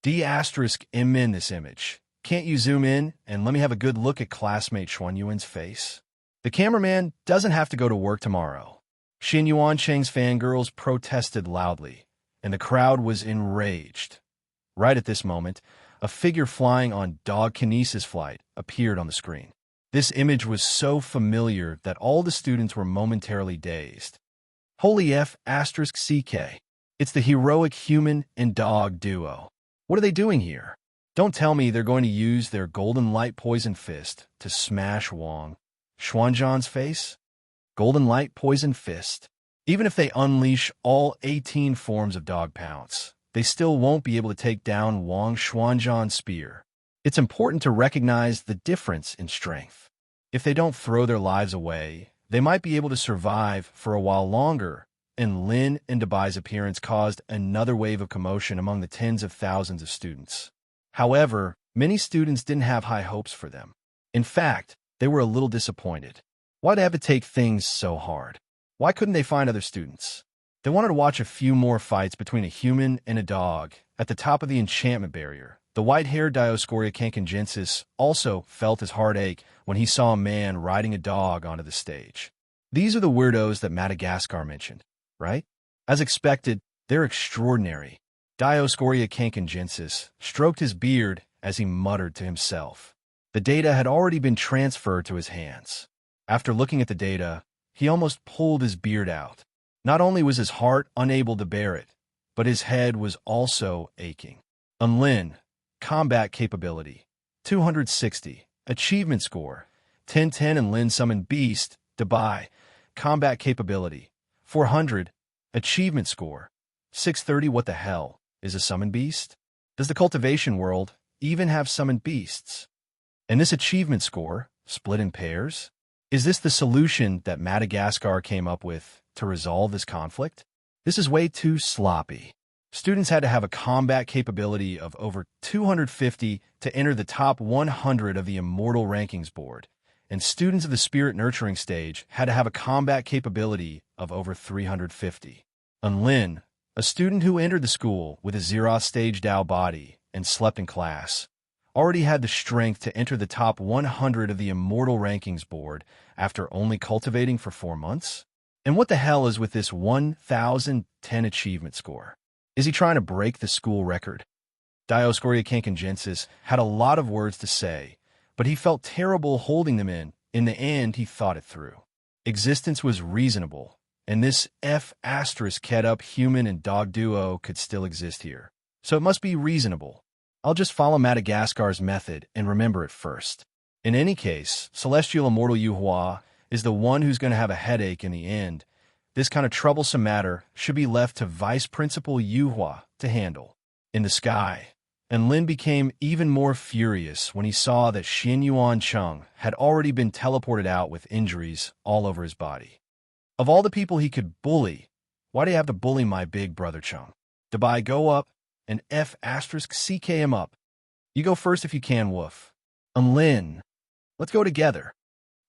D*M in this image. Can't you zoom in and let me have a good look at classmate Xuan Yuan's face? The cameraman doesn't have to go to work tomorrow. Xian Yuancheng's fangirls protested loudly, and the crowd was enraged. Right at this moment, a figure flying on dog kinesis flight appeared on the screen. This image was so familiar that all the students were momentarily dazed. Holy F***CK. It's the heroic human and dog duo. What are they doing here? Don't tell me they're going to use their golden light poison fist to smash Wang Xuanzhan's face? Golden light poison fist. Even if they unleash all 18 forms of dog pounce, they still won't be able to take down Wang Xuanzhan's spear. It's important to recognize the difference in strength. If they don't throw their lives away, they might be able to survive for a while longer, and Lin and Debai's appearance caused another wave of commotion among the tens of thousands of students. However, many students didn't have high hopes for them. In fact, they were a little disappointed. Why'd they have to take things so hard? Why couldn't they find other students? They wanted to watch a few more fights between a human and a dog at the top of the enchantment barrier. The white-haired Dioscorea cancongensis also felt his heart ache when he saw a man riding a dog onto the stage. These are the weirdos that Madagascar mentioned, right? As expected, they're extraordinary. Dioscorea cancongensis stroked his beard as he muttered to himself. The data had already been transferred to his hands. After looking at the data, he almost pulled his beard out. Not only was his heart unable to bear it, but his head was also aching. Lin, combat capability, 260. Achievement score, 1010 and Lin summon beast, Dabai. Combat capability, 400. Achievement score, 630. What the hell is a summon beast? Does the cultivation world even have summoned beasts? And this achievement score, split in pairs? Is this the solution that Madagascar came up with to resolve this conflict? This is way too sloppy. Students had to have a combat capability of over 250 to enter the top 100 of the Immortal Rankings board, and students of the Spirit Nurturing stage had to have a combat capability of over 350. Lin, a student who entered the school with a Zeroth stage Dao body and slept in class, already had the strength to enter the top 100 of the Immortal Rankings board after only cultivating for 4 months? And what the hell is with this 1010 achievement score? Is he trying to break the school record? Dioscorea cancongensis had a lot of words to say, but he felt terrible holding them in. In the end, he thought it through. Existence was reasonable, and this F***ed-up human and dog duo could still exist here. So it must be reasonable. I'll just follow Madagascar's method and remember it first. In any case, Celestial Immortal Yuhua is the one who's going to have a headache in the end. This kind of troublesome matter should be left to Vice Principal Yuhua to handle. In the sky, and Lin became even more furious when he saw that Xian Yuancheng had already been teleported out with injuries all over his body. Of all the people he could bully, why do you have to bully my big brother Cheng? Dabai, go up and F***CK him up. You go first if you can, woof. Lin, let's go together.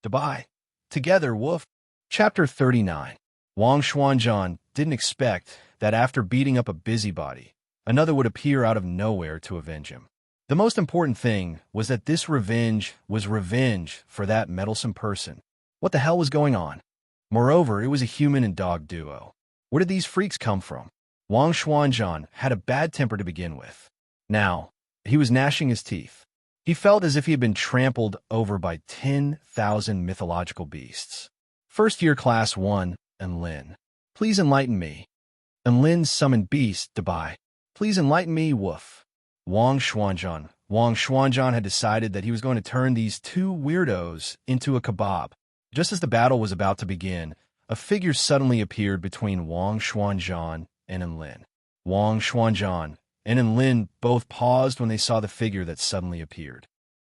Dabai, together, woof. Chapter 39. Wang Xuanzhan didn't expect that after beating up a busybody, another would appear out of nowhere to avenge him. The most important thing was that this revenge was revenge for that meddlesome person. What the hell was going on? Moreover, it was a human and dog duo. Where did these freaks come from? Wang Xuanzhan had a bad temper to begin with. Now, he was gnashing his teeth. He felt as if he had been trampled over by 10,000 mythological beasts. First year class 1, and Lin. Please enlighten me. And Lin summoned beast, Dabai. Please enlighten me, woof. Wang Xuanzhan. Wang Xuanzhan had decided that he was going to turn these two weirdos into a kebab. Just as the battle was about to begin, a figure suddenly appeared between Wang Xuanzhan and Enlin. Wang Xuanzhan and Enlin both paused when they saw the figure that suddenly appeared.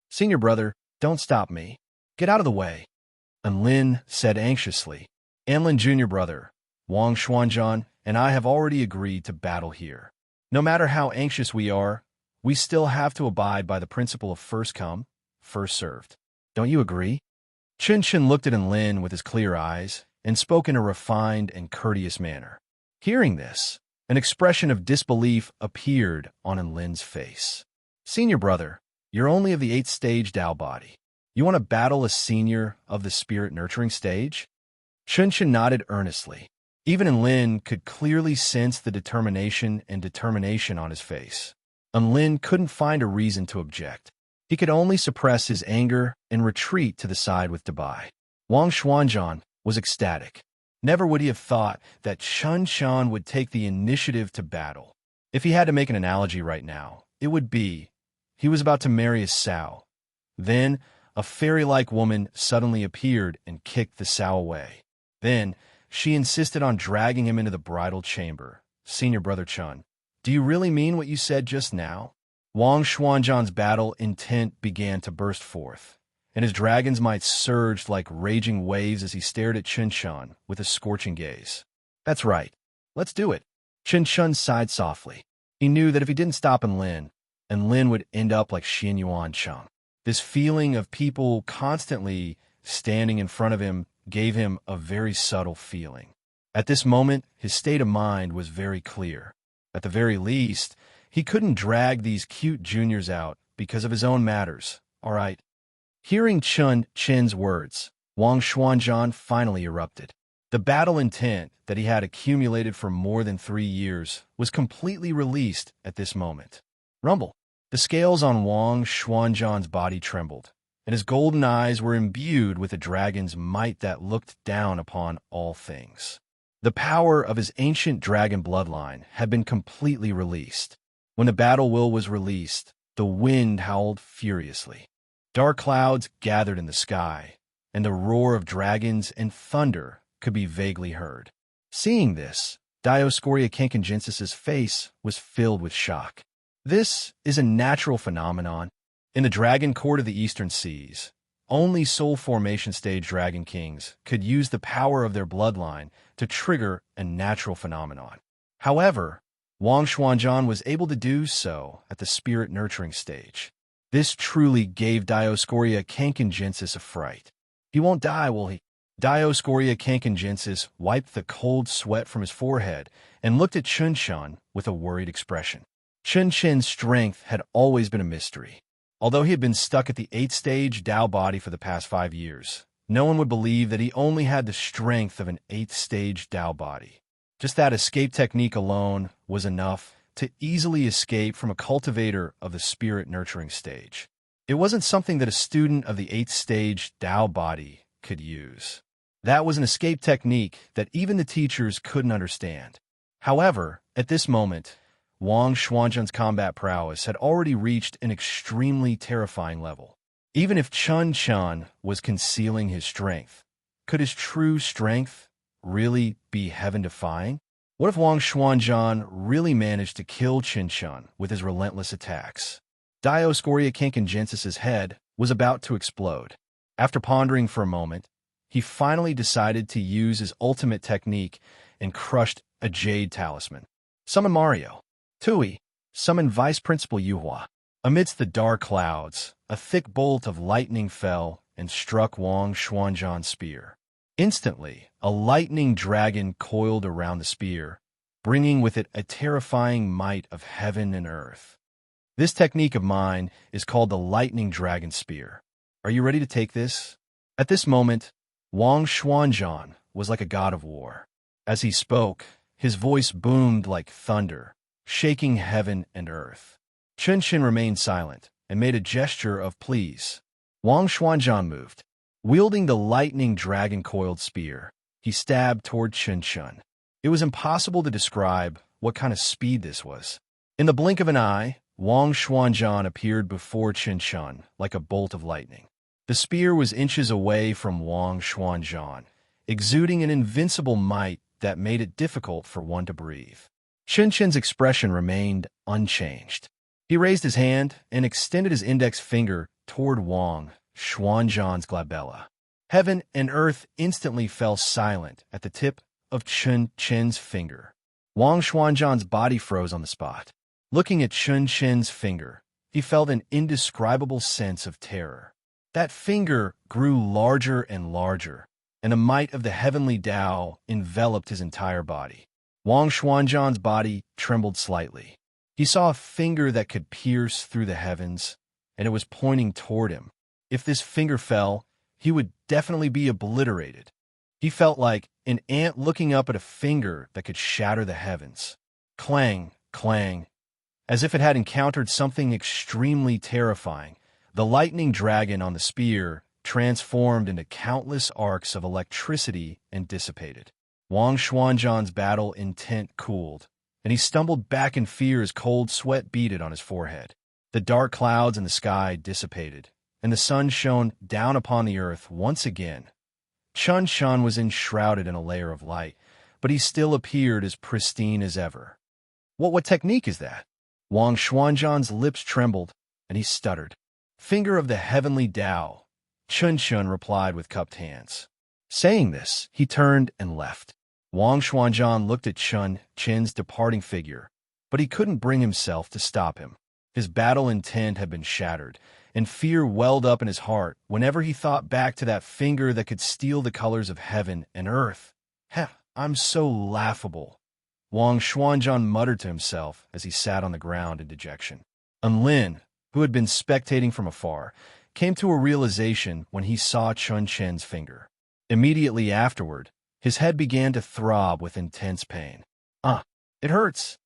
Senior brother, don't stop me. Get out of the way, Enlin said anxiously. Enlin, junior brother, Wang Xuanzhan and I have already agreed to battle here. No matter how anxious we are, we still have to abide by the principle of first come, first served. Don't you agree? Chen looked at Enlin with his clear eyes and spoke in a refined and courteous manner. Hearing this, an expression of disbelief appeared on Enlin's face. Senior brother, you're only of the 8th stage Dao body. You want to battle a senior of the spirit nurturing stage? Chen nodded earnestly. Even Enlin could clearly sense the determination on his face. Enlin couldn't find a reason to object. He could only suppress his anger and retreat to the side with Dabai. Wang Xuanzhan was ecstatic. Never would he have thought that Chen would take the initiative to battle. If he had to make an analogy right now, it would be, he was about to marry a sow. Then, a fairy-like woman suddenly appeared and kicked the sow away. Then, she insisted on dragging him into the bridal chamber. Senior brother Chen, do you really mean what you said just now? Wang Xuanzhan's battle intent began to burst forth, and his dragon's might surged like raging waves as he stared at Chen with a scorching gaze. That's right. Let's do it. Chen sighed softly. He knew that if he didn't stop Enlin would end up like Xin Yuan Cheng. This feeling of people constantly standing in front of him gave him a very subtle feeling. At this moment, his state of mind was very clear. At the very least, he couldn't drag these cute juniors out because of his own matters. All right. Hearing Chen's words, Wang Xuanzhan finally erupted. The battle intent that he had accumulated for more than 3 years was completely released at this moment. Rumble. The scales on Wang Xuanzhan's body trembled, and his golden eyes were imbued with a dragon's might that looked down upon all things. The power of his ancient dragon bloodline had been completely released. When the battle will was released, the wind howled furiously. Dark clouds gathered in the sky, and the roar of dragons and thunder could be vaguely heard. Seeing this, Dioscorea Kankanjensis's face was filled with shock. This is a natural phenomenon. In the dragon court of the Eastern Seas, only soul formation stage dragon kings could use the power of their bloodline to trigger a natural phenomenon. However, Wang Xuanzhan was able to do so at the spirit nurturing stage. This truly gave Dioscorea Kankanjensis a fright. He won't die, will he? Dioscorea Kankanjensis wiped the cold sweat from his forehead and looked at Chen with a worried expression. Chen's strength had always been a mystery. Although he had been stuck at the 8th stage Dao body for the past 5 years, no one would believe that he only had the strength of an 8th stage Dao body. Just that escape technique alone was enough to easily escape from a cultivator of the spirit nurturing stage. It wasn't something that a student of the 8th stage Dao body could use. That was an escape technique that even the teachers couldn't understand. However, at this moment, Wang Xuanzhan's combat prowess had already reached an extremely terrifying level. Even if Chen was concealing his strength, could his true strength really be heaven-defying? What if Wang Xuanzhan really managed to kill Chen with his relentless attacks? Dioscorea Kankanjensis's head was about to explode. After pondering for a moment, he finally decided to use his ultimate technique and crushed a jade talisman. Summon Mario. Tui, summon Vice Principal Yuhua. Amidst the dark clouds, a thick bolt of lightning fell and struck Wang Xuanzhan's spear. Instantly, a lightning dragon coiled around the spear, bringing with it a terrifying might of heaven and earth. This technique of mine is called the Lightning Dragon Spear. Are you ready to take this? At this moment, Wang Xuanzhan was like a god of war. As he spoke, his voice boomed like thunder, shaking heaven and earth. Chen remained silent and made a gesture of please. Wang Xuanzhan moved. Wielding the lightning dragon-coiled spear, he stabbed toward Chen. It was impossible to describe what kind of speed this was. In the blink of an eye, Wang Xuanzhan appeared before Qin Shun like a bolt of lightning. The spear was inches away from Wang Xuanzhan, exuding an invincible might that made it difficult for one to breathe. Qin Shun's expression remained unchanged. He raised his hand and extended his index finger toward Wang Xuanzhan's glabella. Heaven and earth instantly fell silent at the tip of Qin Shun's finger. Wang Xuanzhan's body froze on the spot. Looking at Qin Shun's finger, he felt an indescribable sense of terror. That finger grew larger and larger, and the might of the heavenly Tao enveloped his entire body. Wang Xuanzhan's body trembled slightly. He saw a finger that could pierce through the heavens, and it was pointing toward him. If this finger fell, he would definitely be obliterated. He felt like an ant looking up at a finger that could shatter the heavens. Clang, clang. As if it had encountered something extremely terrifying, the lightning dragon on the spear transformed into countless arcs of electricity and dissipated. Wang Xuanzhan's battle intent cooled, and he stumbled back in fear as cold sweat beaded on his forehead. The dark clouds in the sky dissipated, and the sun shone down upon the earth once again. Qin Shun was enshrouded in a layer of light, but he still appeared as pristine as ever. What technique is that? Wang Xuanzhan's lips trembled, and he stuttered. Finger of the heavenly Tao, Qin Shun replied with cupped hands. Saying this, he turned and left. Wang Xuanzhan looked at Qin Shun's departing figure, but he couldn't bring himself to stop him. His battle intent had been shattered, and fear welled up in his heart whenever he thought back to that finger that could steal the colors of heaven and earth. Heh, I'm so laughable, Wang Xuanzhan muttered to himself as he sat on the ground in dejection. Lin, who had been spectating from afar, came to a realization when he saw Qin Shun's finger. Immediately afterward, his head began to throb with intense pain. It hurts.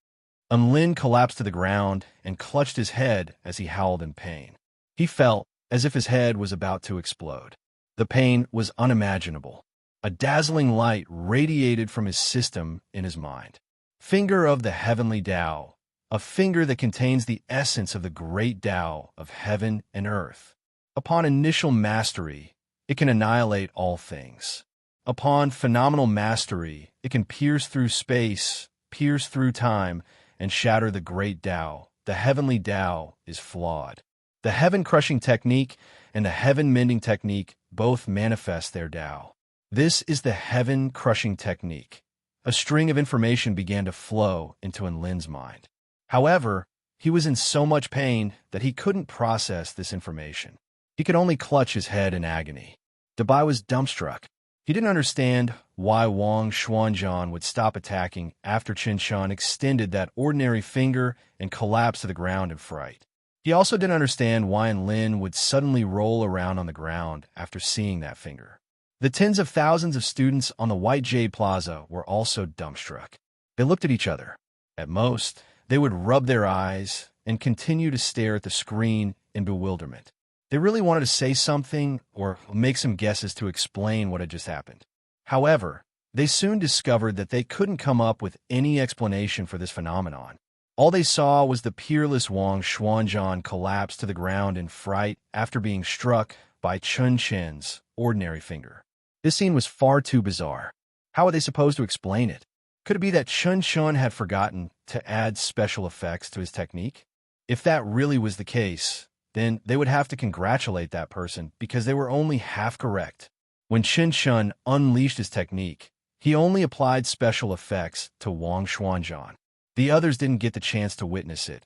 Lin collapsed to the ground and clutched his head as he howled in pain. He felt as if his head was about to explode. The pain was unimaginable. A dazzling light radiated from his system in his mind. Finger of the heavenly Tao, a finger that contains the essence of the great Tao of heaven and earth. Upon initial mastery, it can annihilate all things. Upon phenomenal mastery, it can pierce through space, pierce through time, and shatter the great Tao. The heavenly Tao is flawed. The heaven-crushing technique and the heaven-mending technique both manifest their Tao. This is the heaven-crushing technique. A string of information began to flow into Lin's mind. However, he was in so much pain that he couldn't process this information. He could only clutch his head in agony. Dabai was dumbstruck. He didn't understand why Wang Xuanzhan would stop attacking after Qin Shun extended that ordinary finger and collapsed to the ground in fright. He also didn't understand why Lin would suddenly roll around on the ground after seeing that finger. The tens of thousands of students on the White Jade Plaza were also dumbstruck. They looked at each other. At most, they would rub their eyes and continue to stare at the screen in bewilderment. They really wanted to say something or make some guesses to explain what had just happened. However, they soon discovered that they couldn't come up with any explanation for this phenomenon. All they saw was the peerless Wang Xuanzhan collapse to the ground in fright after being struck by Qin Shun's ordinary finger. This scene was far too bizarre. How were they supposed to explain it? Could it be that Qin Shun had forgotten to add special effects to his technique? If that really was the case, then they would have to congratulate that person because they were only half correct. When Qin Shun unleashed his technique, he only applied special effects to Wang Xuanzhan. The others didn't get the chance to witness it.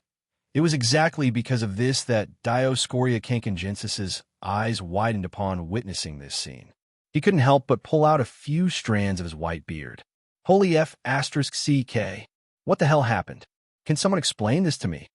It was exactly because of this that Dioscorea Cancongensis' eyes widened upon witnessing this scene. He couldn't help but pull out a few strands of his white beard. Holy F***CK. What the hell happened? Can someone explain this to me?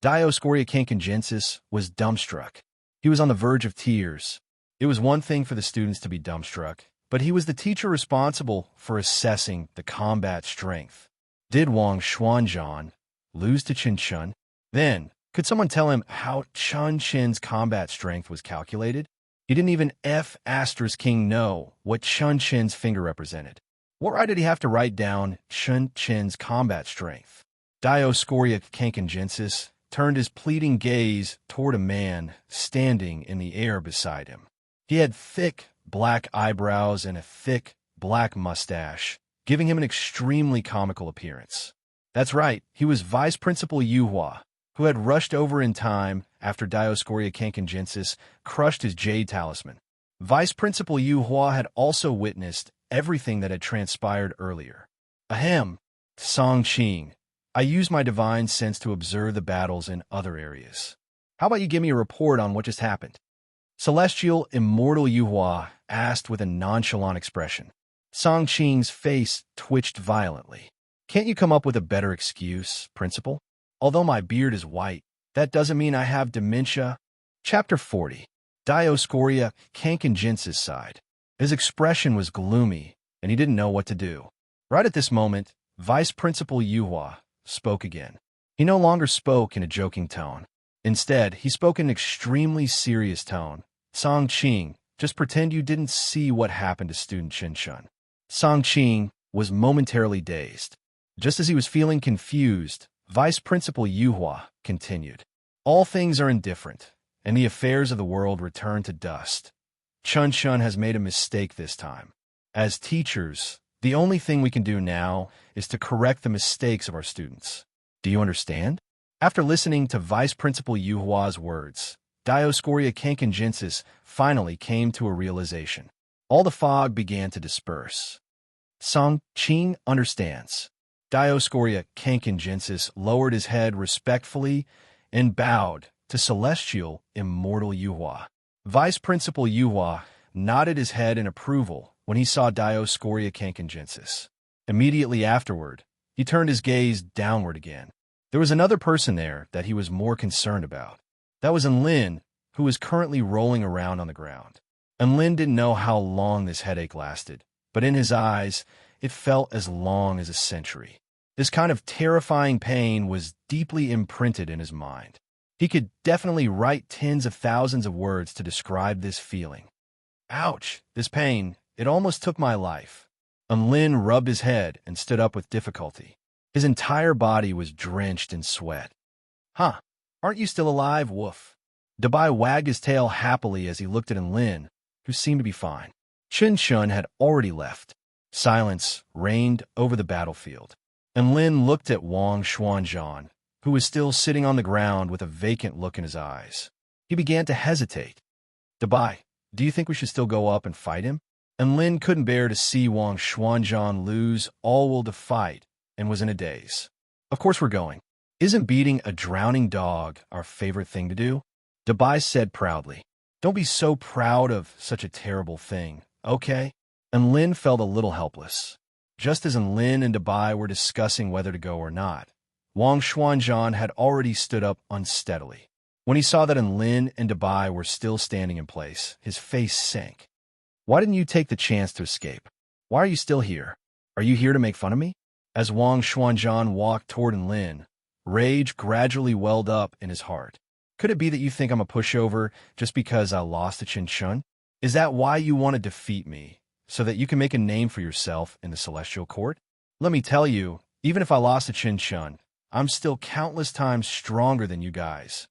Dioscorea Cancongensis was dumbstruck. He was on the verge of tears. It was one thing for the students to be dumbstruck, but he was the teacher responsible for assessing the combat strength. Did Wang Xuanzhan lose to Qin Shun? Then, could someone tell him how Qin Shun's combat strength was calculated? He didn't even King know what Qin Shun's finger represented. What right did he have to write down Qin Shun's combat strength? Dioscoria Kankangensis turned his pleading gaze toward a man standing in the air beside him. He had thick, black eyebrows and a thick, black mustache, giving him an extremely comical appearance. That's right, he was Vice Principal Yuhua, who had rushed over in time after Dioscoria Kankangensis crushed his jade talisman. Vice Principal Yuhua had also witnessed everything that had transpired earlier. Ahem, Song Qing. I use my divine sense to observe the battles in other areas. How about you give me a report on what just happened? Celestial Immortal Yuhua asked with a nonchalant expression. Song Qing's face twitched violently. Can't you come up with a better excuse, Principal? Although my beard is white, that doesn't mean I have dementia. Chapter 40. Dioscoria Kankangensis sighed. His expression was gloomy, and he didn't know what to do. Right at this moment, Vice Principal Yuhua spoke again. He no longer spoke in a joking tone. Instead, he spoke in an extremely serious tone. Song Qing, just pretend you didn't see what happened to student Chen Shun. Song Qing was momentarily dazed. Just as he was feeling confused, Vice Principal Yuhua continued. All things are indifferent, and the affairs of the world return to dust. Chen Shun has made a mistake this time. As teachers, the only thing we can do now is to correct the mistakes of our students. Do you understand? After listening to Vice Principal Yuhua's words, Dioscoria Kankangensis finally came to a realization. All the fog began to disperse. Song Qing understands. Dioscoria Kankangensis lowered his head respectfully and bowed to Celestial Immortal Yuhua. Vice Principal Yuhua nodded his head in approval when he saw Dioscoria Kankangensis. Immediately afterward, he turned his gaze downward again. There was another person there that he was more concerned about. That was Enlin, who was currently rolling around on the ground. Enlin didn't know how long this headache lasted, but in his eyes, it felt as long as a century. This kind of terrifying pain was deeply imprinted in his mind. He could definitely write tens of thousands of words to describe this feeling. Ouch, this pain, it almost took my life. Enlin rubbed his head and stood up with difficulty. His entire body was drenched in sweat. Huh, aren't you still alive, woof? Dabai wagged his tail happily as he looked at Enlin, who seemed to be fine. Chen Shun had already left. Silence reigned over the battlefield. Enlin looked at Wang Xuanzhan, who was still sitting on the ground with a vacant look in his eyes. He began to hesitate. Dabai, do you think we should still go up and fight him? Enlin couldn't bear to see Wang Xuanzhan lose all will to fight and was in a daze. Of course we're going. Isn't beating a drowning dog our favorite thing to do? Dabai said proudly. Don't be so proud of such a terrible thing, okay? Enlin felt a little helpless. Just as Enlin and Dabai were discussing whether to go or not, Wang Xuanzhan had already stood up unsteadily. When he saw that Enlin and Dabai were still standing in place, his face sank. Why didn't you take the chance to escape? Why are you still here? Are you here to make fun of me? As Wang Xuanzhan walked toward Enlin, rage gradually welled up in his heart. Could it be that you think I'm a pushover just because I lost to Chen Shun? Is that why you want to defeat me, so that you can make a name for yourself in the Celestial Court? Let me tell you, even if I lost to Chen Shun, I'm still countless times stronger than you guys.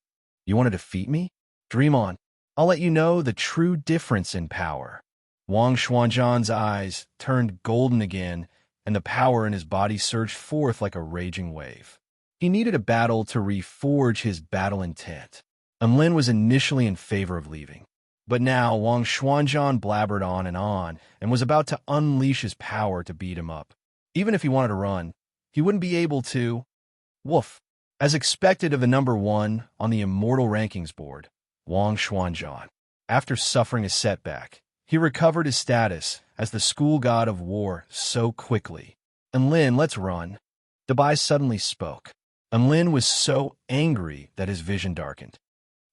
You want to defeat me? Dream on. I'll let you know the true difference in power. Wang Xuanzhan's eyes turned golden again, and the power in his body surged forth like a raging wave. He needed a battle to reforge his battle intent. Enlin was initially in favor of leaving. But now Wang Xuanzhan blabbered on and was about to unleash his power to beat him up. Even if he wanted to run, he wouldn't be able to. Woof. As expected of the number one on the Immortal Rankings board, Wang Xuanzhan. After suffering a setback, he recovered his status as the school god of war so quickly. Enlin, let's run. Dabai suddenly spoke. Enlin was so angry that his vision darkened.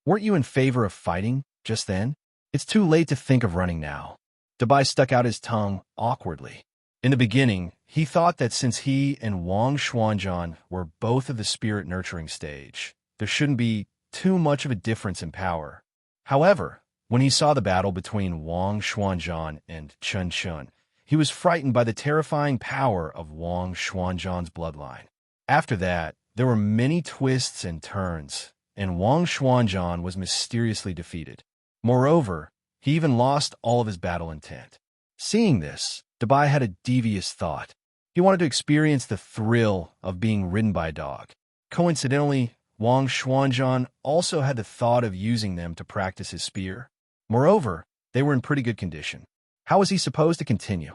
Weren't you in favor of fighting just then? It's too late to think of running now. Dabai stuck out his tongue awkwardly. In the beginning, he thought that since he and Wang Xuanzhan were both of the spirit-nurturing stage, there shouldn't be too much of a difference in power. However, when he saw the battle between Wang Xuanzhan and Chen Shun, he was frightened by the terrifying power of Wang Xuanzhan's bloodline. After that, There were many twists and turns, and Wang Xuanzhan was mysteriously defeated. Moreover, he even lost all of his battle intent. Seeing this, Dabai had a devious thought. He wanted to experience the thrill of being ridden by a dog. Coincidentally, Wang Xuanzhan also had the thought of using them to practice his spear. Moreover, they were in pretty good condition. How was he supposed to continue?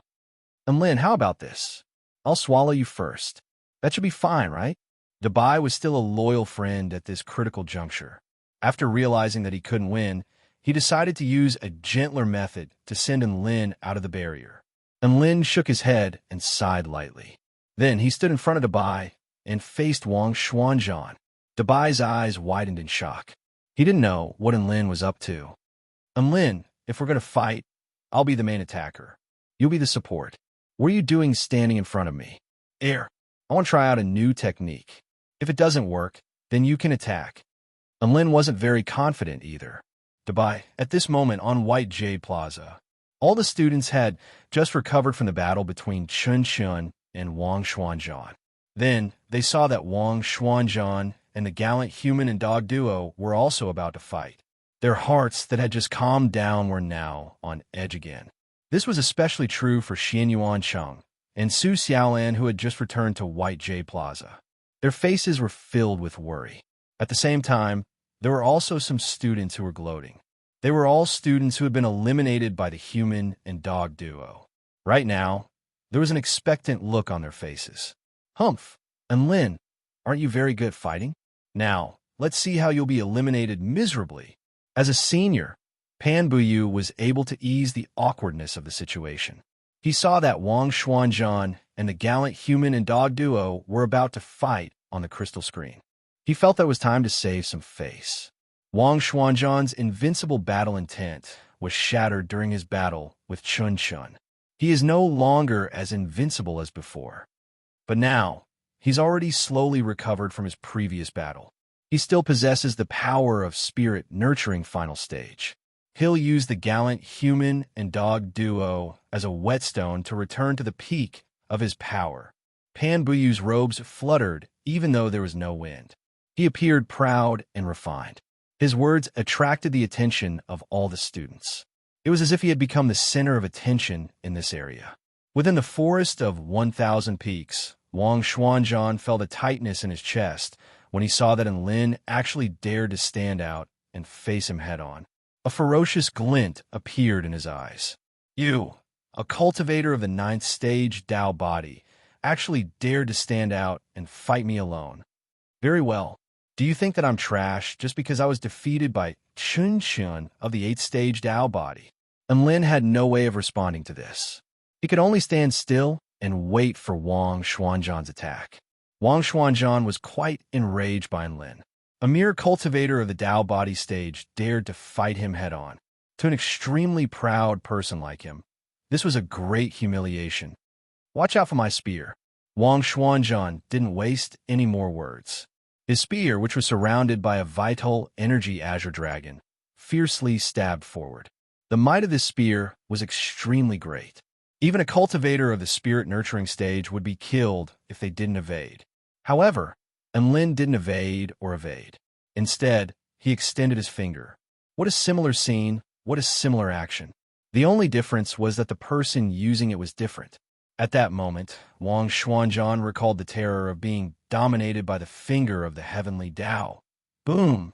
Lin, how about this? I'll swallow you first. That should be fine, right? Dabai was still a loyal friend at this critical juncture. After realizing that he couldn't win, he decided to use a gentler method to send Lin out of the barrier. Lin shook his head and sighed lightly. Then he stood in front of Dabai and faced Wang Xuanzhan. Dabai's eyes widened in shock. He didn't know what Lin was up to. Lin, if we're going to fight, I'll be the main attacker. You'll be the support. What are you doing standing in front of me? I want to try out a new technique. If it doesn't work, then you can attack. Lin wasn't very confident either. Dabai, at this moment on White Jade Plaza, all the students had just recovered from the battle between Chun Chun and Wang Xuanzhan. Then they saw that Wang Xuanzhan and the gallant human and dog duo were also about to fight. Their hearts that had just calmed down were now on edge again. This was especially true for Xian Yuan Cheng and Su Xiaolan, who had just returned to White Jade Plaza. Their faces were filled with worry. At the same time, there were also some students who were gloating. They were all students who had been eliminated by the human and dog duo. Right now, there was an expectant look on their faces. Humph, and Lin, aren't you very good at fighting? Now, let's see how you'll be eliminated miserably. As a senior, Pan Buyu was able to ease the awkwardness of the situation. He saw that Wang Xuanzhan and the gallant human and dog duo were about to fight on the crystal screen. He felt that it was time to save some face. Wang Xuanzhan's invincible battle intent was shattered during his battle with Chun Chun. He is no longer as invincible as before. But now, he's already slowly recovered from his previous battle. He still possesses the power of spirit nurturing final stage. He'll use the gallant human and dog duo as a whetstone to return to the peak of his power. Pan Buyu's robes fluttered even though there was no wind. He appeared proud and refined. His words attracted the attention of all the students. It was as if he had become the center of attention in this area. Within the forest of 1,000 peaks, Wang Xuanzhan felt a tightness in his chest when he saw that Lin actually dared to stand out and face him head-on. A ferocious glint appeared in his eyes. You, a cultivator of the 9th stage Tao body, actually dared to stand out and fight me alone. Very well. Do you think that I'm trash just because I was defeated by Chun Chun of the 8th stage Tao body? And Lin had no way of responding to this. He could only stand still and wait for Wang Xuanzhan's attack. Wang Xuanzhan was quite enraged by Lin. A mere cultivator of the Tao body stage dared to fight him head-on. To an extremely proud person like him, this was a great humiliation. Watch out for my spear. Wang Xuanzhan didn't waste any more words. His spear, which was surrounded by a vital energy azure dragon, fiercely stabbed forward. The might of this spear was extremely great. Even a cultivator of the spirit nurturing stage would be killed if they didn't evade. However, Lin didn't evade or evade. Instead, he extended his finger. What a similar scene, what a similar action. The only difference was that the person using it was different. At that moment, Wang Xuanzhan recalled the terror of being dominated by the finger of the heavenly Tao. Boom!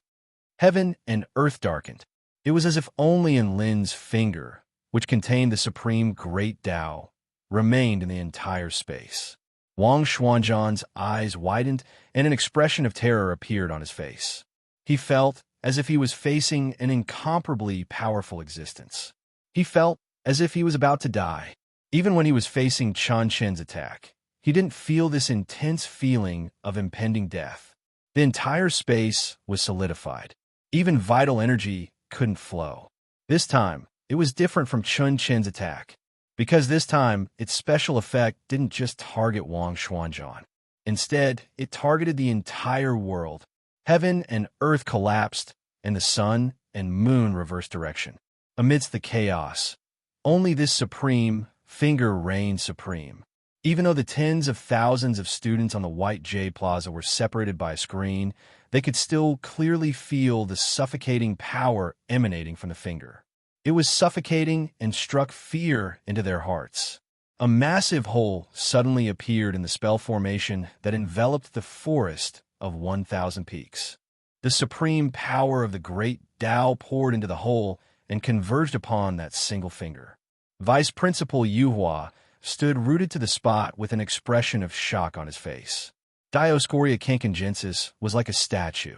Heaven and earth darkened. It was as if only Lin's finger, which contained the supreme great Tao, remained in the entire space. Wang Xuanzhan's eyes widened and an expression of terror appeared on his face. He felt as if he was facing an incomparably powerful existence. He felt as if he was about to die. Even when he was facing Chun Chen's attack, he didn't feel this intense feeling of impending death. The entire space was solidified. Even vital energy couldn't flow. This time, it was different from Chun Chen's attack, because this time, its special effect didn't just target Wang Xuanzhan. Instead, it targeted the entire world. Heaven and earth collapsed, and the sun and moon reversed direction. Amidst the chaos, only this supreme finger reigned supreme. Even though the tens of thousands of students on the White Jade Plaza were separated by a screen, they could still clearly feel the suffocating power emanating from the finger. It was suffocating and struck fear into their hearts. A massive hole suddenly appeared in the spell formation that enveloped the forest of 1,000 peaks. The supreme power of the great Tao poured into the hole and converged upon that single finger. Vice Principal Yuhua stood rooted to the spot with an expression of shock on his face. Dioscoria Kankanjensis was like a statue.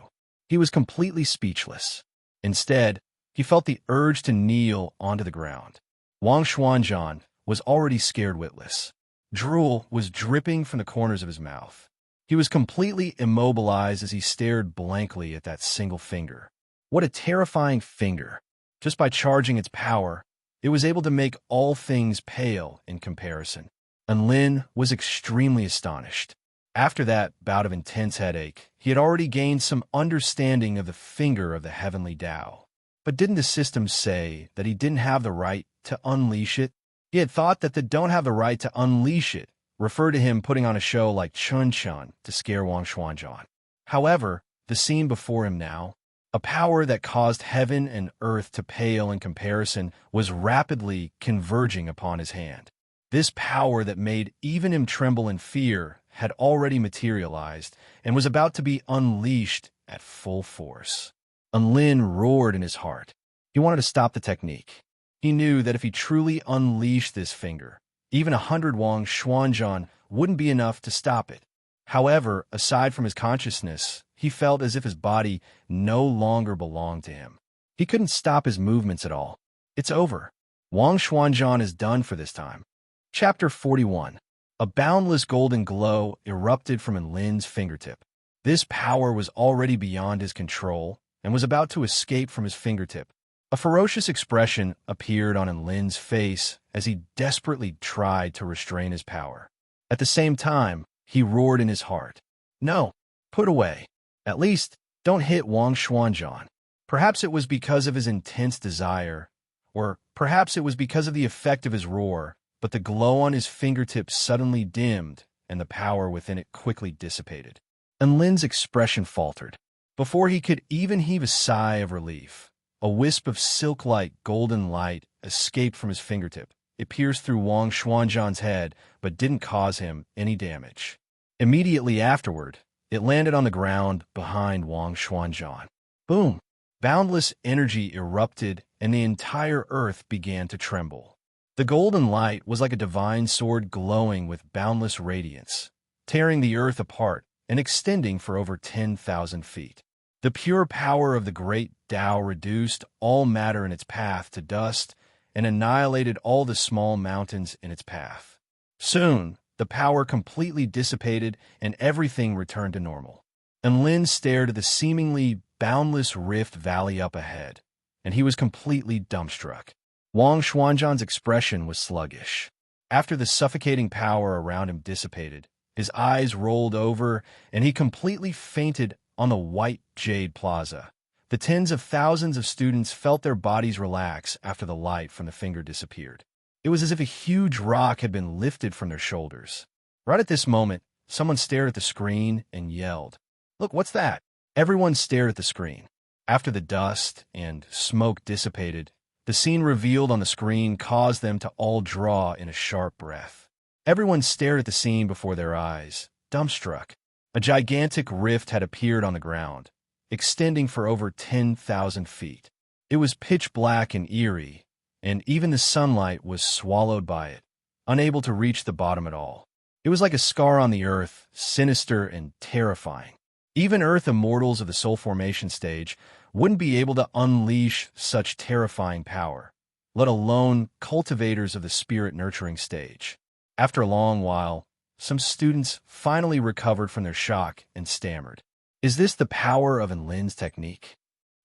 He was completely speechless. Instead, he felt the urge to kneel onto the ground. Wang Xuanzhan was already scared witless. Drool was dripping from the corners of his mouth. He was completely immobilized as he stared blankly at that single finger. What a terrifying finger! Just by charging its power, it was able to make all things pale in comparison. And Lin was extremely astonished. After that bout of intense headache, he had already gained some understanding of the finger of the heavenly Tao. But didn't the system say that he didn't have the right to unleash it? He had thought that the don't have the right to unleash it referred to him putting on a show like Chun Chun to scare Wang Xuanzhan. However, the scene before him now, a power that caused heaven and earth to pale in comparison, was rapidly converging upon his hand. This power that made even him tremble in fear had already materialized and was about to be unleashed at full force. And Lin roared in his heart. He wanted to stop the technique. He knew that if he truly unleashed this finger, even 100 Wang Xuanzhan wouldn't be enough to stop it. However, aside from his consciousness, he felt as if his body no longer belonged to him. He couldn't stop his movements at all. It's over. Wang Xuanzhan is done for this time. Chapter 41. A boundless golden glow erupted from Lin's fingertip. This power was already beyond his control and was about to escape from his fingertip. A ferocious expression appeared on Lin's face as he desperately tried to restrain his power. At the same time, he roared in his heart. No, put away. At least, don't hit Wang Xuanzhan. Perhaps it was because of his intense desire, or perhaps it was because of the effect of his roar, but the glow on his fingertips suddenly dimmed and the power within it quickly dissipated. And Lin's expression faltered. Before he could even heave a sigh of relief, a wisp of silk-like golden light escaped from his fingertip. It pierced through Wang Xuanzhan's head, but didn't cause him any damage. Immediately afterward, it landed on the ground behind Wang Xuanzhan. Boom! Boundless energy erupted, and the entire earth began to tremble. The golden light was like a divine sword glowing with boundless radiance, tearing the earth apart and extending for over 10,000 feet. The pure power of the great Tao reduced all matter in its path to dust and annihilated all the small mountains in its path. Soon, the power completely dissipated and everything returned to normal. And Lin stared at the seemingly boundless rift valley up ahead, and he was completely dumbstruck. Wang Xuanzhan's expression was sluggish. After the suffocating power around him dissipated, his eyes rolled over, and he completely fainted on the White Jade Plaza. The tens of thousands of students felt their bodies relax after the light from the finger disappeared. It was as if a huge rock had been lifted from their shoulders. Right at this moment, someone stared at the screen and yelled, "Look, what's that?" Everyone stared at the screen. After the dust and smoke dissipated, the scene revealed on the screen caused them to all draw in a sharp breath. Everyone stared at the scene before their eyes, dumbstruck. A gigantic rift had appeared on the ground, extending for over 10,000 feet. It was pitch black and eerie, and even the sunlight was swallowed by it, unable to reach the bottom at all. It was like a scar on the earth, sinister and terrifying. Even Earth immortals of the soul formation stage wouldn't be able to unleash such terrifying power, let alone cultivators of the spirit nurturing stage. After a long while, some students finally recovered from their shock and stammered. Is this the power of Lin's technique?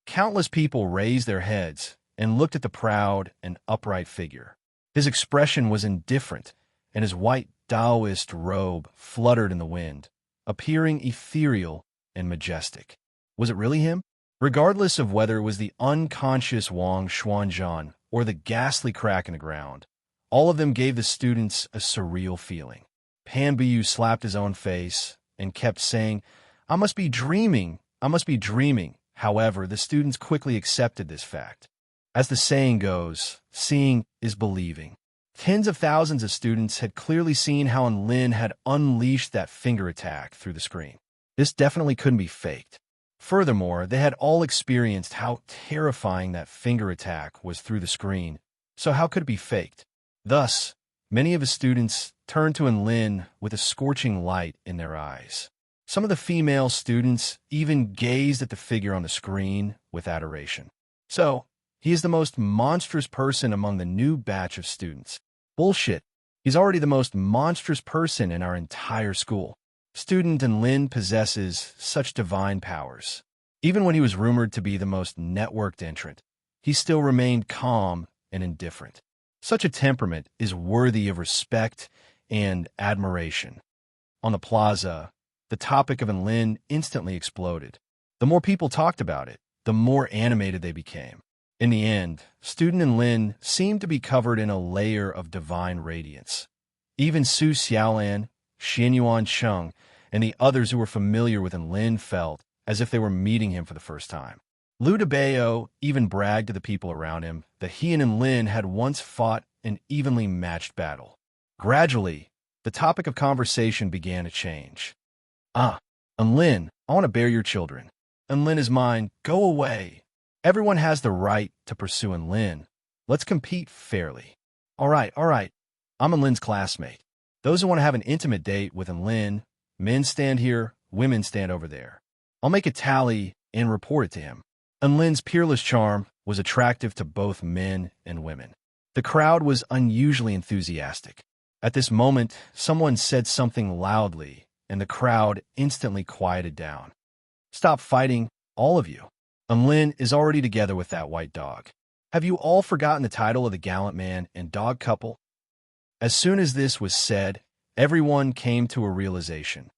Countless people raised their heads and looked at the proud and upright figure. His expression was indifferent, and his white Taoist robe fluttered in the wind, appearing ethereal and majestic. Was it really him? Regardless of whether it was the unconscious Wang Xuanzhan or the ghastly crack in the ground, all of them gave the students a surreal feeling. Pan Bu slapped his own face and kept saying, I must be dreaming. I must be dreaming. However, the students quickly accepted this fact. As the saying goes, seeing is believing. Tens of thousands of students had clearly seen how Lin had unleashed that finger attack through the screen. This definitely couldn't be faked. Furthermore, they had all experienced how terrifying that finger attack was through the screen, so how could it be faked? Thus, many of his students turned to Lin with a scorching light in their eyes. Some of the female students even gazed at the figure on the screen with adoration. So, he is the most monstrous person among the new batch of students. Bullshit. He's already the most monstrous person in our entire school. Student Lin possesses such divine powers. Even when he was rumored to be the most networked entrant, he still remained calm and indifferent. Such a temperament is worthy of respect and admiration. On the plaza, the topic of Lin instantly exploded. The more people talked about it, the more animated they became. In the end, student Lin seemed to be covered in a layer of divine radiance. Even Su Xiaolan, Xianyuan Cheng, and the others who were familiar with Lin felt as if they were meeting him for the first time. Liu Debao even bragged to the people around him that he and Lin had once fought an evenly matched battle. Gradually, the topic of conversation began to change. Lin, I want to bear your children. Lin is mine. Go away. Everyone has the right to pursue Lin. Let's compete fairly. All right. I'm Lin's classmate. Those who want to have an intimate date with Lin, men stand here, women stand over there. I'll make a tally and report it to him. Lin's peerless charm was attractive to both men and women. The crowd was unusually enthusiastic. At this moment, someone said something loudly, and the crowd instantly quieted down. Stop fighting, all of you. Lin is already together with that white dog. Have you all forgotten the title of the gallant man and dog couple? As soon as this was said, everyone came to a realization.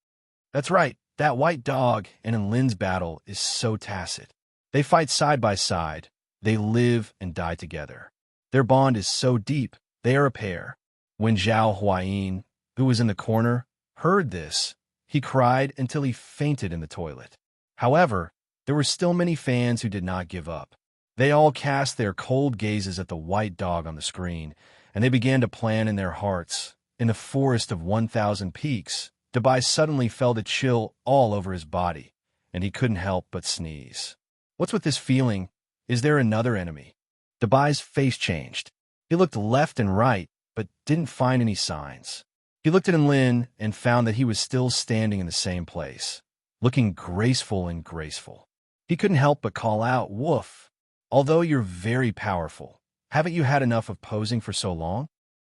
That's right, that white dog and Lin's battle is so tacit. They fight side by side. They live and die together. Their bond is so deep, they are a pair. When Zhao Huayin, who was in the corner, heard this, he cried until he fainted in the toilet. However, there were still many fans who did not give up. They all cast their cold gazes at the white dog on the screen, and they began to plan in their hearts. In the forest of 1,000 peaks, Dubai suddenly felt a chill all over his body, and he couldn't help but sneeze. What's with this feeling? Is there another enemy? Dubai's face changed. He looked left and right, but didn't find any signs. He looked at Lin and found that he was still standing in the same place, looking graceful and graceful. He couldn't help but call out, "Woof! Although you're very powerful, haven't you had enough of posing for so long?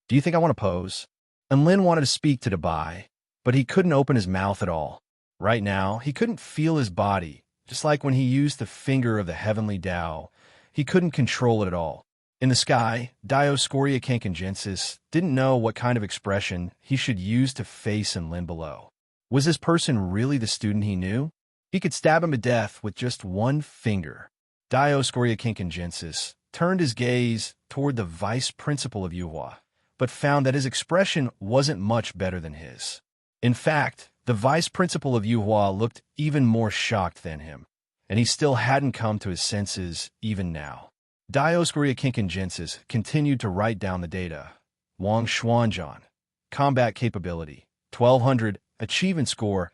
Do you think I want to pose?" And Lin wanted to speak to Dubai, but he couldn't open his mouth at all. Right now, he couldn't feel his body, just like when he used the finger of the heavenly Tao. He couldn't control it at all. In the sky, Dioscoria Cancongensis didn't know what kind of expression he should use to face Lin below. Was this person really the student he knew? He could stab him to death with just one finger. Dioscoria Cancongensis turned his gaze toward the vice principal of Yuhua, but found that his expression wasn't much better than his. In fact, the vice principal of Yuhua looked even more shocked than him, and he still hadn't come to his senses even now. Dioscoria Cancongensis continued to write down the data. Wang Xuanzhan, combat capability, 1200, achievement score,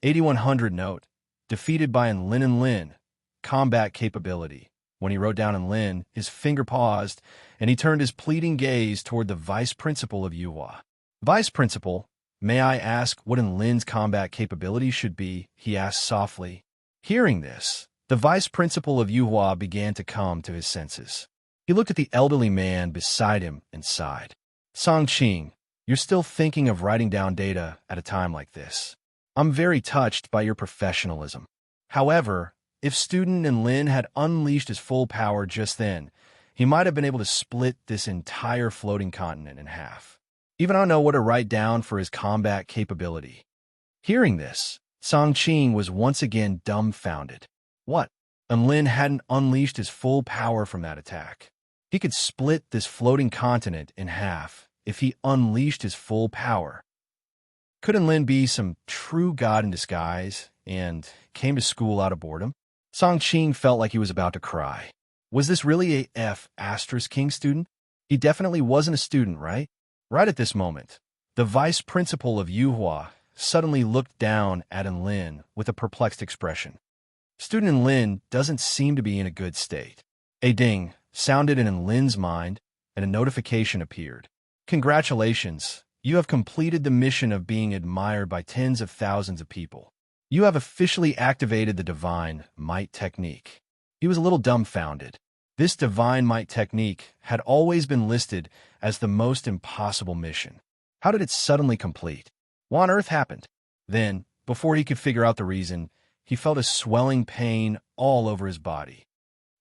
8100 note, defeated by Lin, combat capability. When he wrote down Lin, his finger paused, and he turned his pleading gaze toward the vice principal of Yuhua. Vice principal, may I ask what Lin's combat capability should be? He asked softly. Hearing this, the vice principal of Yuhua began to come to his senses. He looked at the elderly man beside him and sighed. Song Qing, you're still thinking of writing down data at a time like this. I'm very touched by your professionalism. However, if student Lin had unleashed his full power just then, he might have been able to split this entire floating continent in half. Even I don't know what to write down for his combat capability. Hearing this, Song Qing was once again dumbfounded. What? Lin hadn't unleashed his full power from that attack. He could split this floating continent in half if he unleashed his full power. Couldn't Lin be some true god in disguise and came to school out of boredom? Song Qing felt like he was about to cry. Was this really a F asterisk King student? He definitely wasn't a student, right? Right at this moment, the vice principal of Yuhua suddenly looked down at Lin with a perplexed expression. Student Lin doesn't seem to be in a good state. A ding sounded in Lin's mind, and a notification appeared. Congratulations, you have completed the mission of being admired by tens of thousands of people. You have officially activated the Divine Might technique. He was a little dumbfounded. This Divine Might technique had always been listed as the most impossible mission. How did it suddenly complete? What on earth happened? Then, before he could figure out the reason, he felt a swelling pain all over his body.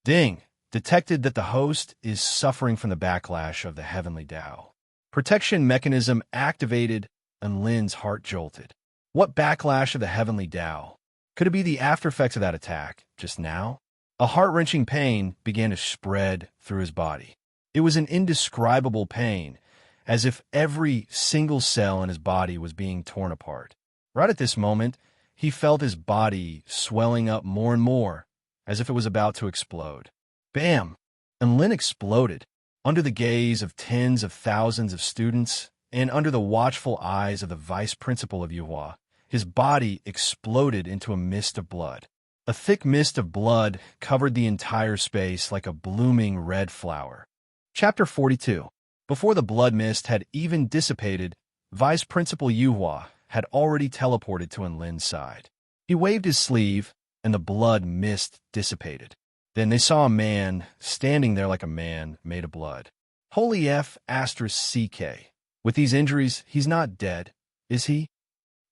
Ding! Detected that the host is suffering from the backlash of the heavenly Tao. Protection mechanism activated, and Lin's heart jolted. What backlash of the heavenly Tao? Could it be the aftereffects of that attack, just now? A heart-wrenching pain began to spread through his body. It was an indescribable pain, as if every single cell in his body was being torn apart. Right at this moment, he felt his body swelling up more and more, as if it was about to explode. Bam! And Lin exploded. Under the gaze of tens of thousands of students, and under the watchful eyes of the vice principal of Yuhua, his body exploded into a mist of blood. A thick mist of blood covered the entire space like a blooming red flower. Chapter 42. Before the blood mist had even dissipated, Vice Principal Yuhua had already teleported to Lin's side. He waved his sleeve, and the blood mist dissipated. Then they saw a man standing there like a man made of blood. Holy F asterisk CK. With these injuries, he's not dead, is he?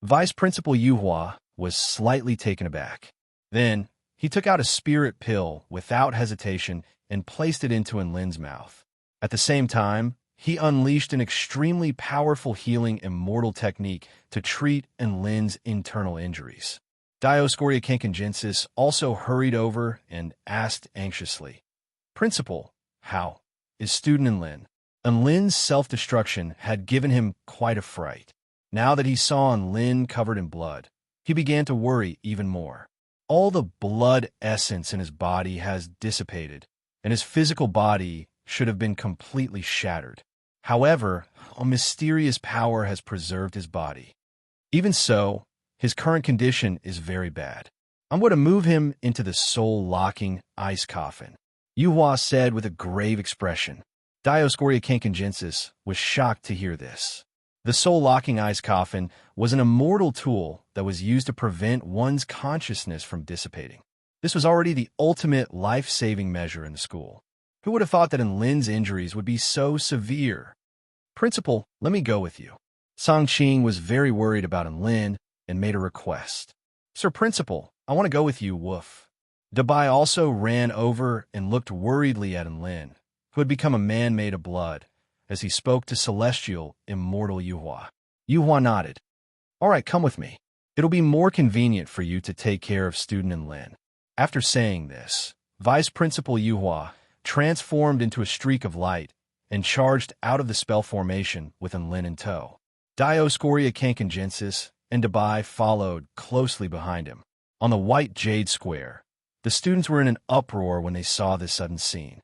Vice Principal Yuhua was slightly taken aback. Then, he took out a spirit pill without hesitation and placed it into Lin's mouth. At the same time, he unleashed an extremely powerful healing immortal technique to treat Lin's internal injuries. Dioscoria Kankangensis also hurried over and asked anxiously, Principal, how is student Lin? Lin's self-destruction had given him quite a fright. Now that he saw Lin covered in blood, he began to worry even more. All the blood essence in his body has dissipated, and his physical body should have been completely shattered. However, a mysterious power has preserved his body. Even so, his current condition is very bad. I'm going to move him into the soul-locking ice coffin, Yuhua said with a grave expression. Dioscoria Kankangensis was shocked to hear this. The soul-locking ice coffin was an immortal tool that was used to prevent one's consciousness from dissipating. This was already the ultimate life-saving measure in the school. Who would have thought that Lin's injuries would be so severe? Principal, let me go with you. Song Qing was very worried about Lin and made a request. Sir Principal, I want to go with you, woof. Dabai also ran over and looked worriedly at Lin, who had become a man made of blood, as he spoke to celestial, immortal Yuhua. Yuhua nodded. All right, come with me. It'll be more convenient for you to take care of student Lin. After saying this, Vice Principal Yuhua transformed into a streak of light and charged out of the spell formation with Lin in tow. Dioscoria Kankangensis and Dabai followed closely behind him. On the white jade square, the students were in an uproar when they saw this sudden scene.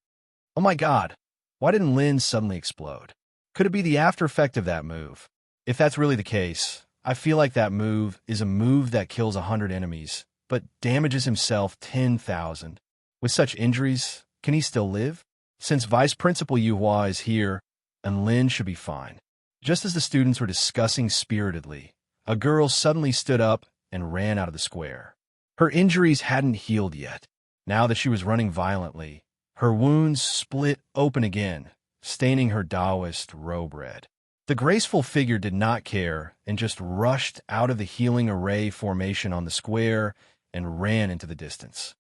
Oh my god, why didn't Lin suddenly explode? Could it be the after effect of that move? If that's really the case, I feel like that move is a move that kills 100 enemies, but damages himself 10,000. With such injuries, can he still live? Since Vice Principal Yuhua is here, Lin should be fine. Just as the students were discussing spiritedly, a girl suddenly stood up and ran out of the square. Her injuries hadn't healed yet. Now that she was running violently, her wounds split open again, staining her Taoist robe red. The graceful figure did not care and just rushed out of the healing array formation on the square and ran into the distance.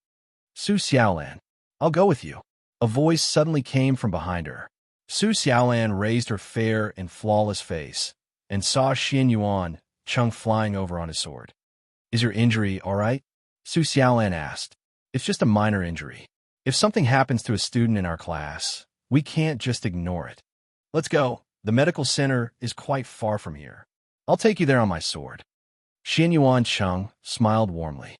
Su Xiaolan, I'll go with you. A voice suddenly came from behind her. Su Xiaolan raised her fair and flawless face and saw Xin Yuan Chung flying over on his sword. Is your injury all right? Su Xiaolan asked. It's just a minor injury. If something happens to a student in our class, we can't just ignore it. Let's go. The medical center is quite far from here. I'll take you there on my sword. Xianyuan Cheng smiled warmly.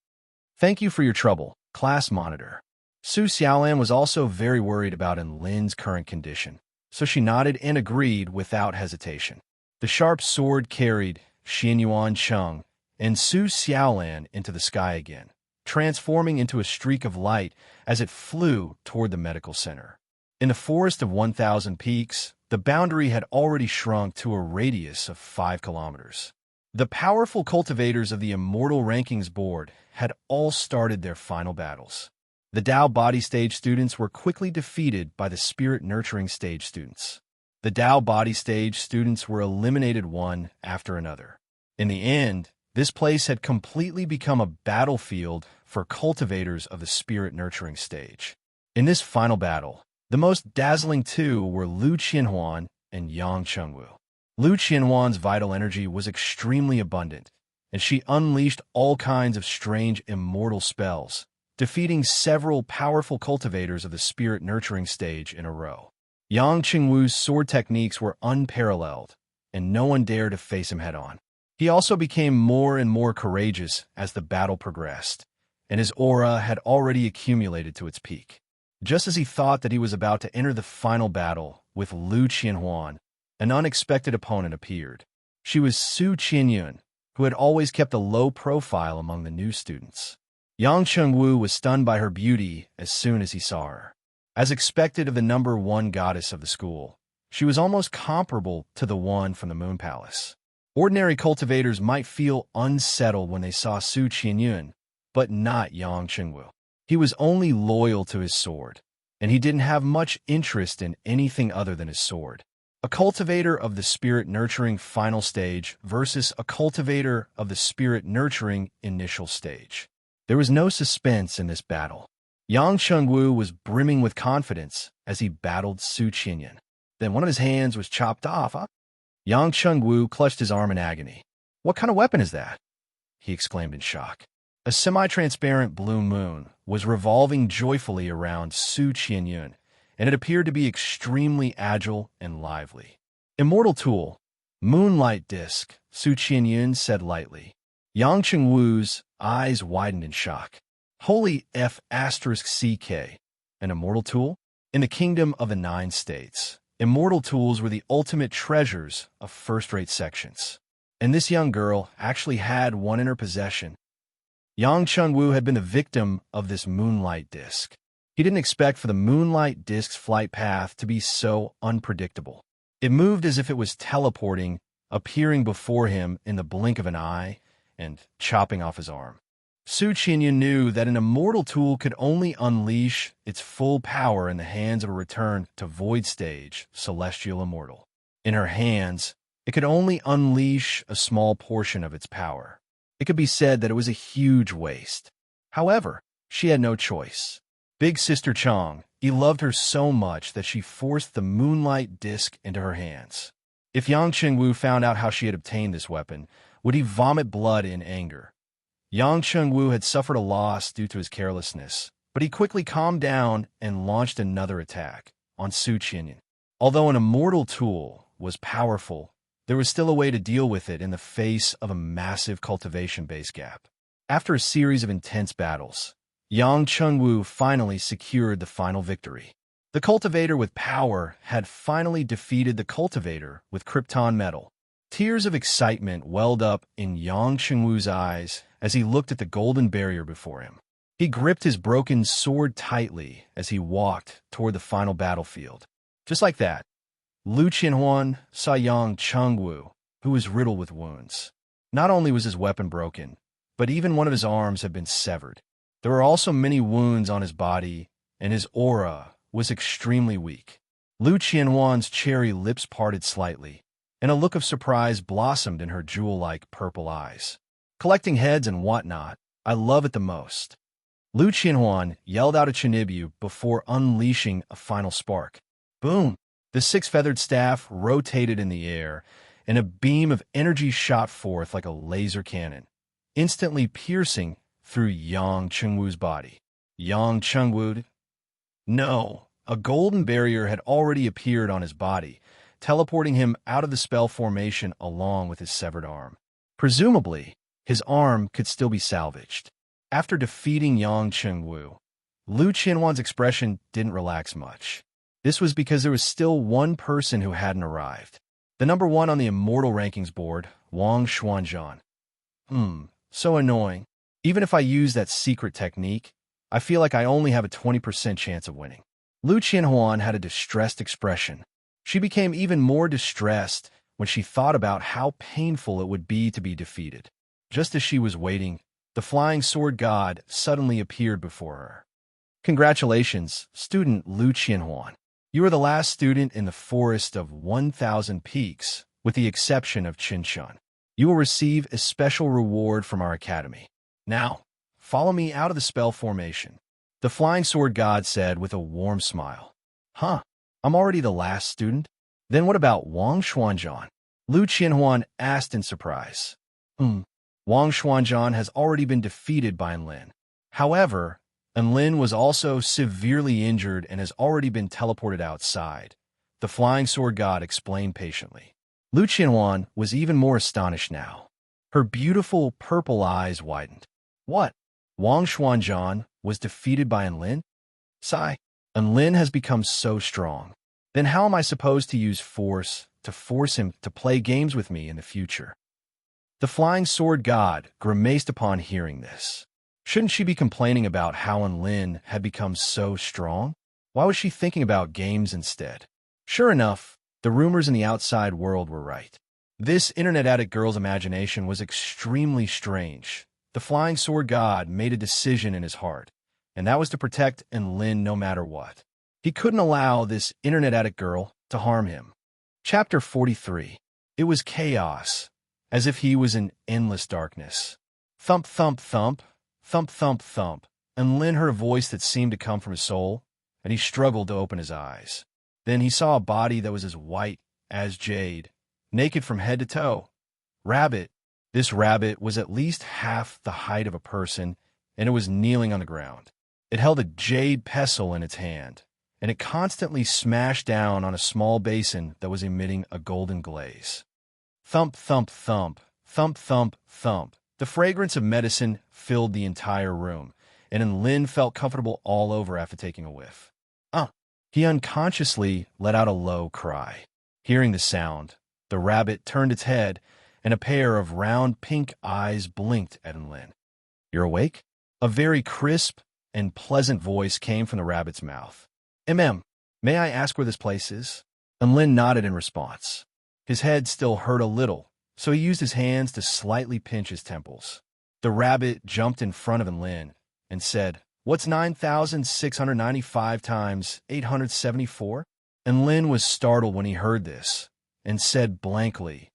Thank you for your trouble, class monitor. Su Xiaolan was also very worried about Lin's current condition, so she nodded and agreed without hesitation. The sharp sword carried Xianyuan Cheng and Su Xiaolan into the sky again, transforming into a streak of light as it flew toward the medical center. In the forest of 1,000 peaks, the boundary had already shrunk to a radius of 5 kilometers. The powerful cultivators of the Immortal Rankings Board had all started their final battles. The Tao Body Stage students were quickly defeated by the Spirit Nurturing Stage students. The Tao Body Stage students were eliminated one after another. In the end, this place had completely become a battlefield for cultivators of the Spirit Nurturing Stage. In this final battle, the most dazzling two were Lu Qianhuan and Yang Chengwu. Lu Qianhuan's vital energy was extremely abundant, and she unleashed all kinds of strange immortal spells, defeating several powerful cultivators of the Spirit Nurturing Stage in a row. Yang Chengwu's sword techniques were unparalleled, and no one dared to face him head-on. He also became more and more courageous as the battle progressed, and his aura had already accumulated to its peak. Just as he thought that he was about to enter the final battle with Lu Qianhuan, an unexpected opponent appeared. She was Su Qianyun, who had always kept a low profile among the new students. Yang Chengwu was stunned by her beauty as soon as he saw her. As expected of the #1 goddess of the school, she was almost comparable to the one from the Moon Palace. Ordinary cultivators might feel unsettled when they saw Su Qianyun, but not Yang Chengwu. He was only loyal to his sword, and he didn't have much interest in anything other than his sword. A cultivator of the Spirit Nurturing Final Stage versus a cultivator of the Spirit Nurturing Initial Stage. There was no suspense in this battle. Yang Chengwu was brimming with confidence as he battled Su Qianyun. Then one of his hands was chopped off. Yang Chengwu clutched his arm in agony. "What kind of weapon is that?" he exclaimed in shock. A semi-transparent blue moon was revolving joyfully around Su Qianyun, and it appeared to be extremely agile and lively. "Immortal tool, moonlight disc," Su Qianyun said lightly. Yang Chengwu's eyes widened in shock. "Holy F***CK, an immortal tool? In the kingdom of the 9 states, immortal tools were the ultimate treasures of first-rate sections. And this young girl actually had one in her possession. Yang Chengwu had been the victim of this moonlight disc. He didn't expect for the moonlight disc's flight path to be so unpredictable. It moved as if it was teleporting, appearing before him in the blink of an eye and chopping off his arm. Su Qianyun knew that an immortal tool could only unleash its full power in the hands of a returned to Void Stage Celestial Immortal. In her hands, it could only unleash a small portion of its power. It could be said that it was a huge waste. However, she had no choice. Big Sister Chong, he loved her so much that she forced the moonlight disc into her hands. If Yang Chengwu found out how she had obtained this weapon, would he vomit blood in anger? Yang Chengwu had suffered a loss due to his carelessness, but he quickly calmed down and launched another attack on Su Qianyun. Although an immortal tool was powerful, there was still a way to deal with it in the face of a massive cultivation base gap. After a series of intense battles, Yang Chengwu finally secured the final victory. The cultivator with power had finally defeated the cultivator with Krypton metal. Tears of excitement welled up in Yang Chengwu's eyes as he looked at the golden barrier before him. He gripped his broken sword tightly as he walked toward the final battlefield. Just like that, Lu Qianhuan saw Yang Chengwu, who was riddled with wounds. Not only was his weapon broken, but even one of his arms had been severed. There were also many wounds on his body, and his aura was extremely weak. Lu Qianhuan's cherry lips parted slightly, and a look of surprise blossomed in her jewel-like purple eyes. "Collecting heads and whatnot, I love it the most." Lu Qianhuan yelled out a Chinibu before unleashing a final spark. Boom! The 6-feathered staff rotated in the air, and a beam of energy shot forth like a laser cannon, instantly piercing through Yang Chengwu's body. Yang Chengwu... No! A golden barrier had already appeared on his body, teleporting him out of the spell formation along with his severed arm. Presumably, his arm could still be salvaged. After defeating Yang Chengwu, Lu Qianhuan's expression didn't relax much. This was because there was still one person who hadn't arrived. The number 1 on the Immortal Rankings board, Wang Xuanzhan. So annoying. Even if I use that secret technique, I feel like I only have a 20% chance of winning. Lu Qianhuan had a distressed expression. She became even more distressed when she thought about how painful it would be to be defeated. Just as she was waiting, the flying sword god suddenly appeared before her. Congratulations, student Lu Qianhuan. You are the last student in the Forest of 1,000 Peaks, with the exception of Qinshan. You will receive a special reward from our academy. Now, follow me out of the spell formation. The flying sword god said with a warm smile. Huh, I'm already the last student? Then what about Wang Xuanzhan? Lu Qianhuan asked in surprise. Wang Xuanzhan has already been defeated by Enlin. However, Enlin was also severely injured and has already been teleported outside. The flying sword god explained patiently. Lu Qianhuan was even more astonished now. Her beautiful purple eyes widened. What? Wang Xuanzhan was defeated by Enlin? Sigh. Enlin has become so strong. Then how am I supposed to use force to force him to play games with me in the future? The flying sword god grimaced upon hearing this. Shouldn't she be complaining about how Enlin had become so strong? Why was she thinking about games instead? Sure enough, the rumors in the outside world were right. This internet addict girl's imagination was extremely strange. The flying sword god made a decision in his heart, and that was to protect Enlin no matter what. He couldn't allow this internet addict girl to harm him. Chapter 43. It was chaos, as if he was in endless darkness. Thump, thump, thump, thump, thump, thump. Enlin heard a voice that seemed to come from his soul, and he struggled to open his eyes. Then he saw a body that was as white as jade, naked from head to toe. Rabbit. This rabbit was at least half the height of a person, and it was kneeling on the ground. It held a jade pestle in its hand, and it constantly smashed down on a small basin that was emitting a golden glaze. Thump, thump, thump, thump, thump, thump. The fragrance of medicine filled the entire room, and Enlin felt comfortable all over after taking a whiff. He unconsciously let out a low cry. Hearing the sound, the rabbit turned its head, and a pair of round pink eyes blinked at Enlin. You're awake? A very crisp and pleasant voice came from the rabbit's mouth. May I ask where this place is? Enlin nodded in response. His head still hurt a little, so he used his hands to slightly pinch his temples. The rabbit jumped in front of Enlin and said, What's 9,695 times 874? Enlin was startled when he heard this and said blankly,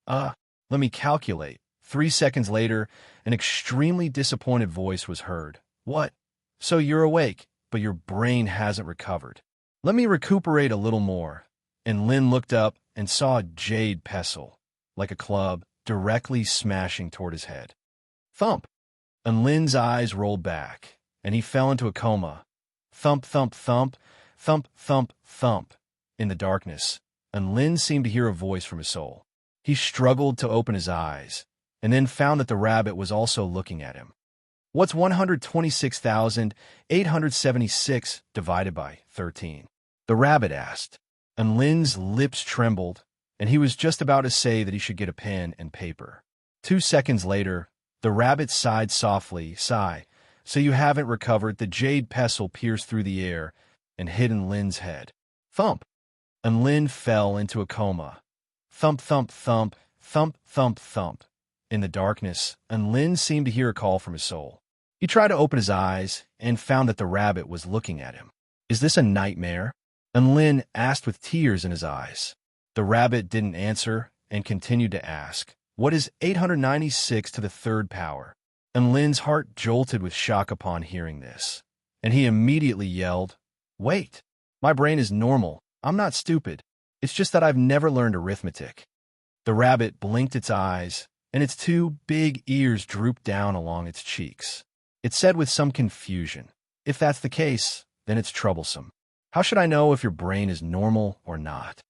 let me calculate. 3 seconds later, an extremely disappointed voice was heard. What? So you're awake, but your brain hasn't recovered. Let me recuperate a little more. Enlin looked up and saw a jade pestle, like a club, directly smashing toward his head. Thump! Enlin's eyes rolled back, and he fell into a coma. Thump, thump, thump, thump, thump, thump. In the darkness, Enlin seemed to hear a voice from his soul. He struggled to open his eyes, and then found that the rabbit was also looking at him. What's 126,876 divided by 13? The rabbit asked. Enlin's lips trembled, and he was just about to say that he should get a pen and paper. 2 seconds later, the rabbit sighed softly. Sigh. So you haven't recovered. The jade pestle pierced through the air and hit Enlin's head. Thump! Enlin fell into a coma. Thump, thump, thump, thump, thump, thump. In the darkness, Enlin seemed to hear a call from his soul. He tried to open his eyes and found that the rabbit was looking at him. Is this a nightmare? Enlin asked with tears in his eyes. The rabbit didn't answer and continued to ask, What is 896 to the third power? Enlin's heart jolted with shock upon hearing this, and he immediately yelled, Wait! My brain is normal. I'm not stupid. It's just that I've never learned arithmetic. The rabbit blinked its eyes, and its 2 big ears drooped down along its cheeks. It said with some confusion, If that's the case, then it's troublesome. How should I know if your brain is normal or not?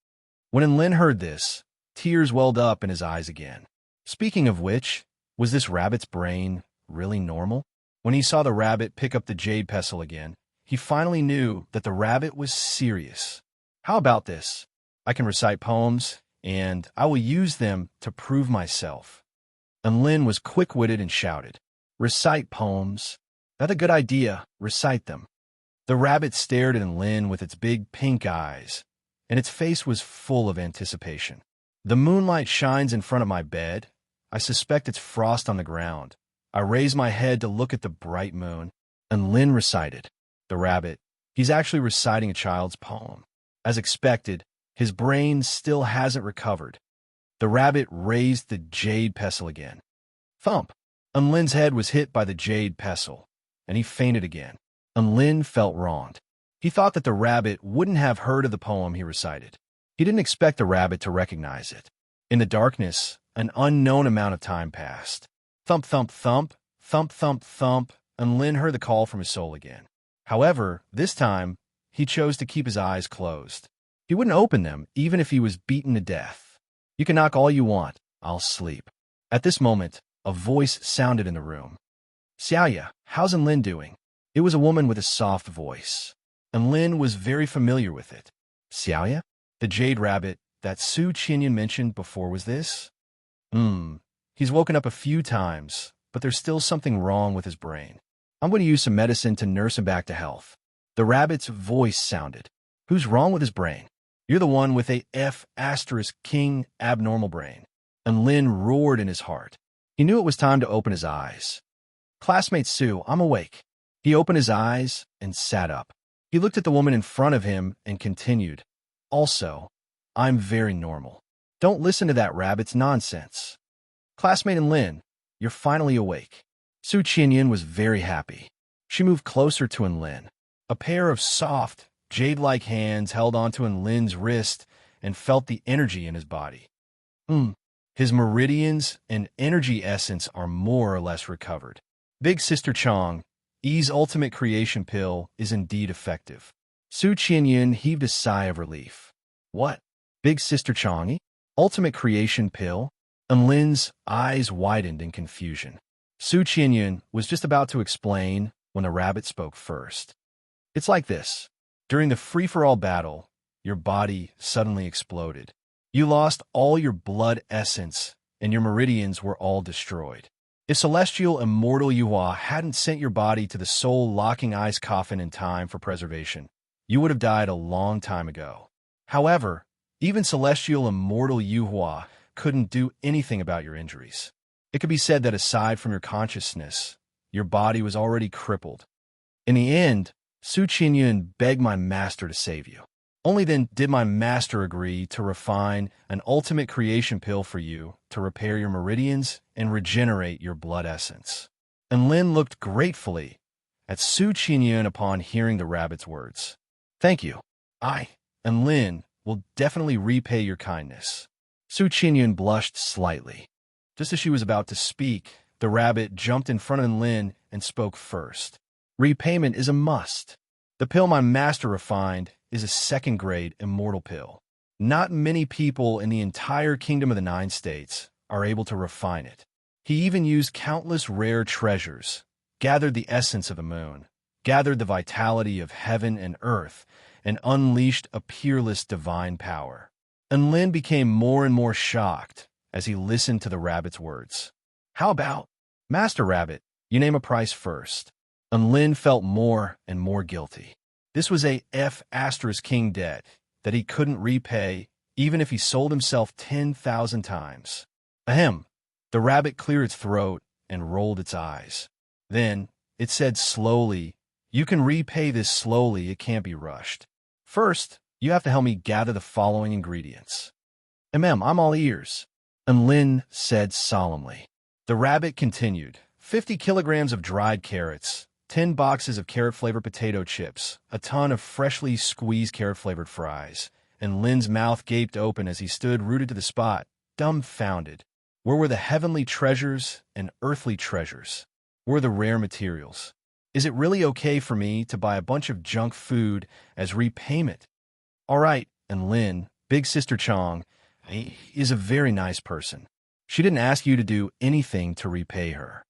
When Lin heard this, tears welled up in his eyes again. Speaking of which, was this rabbit's brain really normal? When he saw the rabbit pick up the jade pestle again, he finally knew that the rabbit was serious. How about this? I can recite poems, and I will use them to prove myself. And Lin was quick-witted and shouted, "Recite poems? That's a good idea. Recite them." The rabbit stared at Lin with its big pink eyes, and its face was full of anticipation. "The moonlight shines in front of my bed. I suspect it's frost on the ground. I raise my head to look at the bright moon." And Lin recited. The rabbit, he's actually reciting a child's poem. As expected, his brain still hasn't recovered. The rabbit raised the jade pestle again. Thump! And Lin's head was hit by the jade pestle, and he fainted again. And Lin felt wronged. He thought that the rabbit wouldn't have heard of the poem he recited. He didn't expect the rabbit to recognize it. In the darkness, an unknown amount of time passed. Thump, thump, thump, thump, thump, thump, and Lin heard the call from his soul again. However, this time, he chose to keep his eyes closed. He wouldn't open them, even if he was beaten to death. "You can knock all you want. I'll sleep." At this moment, a voice sounded in the room. "Xiaoya, how's Lin doing?" It was a woman with a soft voice, and Lin was very familiar with it. "Xiaoya? The jade rabbit that Su Qinyan mentioned before was this?" He's woken up a few times, but there's still something wrong with his brain. I'm going to use some medicine to nurse him back to health." The rabbit's voice sounded. "Who's wrong with his brain?" "You're the one with a F*** abnormal brain." And Lin roared in his heart. He knew it was time to open his eyes. "Classmate Su, I'm awake." He opened his eyes and sat up. He looked at the woman in front of him and continued, "Also, I'm very normal. Don't listen to that rabbit's nonsense." "Classmate and Lin, you're finally awake." Su Qinyan was very happy. She moved closer to Lin. A pair of soft, jade-like hands held onto Lin's wrist and felt the energy in his body. His meridians and energy essence are more or less recovered. Big Sister Chong, Yi's ultimate creation pill is indeed effective. Su Qinyan heaved a sigh of relief. "What? Big Sister Chong? Ultimate creation pill?" And Lin's eyes widened in confusion. Su Qinyan was just about to explain when the rabbit spoke first. "It's like this. During the free-for-all battle, your body suddenly exploded. You lost all your blood essence, and your meridians were all destroyed. If celestial immortal Yuhua hadn't sent your body to the soul-locking ice coffin in time for preservation, you would have died a long time ago. However, even celestial immortal Yuhua couldn't do anything about your injuries. It could be said that aside from your consciousness, your body was already crippled. In the end, Su Qinyan begged my master to save you. Only then did my master agree to refine an ultimate creation pill for you to repair your meridians and regenerate your blood essence." And Lin looked gratefully at Su Qinyan upon hearing the rabbit's words. "Thank you. I and Lin will definitely repay your kindness." Su Qinyan blushed slightly. Just as she was about to speak, the rabbit jumped in front of Lin and spoke first. "Repayment is a must. The pill my master refined is a second-grade immortal pill. Not many people in the entire Kingdom of the Nine States are able to refine it. He even used countless rare treasures, gathered the essence of the moon, gathered the vitality of heaven and earth, and unleashed a peerless divine power." And Lin became more and more shocked as he listened to the rabbit's words. "How about, Master Rabbit, you name a price first." And Lin felt more and more guilty. This was a F*** debt that he couldn't repay even if he sold himself 10,000 times. Ahem. The rabbit cleared its throat and rolled its eyes. Then it said slowly, "You can repay this slowly, it can't be rushed. First, you have to help me gather the following ingredients." "I'm all ears." And Lin said solemnly. The rabbit continued, 50 kilograms of dried carrots, 10 boxes of carrot-flavored potato chips, a ton of freshly squeezed carrot-flavored fries." And Lin's mouth gaped open as he stood rooted to the spot, dumbfounded. Where were the heavenly treasures and earthly treasures? Where were the rare materials? Is it really okay for me to buy a bunch of junk food as repayment? All right, and Lin Big Sister Chong is a very nice person. She didn't ask you to do anything to repay her.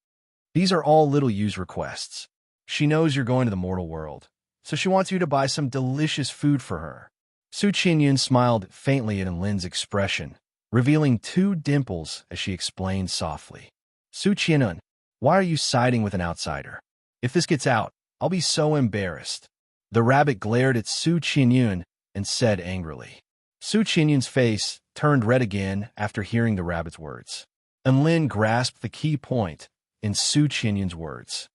These are all little Yu's requests. She knows you're going to the mortal world, so she wants you to buy some delicious food for her. Su Qinyun smiled faintly at Lin's expression, revealing two dimples as she explained softly. Su Qinyun, why are you siding with an outsider? If this gets out, I'll be so embarrassed. The rabbit glared at Su Qinyun and said angrily. Su Qinyun's face turned red again after hearing the rabbit's words. Lin grasped the key point in Su Qinyun's words.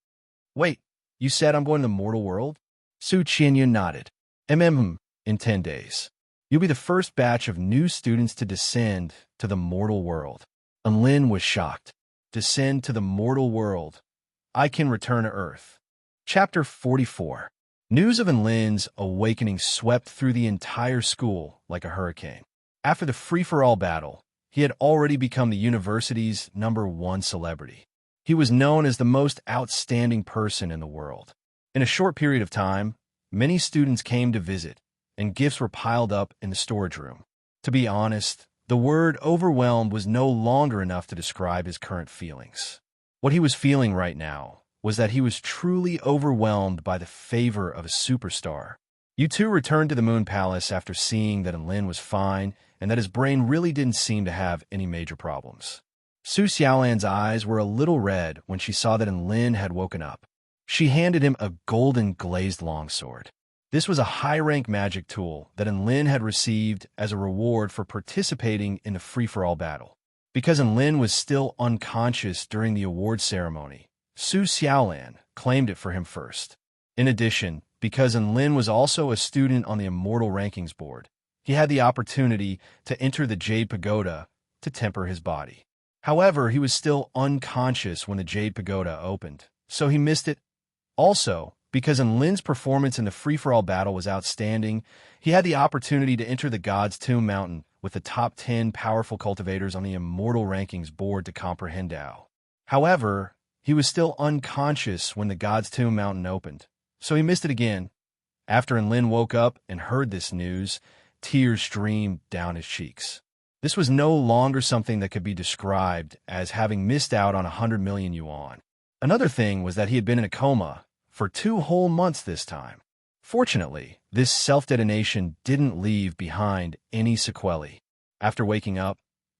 Wait, you said I'm going to the mortal world? Su Qinyun nodded. In 10 days. You'll be the first batch of new students to descend to the mortal world. Lin was shocked. Descend to the mortal world. I can return to Earth. Chapter 44. News of Lin's awakening swept through the entire school like a hurricane. After the free-for-all battle, he had already become the university's #1 celebrity. He was known as the most outstanding person in the world. In a short period of time, many students came to visit, and gifts were piled up in the storage room. To be honest, the word overwhelmed was no longer enough to describe his current feelings. What he was feeling right now was that he was truly overwhelmed by the favor of a superstar. You two returned to the Moon Palace after seeing that Lin was fine and that his brain really didn't seem to have any major problems. Su Xiaolan's eyes were a little red when she saw that Lin had woken up. She handed him a golden glazed longsword. This was a high-rank magic tool that Lin had received as a reward for participating in the free-for-all battle. Because Lin was still unconscious during the award ceremony, Su Xiaolan claimed it for him first. In addition, because Lin was also a student on the Immortal Rankings board, he had the opportunity to enter the Jade Pagoda to temper his body. However, he was still unconscious when the Jade Pagoda opened, so he missed it. Also, because Lin's performance in the free-for-all battle was outstanding, he had the opportunity to enter the God's Tomb Mountain with the top 10 powerful cultivators on the Immortal Rankings board to comprehend Dao. However, he was still unconscious when the God's Tomb Mountain opened, so he missed it again. After Lin woke up and heard this news, tears streamed down his cheeks. This was no longer something that could be described as having missed out on 100 million yuan. Another thing was that he had been in a coma for 2 whole months this time. Fortunately, this self-detonation didn't leave behind any sequelae. After waking up,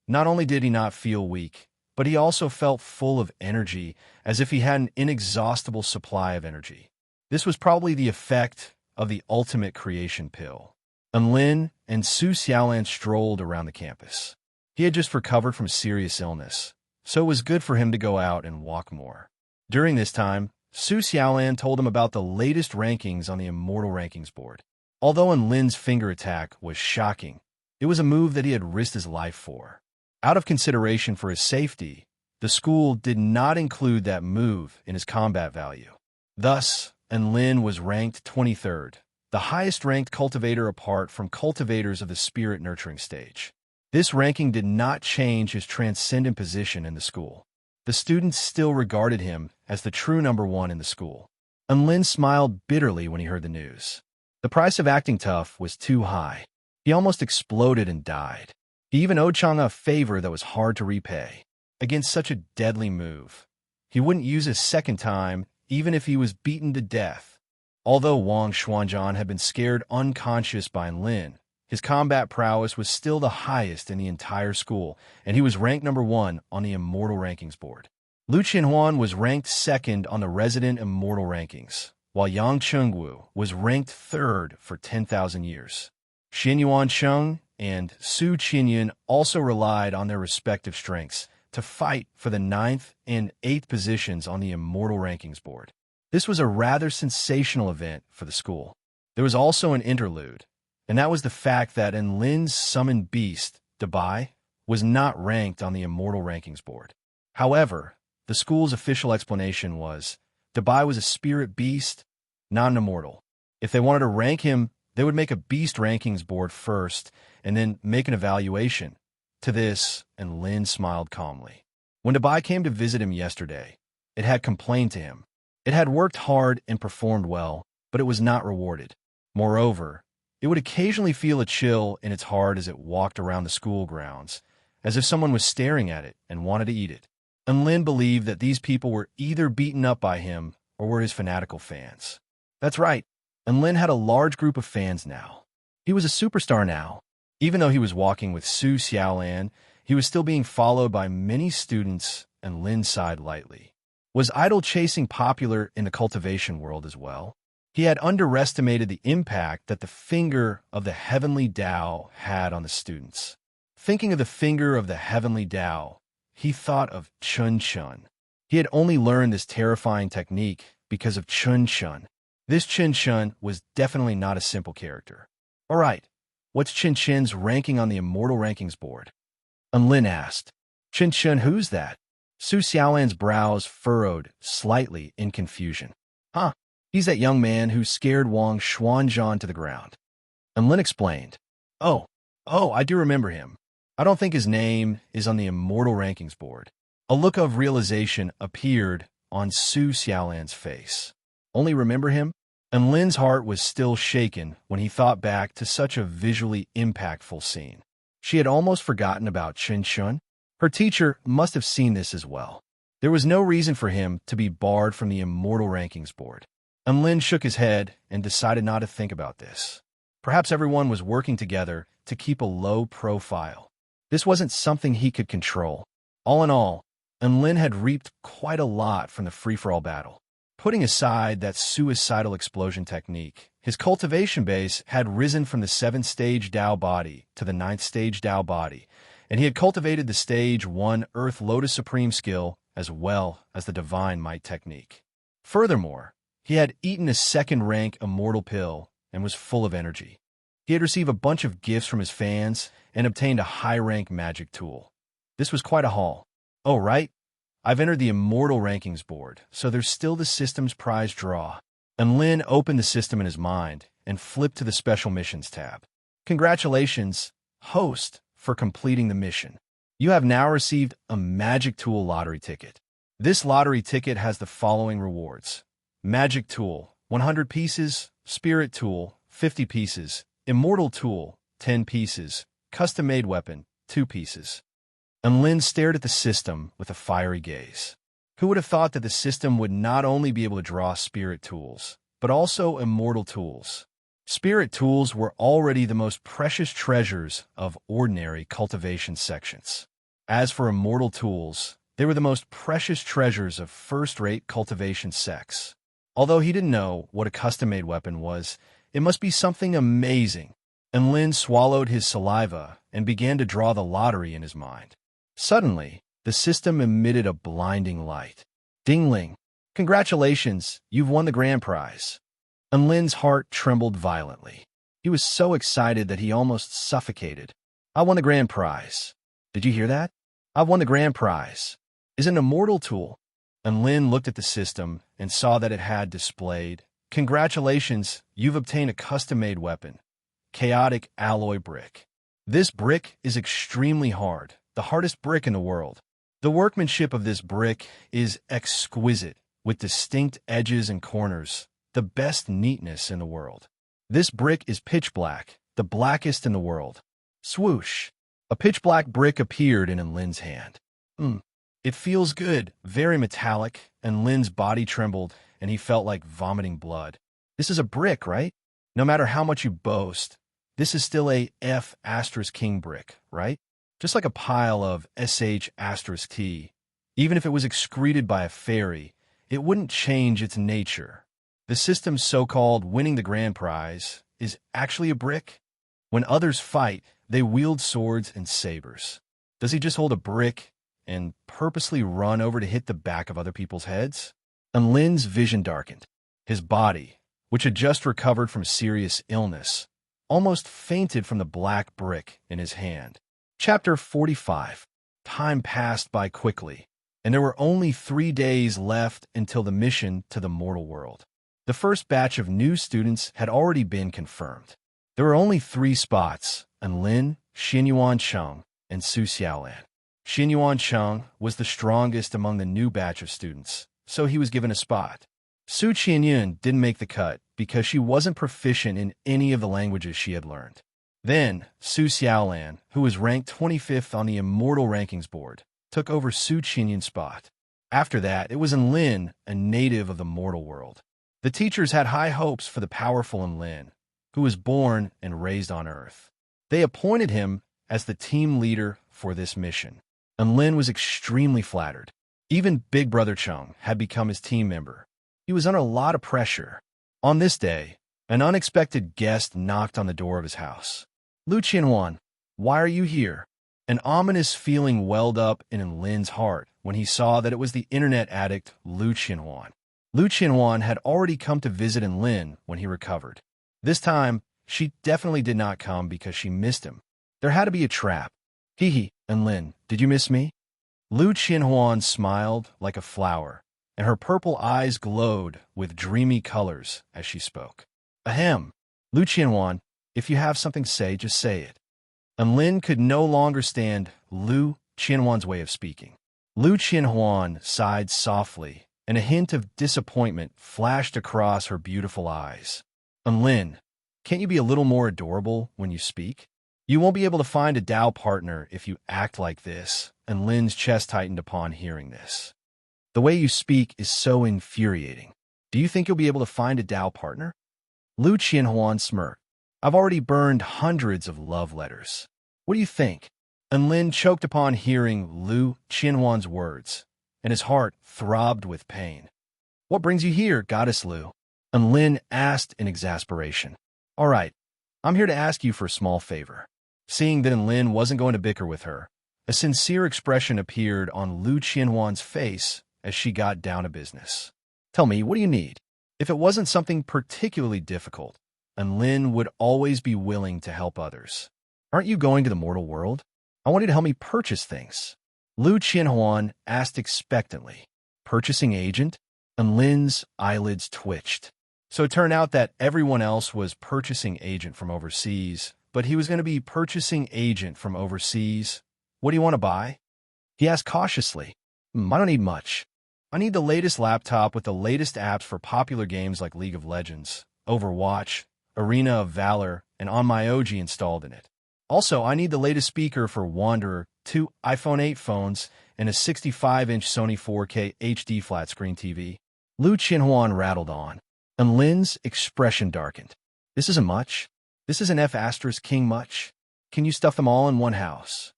not only did he not feel weak, but he also felt full of energy, as if he had an inexhaustible supply of energy. This was probably the effect of the ultimate creation pill. Lin and Su Xiaolan strolled around the campus. He had just recovered from serious illness, so it was good for him to go out and walk more. During this time, Su Xiaolan told him about the latest rankings on the Immortal Rankings board. Although Lin's finger attack was shocking, it was a move that he had risked his life for. Out of consideration for his safety, the school did not include that move in his combat value. Thus, Lin was ranked 23rd, the highest-ranked cultivator apart from cultivators of the spirit nurturing stage. This ranking did not change his transcendent position in the school. The students still regarded him as the true #1 in the school. Lin smiled bitterly when he heard the news. The price of acting tough was too high. He almost exploded and died. He even owed Chang a favor that was hard to repay. Against such a deadly move, he wouldn't use a second time even if he was beaten to death. Although Wang Xuanzhan had been scared unconscious by Lin, his combat prowess was still the highest in the entire school, and he was ranked #1 on the Immortal Rankings board. Lu Qinhuan was ranked 2nd on the Resident Immortal Rankings, while Yang Chengwu was ranked 3rd for 10,000 years. Xin Yuancheng and Su Qinyun also relied on their respective strengths to fight for the 9th and 8th positions on the Immortal Rankings board. This was a rather sensational event for the school. There was also an interlude, and that was the fact that Lin's summoned beast, Dabai, was not ranked on the Immortal Rankings board. However, the school's official explanation was Dabai was a spirit beast, not an immortal. If they wanted to rank him, they would make a beast rankings board first and then make an evaluation. To this, Lin smiled calmly. When Dabai came to visit him yesterday, it had complained to him. It had worked hard and performed well, but it was not rewarded. Moreover, It would occasionally feel a chill in its heart as it walked around the school grounds, as if someone was staring at it and wanted to eat it. And Lin believed that these people were either beaten up by him or were his fanatical fans. That's right, and Lin had a large group of fans now. He was a superstar now. Even though he was walking with Su Xiaolan, he was still being followed by many students, and Lin sighed lightly. Was idol chasing popular in the cultivation world as well? He had underestimated the impact that the finger of the heavenly Tao had on the students. Thinking of the finger of the heavenly Tao, he thought of Chun Chun. He had only learned this terrifying technique because of Chun Chun. This Chun Chun was definitely not a simple character. All right, what's Chun Chun's ranking on the Immortal Rankings board? And Lin asked. Chun Chun, who's that? Su Xiaolan's brows furrowed slightly in confusion. Huh, he's that young man who scared Wang Xuanzhan to the ground. And Lin explained. Oh, I do remember him. I don't think his name is on the Immortal Rankings board. A look of realization appeared on Su Xiaolan's face. Only remember him? And Lin's heart was still shaken when he thought back to such a visually impactful scene. She had almost forgotten about Chun Chun. Her teacher must have seen this as well. There was no reason for him to be barred from the Immortal Rankings board. And Lin shook his head and decided not to think about this. Perhaps everyone was working together to keep a low profile. This wasn't something he could control. All in all, and Lin had reaped quite a lot from the free-for-all battle. Putting aside that suicidal explosion technique, his cultivation base had risen from the 7th-stage Tao body to the 9th-stage Tao body, and he had cultivated the Stage 1 Earth Lotus Supreme skill as well as the Divine Might technique. Furthermore, he had eaten a 2nd-rank Immortal Pill and was full of energy. He had received a bunch of gifts from his fans and obtained a high-rank magic tool. This was quite a haul. Oh, right? I've entered the Immortal Rankings board, so there's still the system's prize draw. And Lin opened the system in his mind and flipped to the Special Missions tab. Congratulations, host, for completing the mission. You have now received a Magic Tool lottery ticket. This lottery ticket has the following rewards. Magic Tool, 100 pieces. Spirit Tool, 50 pieces. Immortal Tool, 10 pieces. Custom-made weapon, 2 pieces. And Lin stared at the system with a fiery gaze. Who would have thought that the system would not only be able to draw spirit tools, but also immortal tools? Spirit tools were already the most precious treasures of ordinary cultivation sections. As for immortal tools, they were the most precious treasures of first-rate cultivation sects. Although he didn't know what a custom-made weapon was, it must be something amazing. And Lin swallowed his saliva and began to draw the lottery in his mind. Suddenly, the system emitted a blinding light. Ding-ling! Congratulations, you've won the grand prize. And Lin's heart trembled violently. He was so excited that he almost suffocated. I won the grand prize. Did you hear that? I won the grand prize. Is an immortal tool. And Lin looked at the system and saw that it had displayed, Congratulations, you've obtained a custom-made weapon. Chaotic alloy brick. This brick is extremely hard, the hardest brick in the world. The workmanship of this brick is exquisite, with distinct edges and corners, the best neatness in the world. This brick is pitch black, the blackest in the world. Swoosh! A pitch black brick appeared in Lin's hand. It feels good, very metallic, and Lin's body trembled, and he felt like vomiting blood. This is a brick, right? No matter how much you boast, this is still a F*King brick, right? Just like a pile of SH*T. Even if it was excreted by a fairy, it wouldn't change its nature. The system's so-called winning the grand prize is actually a brick. When others fight, they wield swords and sabers. Does he just hold a brick and purposely run over to hit the back of other people's heads? And Lin's vision darkened. His body, which had just recovered from serious illness, almost fainted from the black brick in his hand. Chapter 45. Time passed by quickly, and there were only 3 days left until the mission to the mortal world. The first batch of new students had already been confirmed. There were only 3 spots, and Lin, Xinyuan Cheng, and Su Xiaolan. Xinyuan Cheng was the strongest among the new batch of students, so he was given a spot. Su Qianyun didn't make the cut because she wasn't proficient in any of the languages she had learned. Then, Su Xiaolan, who was ranked 25th on the Immortal Rankings board, took over Su Qinyan's spot. After that, it was Enlin, a native of the mortal world. The teachers had high hopes for the powerful Enlin, who was born and raised on Earth. They appointed him as the team leader for this mission. Enlin was extremely flattered. Even Big Brother Chung had become his team member. He was under a lot of pressure. On this day, an unexpected guest knocked on the door of his house. Lu Qianhuan, why are you here? An ominous feeling welled up in Enlin's heart when he saw that it was the internet addict Lu Qianhuan. Lu Qianhuan had already come to visit Enlin when he recovered. This time, she definitely did not come because she missed him. There had to be a trap. Hee, Enlin, did you miss me? Lu Qianhuan smiled like a flower, and her purple eyes glowed with dreamy colors as she spoke. Ahem, Lu Qianhuan, if you have something to say, just say it. Enlin could no longer stand Lu Qianhuan's way of speaking. Lu Qianhuan sighed softly, and a hint of disappointment flashed across her beautiful eyes. Enlin, can't you be a little more adorable when you speak? You won't be able to find a Dao partner if you act like this, and Lin's chest tightened upon hearing this. The way you speak is so infuriating. Do you think you'll be able to find a Dao partner? Lu Qianhuan smirked. I've already burned hundreds of love letters. What do you think? And Lin choked upon hearing Lu Qianhuan's words, and his heart throbbed with pain. What brings you here, Goddess Lu? And Lin asked in exasperation. All right, I'm here to ask you for a small favor. Seeing that Lin wasn't going to bicker with her, a sincere expression appeared on Lu Qianhuan's face as she got down to business. Tell me, what do you need? If it wasn't something particularly difficult, and Lin would always be willing to help others. Aren't you going to the mortal world? I want you to help me purchase things. Lu Qianhuan asked expectantly. Purchasing agent? And Lin's eyelids twitched. So it turned out that everyone else was purchasing agent from overseas, but he was going to be purchasing agent from overseas. What do you want to buy? He asked cautiously. I don't need much. I need the latest laptop with the latest apps for popular games like League of Legends, Overwatch, Arena of Valor, and On My OG installed in it. Also, I need the latest speaker for Wanderer, 2 iPhone 8 phones, and a 65-inch Sony 4K HD flat-screen TV. Lu Qianhuan rattled on, and Lin's expression darkened. This isn't much. This isn't F*King much. Can you stuff them all in one house?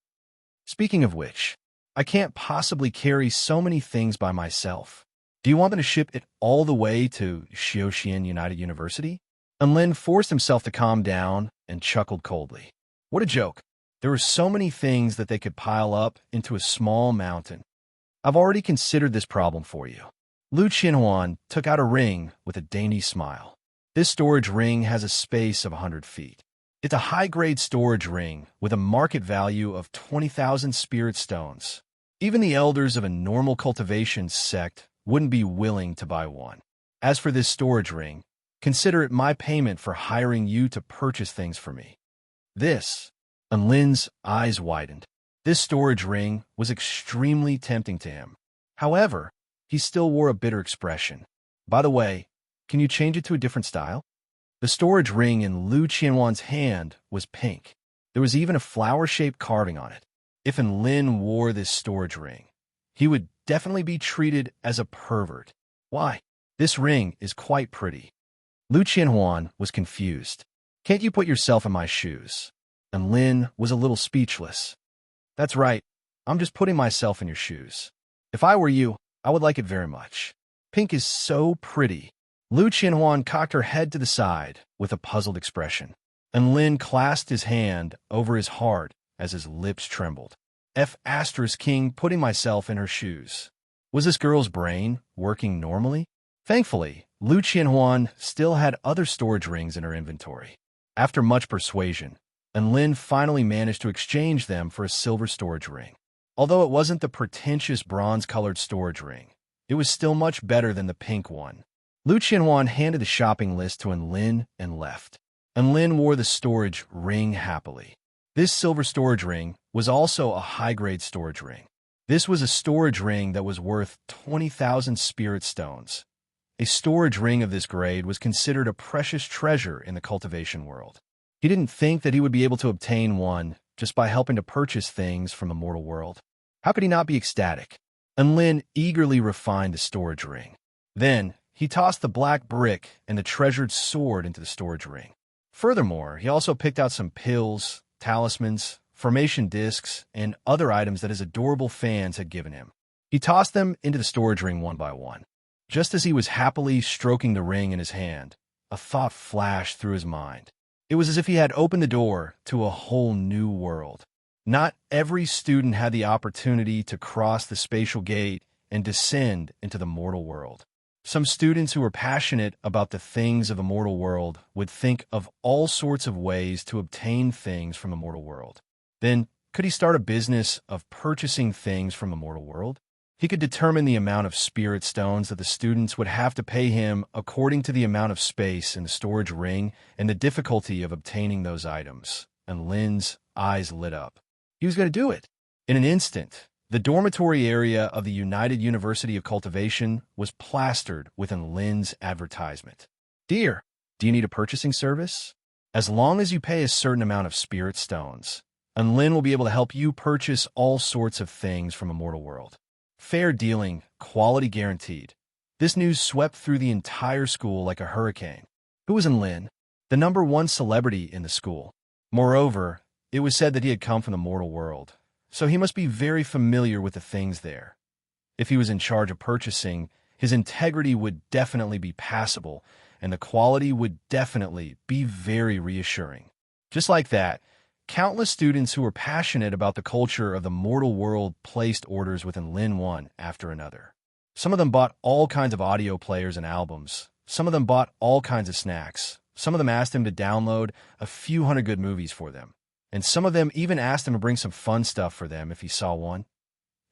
Speaking of which, I can't possibly carry so many things by myself. Do you want them to ship it all the way to Xiaoxian United University? And Lin forced himself to calm down and chuckled coldly. What a joke. There were so many things that they could pile up into a small mountain. I've already considered this problem for you. Lu Qianhuan took out a ring with a dainty smile. This storage ring has a space of 100 feet. It's a high-grade storage ring with a market value of 20,000 spirit stones. Even the elders of a normal cultivation sect wouldn't be willing to buy one. As for this storage ring, consider it my payment for hiring you to purchase things for me. This, and Lin's eyes widened. This storage ring was extremely tempting to him. However, he still wore a bitter expression. By the way, can you change it to a different style? The storage ring in Lu Qianhuan's hand was pink. There was even a flower-shaped carving on it. If Lin wore this storage ring, he would definitely be treated as a pervert. Why? This ring is quite pretty. Lu Qianhuan was confused. Can't you put yourself in my shoes? And Lin was a little speechless. That's right. I'm just putting myself in your shoes. If I were you, I would like it very much. Pink is so pretty. Lu Qianhuan cocked her head to the side with a puzzled expression, and Lin clasped his hand over his heart as his lips trembled. F*King putting myself in her shoes. Was this girl's brain working normally? Thankfully, Lu Qianhuan still had other storage rings in her inventory. After much persuasion, and Lin finally managed to exchange them for a silver storage ring. Although it wasn't the pretentious bronze-colored storage ring, it was still much better than the pink one. Lu Qianhuan handed the shopping list to Lin and left. Lin wore the storage ring happily. This silver storage ring was also a high-grade storage ring. This was a storage ring that was worth 20,000 spirit stones, A storage ring of this grade was considered a precious treasure in the cultivation world. He didn't think that he would be able to obtain one just by helping to purchase things from the mortal world. How could he not be ecstatic? And Lin eagerly refined the storage ring. Then, he tossed the black brick and the treasured sword into the storage ring. Furthermore, he also picked out some pills, talismans, formation discs, and other items that his adorable fans had given him. He tossed them into the storage ring one by one. Just as he was happily stroking the ring in his hand, a thought flashed through his mind. It was as if he had opened the door to a whole new world. Not every student had the opportunity to cross the spatial gate and descend into the mortal world. Some students who were passionate about the things of the mortal world would think of all sorts of ways to obtain things from the mortal world. Then, could he start a business of purchasing things from the mortal world? He could determine the amount of spirit stones that the students would have to pay him according to the amount of space in the storage ring and the difficulty of obtaining those items. And Lin's eyes lit up. He was going to do it. In an instant, the dormitory area of the United University of Cultivation was plastered with Lin's advertisement. Dear, do you need a purchasing service? As long as you pay a certain amount of spirit stones, and Lin will be able to help you purchase all sorts of things from a mortal world. Fair dealing, quality guaranteed. This news swept through the entire school like a hurricane. Who was Lin? The #1 celebrity in the school. Moreover, it was said that he had come from the mortal world, so he must be very familiar with the things there. If he was in charge of purchasing, his integrity would definitely be passable, and the quality would definitely be very reassuring. Just like that, countless students who were passionate about the culture of the mortal world placed orders within Lin one after another. Some of them bought all kinds of audio players and albums. Some of them bought all kinds of snacks. Some of them asked him to download a few hundred good movies for them. And some of them even asked him to bring some fun stuff for them if he saw one.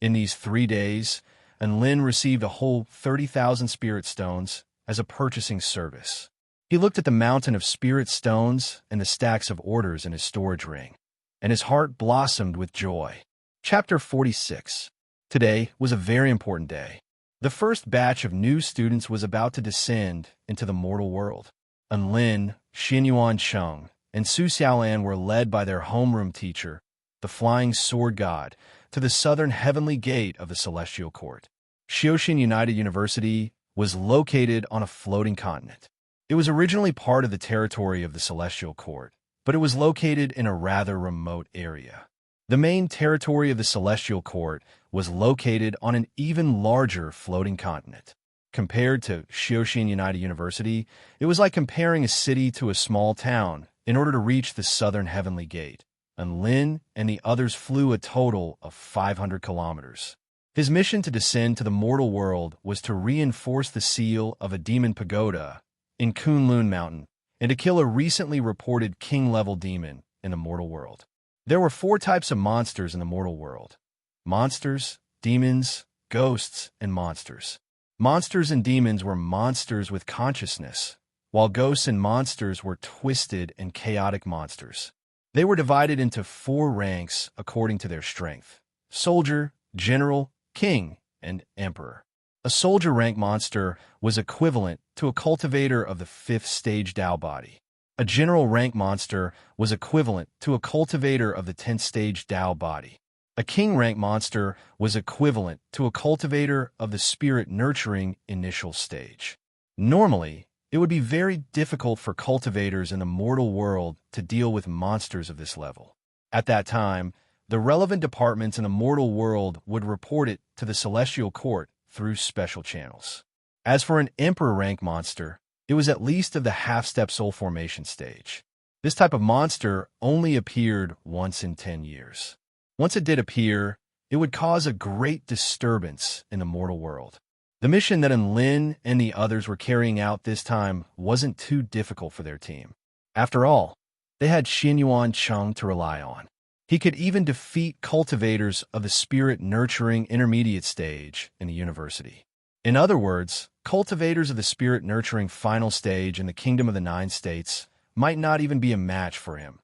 In these 3 days, Lin received a whole 30,000 spirit stones as a purchasing service. He looked at the mountain of spirit stones and the stacks of orders in his storage ring, and his heart blossomed with joy. Chapter 46. Today was a very important day. The first batch of new students was about to descend into the mortal world. And Lin, Xinyuan Cheng, and Su Xiaolan were led by their homeroom teacher, the Flying Sword God, to the southern heavenly gate of the Celestial Court. Xiaoxin United University was located on a floating continent. It was originally part of the territory of the Celestial Court, but it was located in a rather remote area. The main territory of the Celestial Court was located on an even larger floating continent. Compared to Xiaoxin United University, it was like comparing a city to a small town in order to reach the southern heavenly gate, and Lin and the others flew a total of 500 kilometers. His mission to descend to the mortal world was to reinforce the seal of a demon pagoda in Kunlun Mountain, and to kill a recently reported king-level demon in the mortal world. There were 4 types of monsters in the mortal world: monsters, demons, ghosts, and monsters. Monsters and demons were monsters with consciousness, while ghosts and monsters were twisted and chaotic monsters. They were divided into 4 ranks according to their strength: soldier, general, king, and emperor. A soldier rank monster was equivalent to a cultivator of the 5th stage Tao body. A general rank monster was equivalent to a cultivator of the 10th stage Tao body. A king rank monster was equivalent to a cultivator of the spirit nurturing initial stage. Normally, it would be very difficult for cultivators in the mortal world to deal with monsters of this level. At that time, the relevant departments in the mortal world would report it to the Celestial Court through special channels. As for an emperor rank monster, it was at least of the half-step soul formation stage. This type of monster only appeared once in 10 years. Once it did appear, it would cause a great disturbance in the mortal world. The mission that Lin and the others were carrying out this time wasn't too difficult for their team. After all, they had Xinyuan Cheng to rely on. He could even defeat cultivators of the spirit-nurturing intermediate stage in the university. In other words, cultivators of the spirit-nurturing final stage in the Kingdom of the 9 States might not even be a match for him.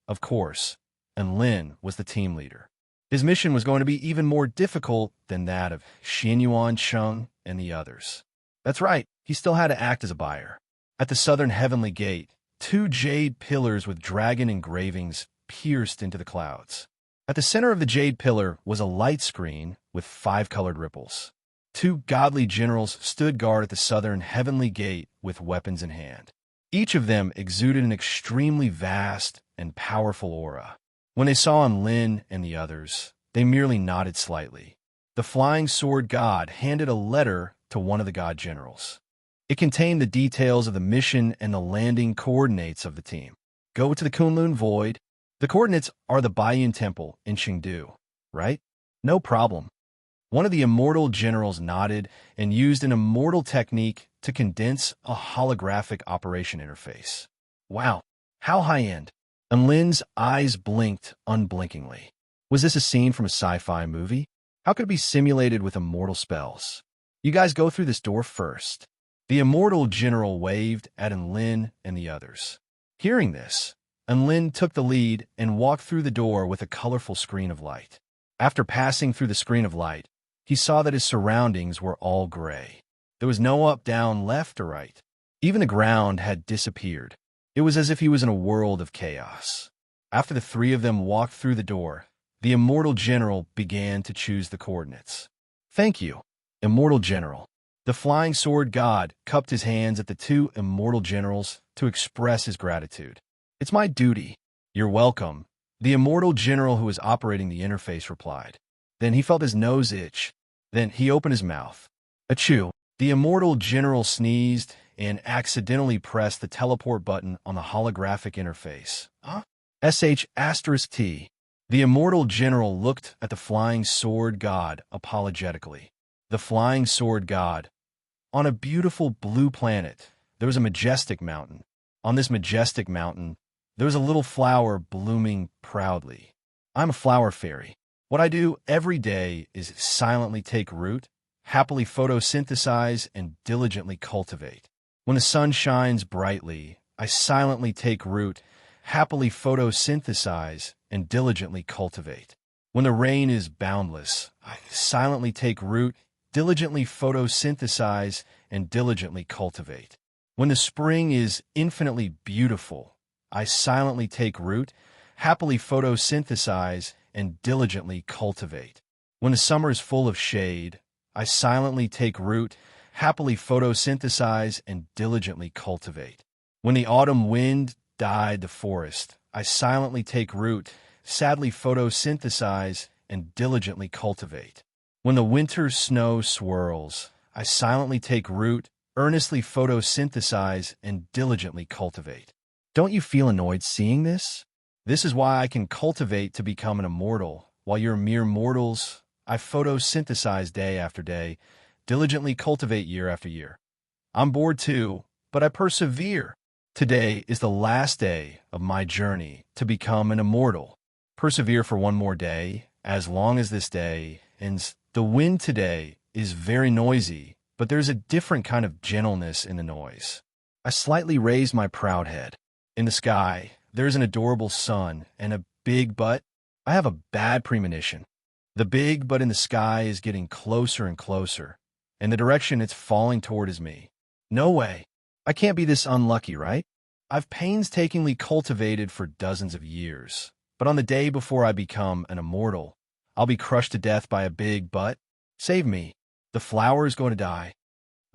Of course, and Lin was the team leader. His mission was going to be even more difficult than that of Xinyuan Cheng and the others. That's right, he still had to act as a buyer. At the southern heavenly gate, two jade pillars with dragon engravings pierced into the clouds. At the center of the jade pillar was a light screen with 5 colored ripples. Two godly generals stood guard at the southern heavenly gate with weapons in hand. Each of them exuded an extremely vast and powerful aura. When they saw Lin and the others, they merely nodded slightly. The flying sword god handed a letter to one of the god generals. It contained the details of the mission and the landing coordinates of the team. Go to the Kunlun Void. The coordinates are the Baiyun Temple in Chengdu, right? No problem. One of the immortal generals nodded and used an immortal technique to condense a holographic operation interface. Wow, how high-end. And Lin's eyes blinked unblinkingly. Was this a scene from a sci-fi movie? How could it be simulated with immortal spells? You guys go through this door first. The immortal general waved at Lin and the others. Hearing this, Lin took the lead and walked through the door with a colorful screen of light. After passing through the screen of light, he saw that his surroundings were all gray. There was no up, down, left, or right. Even the ground had disappeared. It was as if he was in a world of chaos. After the three of them walked through the door, the immortal general began to choose the coordinates. Thank you, immortal general. The flying sword god cupped his hands at the two immortal generals to express his gratitude. It's my duty. You're welcome, the immortal general who was operating the interface replied. Then he felt his nose itch. Then he opened his mouth. Achoo! The immortal general sneezed and accidentally pressed the teleport button on the holographic interface. Huh? *T. The immortal general looked at the flying sword god apologetically. The flying sword god. On a beautiful blue planet, there was a majestic mountain. On this majestic mountain, there was a little flower blooming proudly. I'm a flower fairy. What I do every day is silently take root, happily photosynthesize, and diligently cultivate. When the sun shines brightly, I silently take root, happily photosynthesize, and diligently cultivate. When the rain is boundless, I silently take root, diligently photosynthesize, and diligently cultivate. When the spring is infinitely beautiful, I silently take root, happily photosynthesize, and diligently cultivate. When the summer is full of shade, I silently take root, happily photosynthesize, and diligently cultivate. When the autumn wind dyed the forest, I silently take root, sadly photosynthesize, and diligently cultivate. When the winter snow swirls, I silently take root, earnestly photosynthesize, and diligently cultivate. Don't you feel annoyed seeing this? This is why I can cultivate to become an immortal, while you're mere mortals. I photosynthesize day after day, diligently cultivate year after year. I'm bored too, but I persevere. Today is the last day of my journey to become an immortal. Persevere for one more day, as long as this day ends. The wind today is very noisy, but there's a different kind of gentleness in the noise. I slightly raise my proud head. In the sky, there's an adorable sun and a big butt. I have a bad premonition. The big butt in the sky is getting closer and closer, and the direction it's falling toward is me. No way. I can't be this unlucky, right? I've painstakingly cultivated for dozens of years, but on the day before I become an immortal, I'll be crushed to death by a big butt. Save me. The flower is going to die.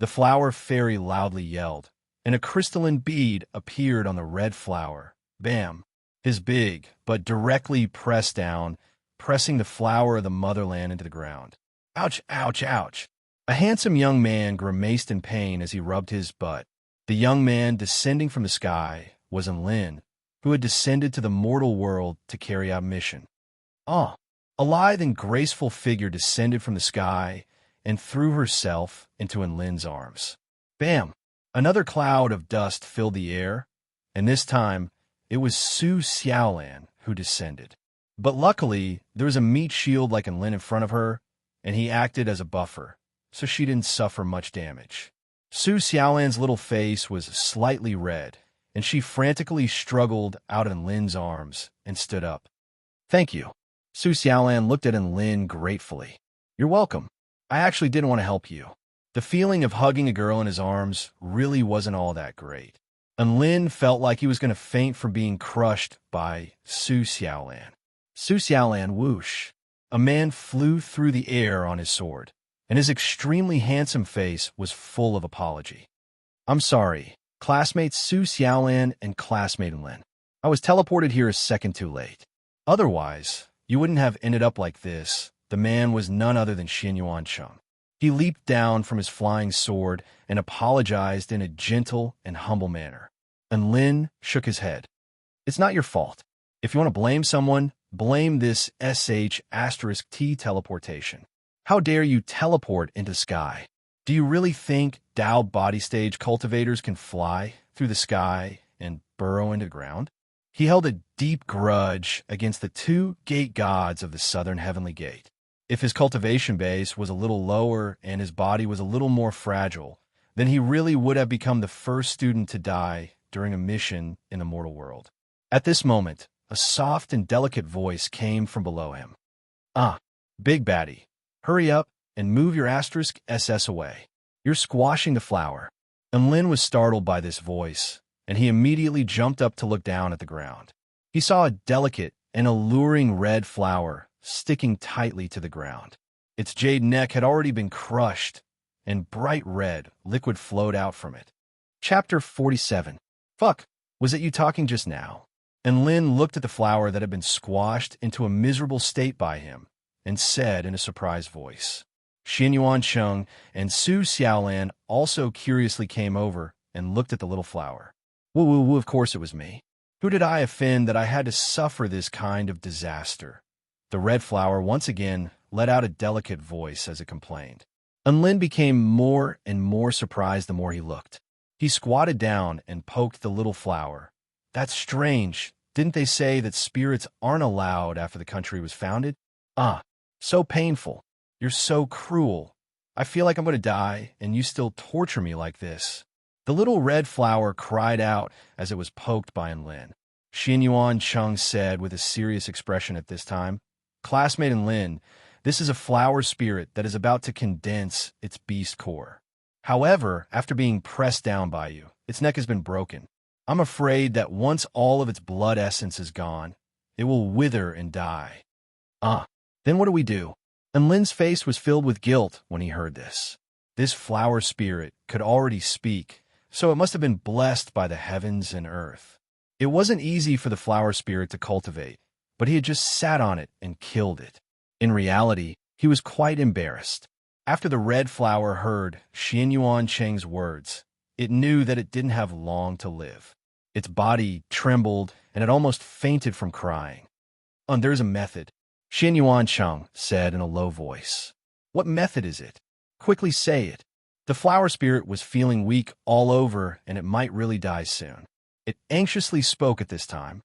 The flower fairy loudly yelled, and a crystalline bead appeared on the red flower. Bam! His big butt directly pressed down, pressing the flower of the motherland into the ground. Ouch, ouch, ouch. A handsome young man grimaced in pain as he rubbed his butt. The young man descending from the sky was Lin, who had descended to the mortal world to carry out mission. A lithe and graceful figure descended from the sky and threw herself into Lin's arms. Bam! Another cloud of dust filled the air, and this time it was Su Xiaolan who descended. But luckily, there was a meat shield like Lin in front of her, and he acted as a buffer, so she didn't suffer much damage. Su Xiaolan's little face was slightly red, and she frantically struggled out of Lin's arms and stood up. Thank you. Su Xiaolan looked at Lin gratefully. You're welcome. I actually didn't want to help you. The feeling of hugging a girl in his arms really wasn't all that great. And Lin felt like he was going to faint from being crushed by Su Xiaolan. Su Xiaolan whoosh. A man flew through the air on his sword, and his extremely handsome face was full of apology. I'm sorry, classmates Su Xiaolan and classmate Lin. I was teleported here a second too late. Otherwise, you wouldn't have ended up like this. The man was none other than Xin Yuancheng. He leaped down from his flying sword and apologized in a gentle and humble manner. And Lin shook his head. It's not your fault. If you want to blame someone, blame this sh*t teleportation. How dare you teleport into the sky? Do you really think Tao body stage cultivators can fly through the sky and burrow into the ground? He held a deep grudge against the two gate gods of the southern heavenly gate. If his cultivation base was a little lower and his body was a little more fragile, then he really would have become the first student to die during a mission in the mortal world. At this moment, a soft and delicate voice came from below him. Big baddie, hurry up and move your *SS away. You're squashing the flower. And Lin was startled by this voice, and he immediately jumped up to look down at the ground. He saw a delicate and alluring red flower sticking tightly to the ground. Its jade neck had already been crushed, and bright red liquid flowed out from it. Chapter 47. Fuck, was it you talking just now? And Lin looked at the flower that had been squashed into a miserable state by him, and said in a surprised voice. Xin Yuancheng and Su Xiaolan also curiously came over and looked at the little flower. Woo, of course it was me. Who did I offend that I had to suffer this kind of disaster? The red flower once again let out a delicate voice as it complained. And Lin became more and more surprised the more he looked. He squatted down and poked the little flower. That's strange. Didn't they say that spirits aren't allowed after the country was founded? So painful. You're so cruel. I feel like I'm going to die, and you still torture me like this. The little red flower cried out as it was poked by Lin. Xin Yuancheng said with a serious expression at this time, Classmate Lin, this is a flower spirit that is about to condense its beast core. However, after being pressed down by you, its neck has been broken. I'm afraid that once all of its blood essence is gone, it will wither and die. Then what do we do? And Lin's face was filled with guilt when he heard this. This flower spirit could already speak, so it must have been blessed by the heavens and earth. It wasn't easy for the flower spirit to cultivate, but he had just sat on it and killed it. In reality, he was quite embarrassed. After the red flower heard Xin Yuancheng's words, it knew that it didn't have long to live. Its body trembled, and it almost fainted from crying. There's a method, Xin Yuancheng said in a low voice. What method is it? Quickly say it. The flower spirit was feeling weak all over, and it might really die soon. It anxiously spoke at this time.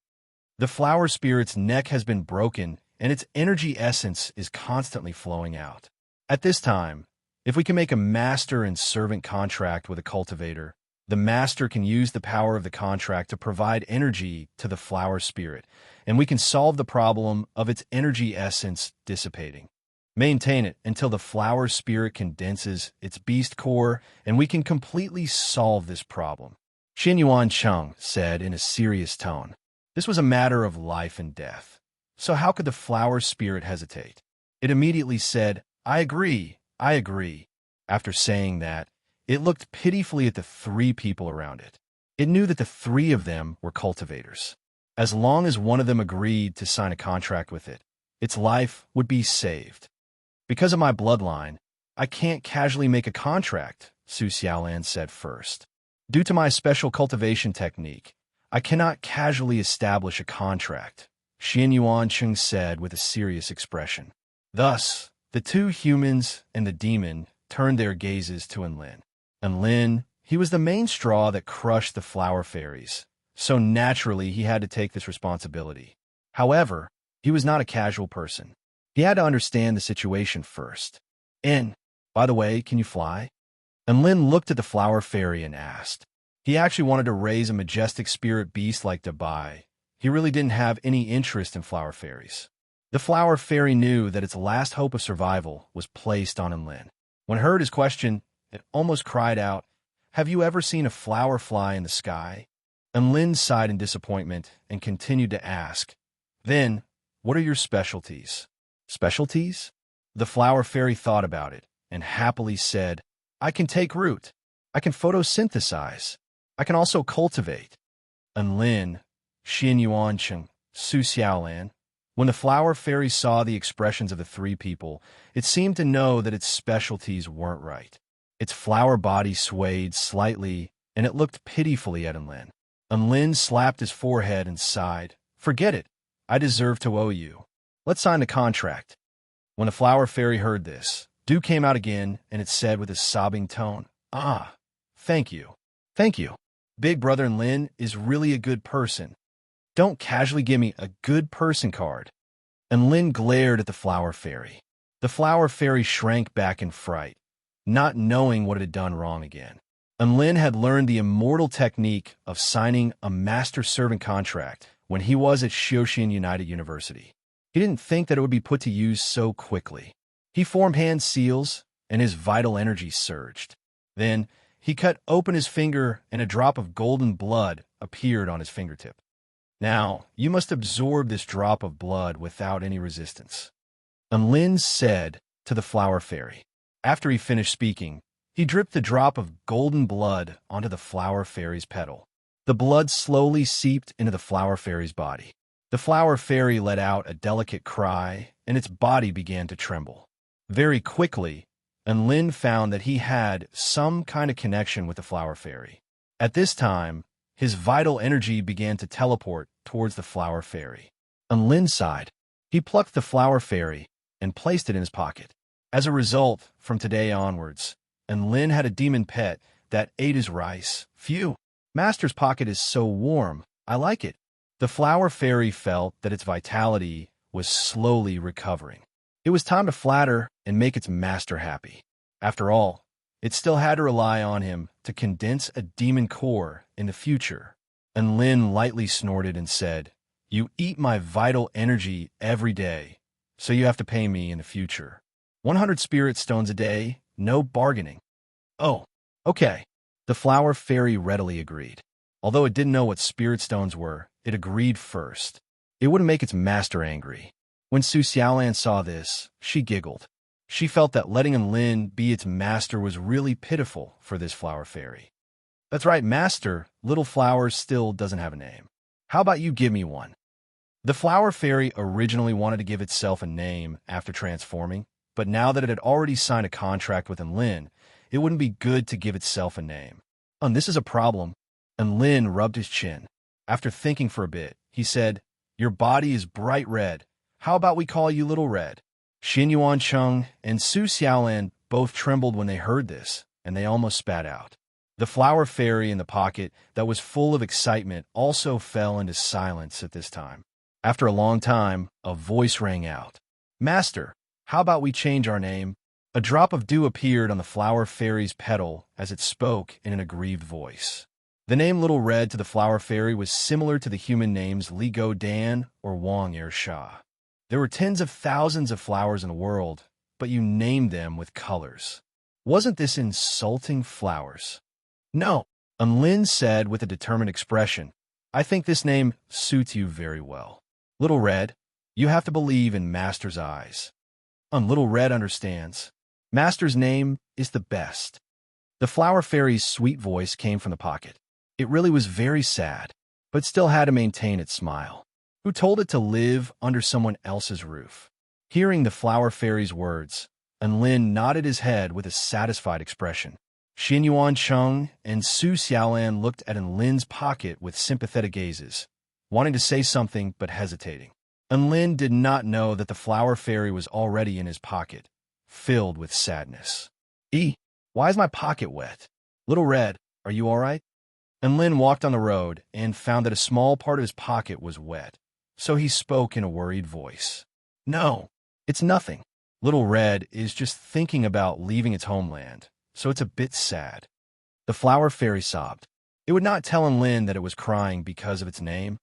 The flower spirit's neck has been broken, and its energy essence is constantly flowing out. At this time, if we can make a master and servant contract with a cultivator, the master can use the power of the contract to provide energy to the flower spirit, and we can solve the problem of its energy essence dissipating. Maintain it until the flower spirit condenses its beast core, and we can completely solve this problem. Xin Yuancheng said in a serious tone. This was a matter of life and death. So how could the flower spirit hesitate? It immediately said, I agree. After saying that, it looked pitifully at the three people around it. It knew that the three of them were cultivators. As long as one of them agreed to sign a contract with it, its life would be saved. Because of my bloodline, I can't casually make a contract, Su Xiaolan said first. Due to my special cultivation technique, I cannot casually establish a contract, Xin Yuancheng said with a serious expression. Thus, the two humans and the demon turned their gazes to Lin. Lin, he was the main straw that crushed the flower fairies, so naturally he had to take this responsibility. However, he was not a casual person. He had to understand the situation first. By the way, can you fly? Lin looked at the flower fairy and asked. He actually wanted to raise a majestic spirit beast like Dabai. He really didn't have any interest in flower fairies. The flower fairy knew that its last hope of survival was placed on Lin. When heard his question, It almost cried out, "Have you ever seen a flower fly in the sky?" And Lin sighed in disappointment and continued to ask, "Then, what are your specialties?" "Specialties?" The flower fairy thought about it and happily said, "I can take root. I can photosynthesize. I can also cultivate." And Lin, Xin Yuan Cheng, Su Xiaolan. When the flower fairy saw the expressions of the three people, it seemed to know that its specialties weren't right. Its flower body swayed slightly, and it looked pitifully at Enlin. Enlin slapped his forehead and sighed, "Forget it. I deserve to owe you. Let's sign the contract." When the flower fairy heard this, dew came out again, and it said with a sobbing tone, "Ah, thank you. Thank you. Big Brother Enlin is really a good person. Don't casually give me a good person card." And Lin glared at the flower fairy. The flower fairy shrank back in fright, not knowing what it had done wrong again. And Lin had learned the immortal technique of signing a master-servant contract when he was at Xiaoxian United University. He didn't think that it would be put to use so quickly. He formed hand seals, and his vital energy surged. Then, he cut open his finger, and a drop of golden blood appeared on his fingertip. "Now, you must absorb this drop of blood without any resistance," and Lin said to the flower fairy. After he finished speaking, he dripped the drop of golden blood onto the flower fairy's petal. The blood slowly seeped into the flower fairy's body. The flower fairy let out a delicate cry, and its body began to tremble. Very quickly, and Lin found that he had some kind of connection with the flower fairy. At this time, his vital energy began to teleport towards the flower fairy. On Lin's side, he plucked the flower fairy and placed it in his pocket. As a result, from today onwards, and Lin had a demon pet that ate his rice. "Phew, Master's pocket is so warm. I like it." The flower fairy felt that its vitality was slowly recovering. It was time to flatter and make its master happy. After all, it still had to rely on him to condense a demon core in the future. And Lin lightly snorted and said, "You eat my vital energy every day, so you have to pay me in the future. 100 spirit stones a day, no bargaining." "Oh, okay." The flower fairy readily agreed. Although it didn't know what spirit stones were, it agreed first. It wouldn't make its master angry. When Su Xiaolan saw this, she giggled. She felt that letting Lin be its master was really pitiful for this flower fairy. "That's right, master. Little flower still doesn't have a name. How about you give me one?" The flower fairy originally wanted to give itself a name after transforming, but now that it had already signed a contract with Lin, it wouldn't be good to give itself a name. This is a problem." And Lin rubbed his chin. After thinking for a bit, he said, "Your body is bright red. How about we call you Little Red?" Xin Yuan Cheng and Su Xiaolan both trembled when they heard this, and they almost spat out. The flower fairy in the pocket that was full of excitement also fell into silence at this time. After a long time, a voice rang out. "Master, how about we change our name?" A drop of dew appeared on the flower fairy's petal as it spoke in an aggrieved voice. The name Little Red to the flower fairy was similar to the human names Li Go Dan or Wang Er Sha. There were tens of thousands of flowers in the world, but you named them with colors. Wasn't this insulting, flowers? "No," Lin said with a determined expression. "I think this name suits you very well. Little Red, you have to believe in Master's eyes." Little Red understands. Master's name is the best." The flower fairy's sweet voice came from the pocket. It really was very sad, but still had to maintain its smile. Who told it to live under someone else's roof? Hearing the flower fairy's words, Lin nodded his head with a satisfied expression. Xin Yuan Cheng and Su Xiaolan looked at Lin's pocket with sympathetic gazes, wanting to say something but hesitating. Lin did not know that the flower fairy was already in his pocket, filled with sadness. Why is my pocket wet? Little Red, are you all right?" Lin walked on the road and found that a small part of his pocket was wet, so he spoke in a worried voice. "No, it's nothing. Little Red is just thinking about leaving its homeland, so it's a bit sad." The flower fairy sobbed. It would not tell Lin that it was crying because of its name,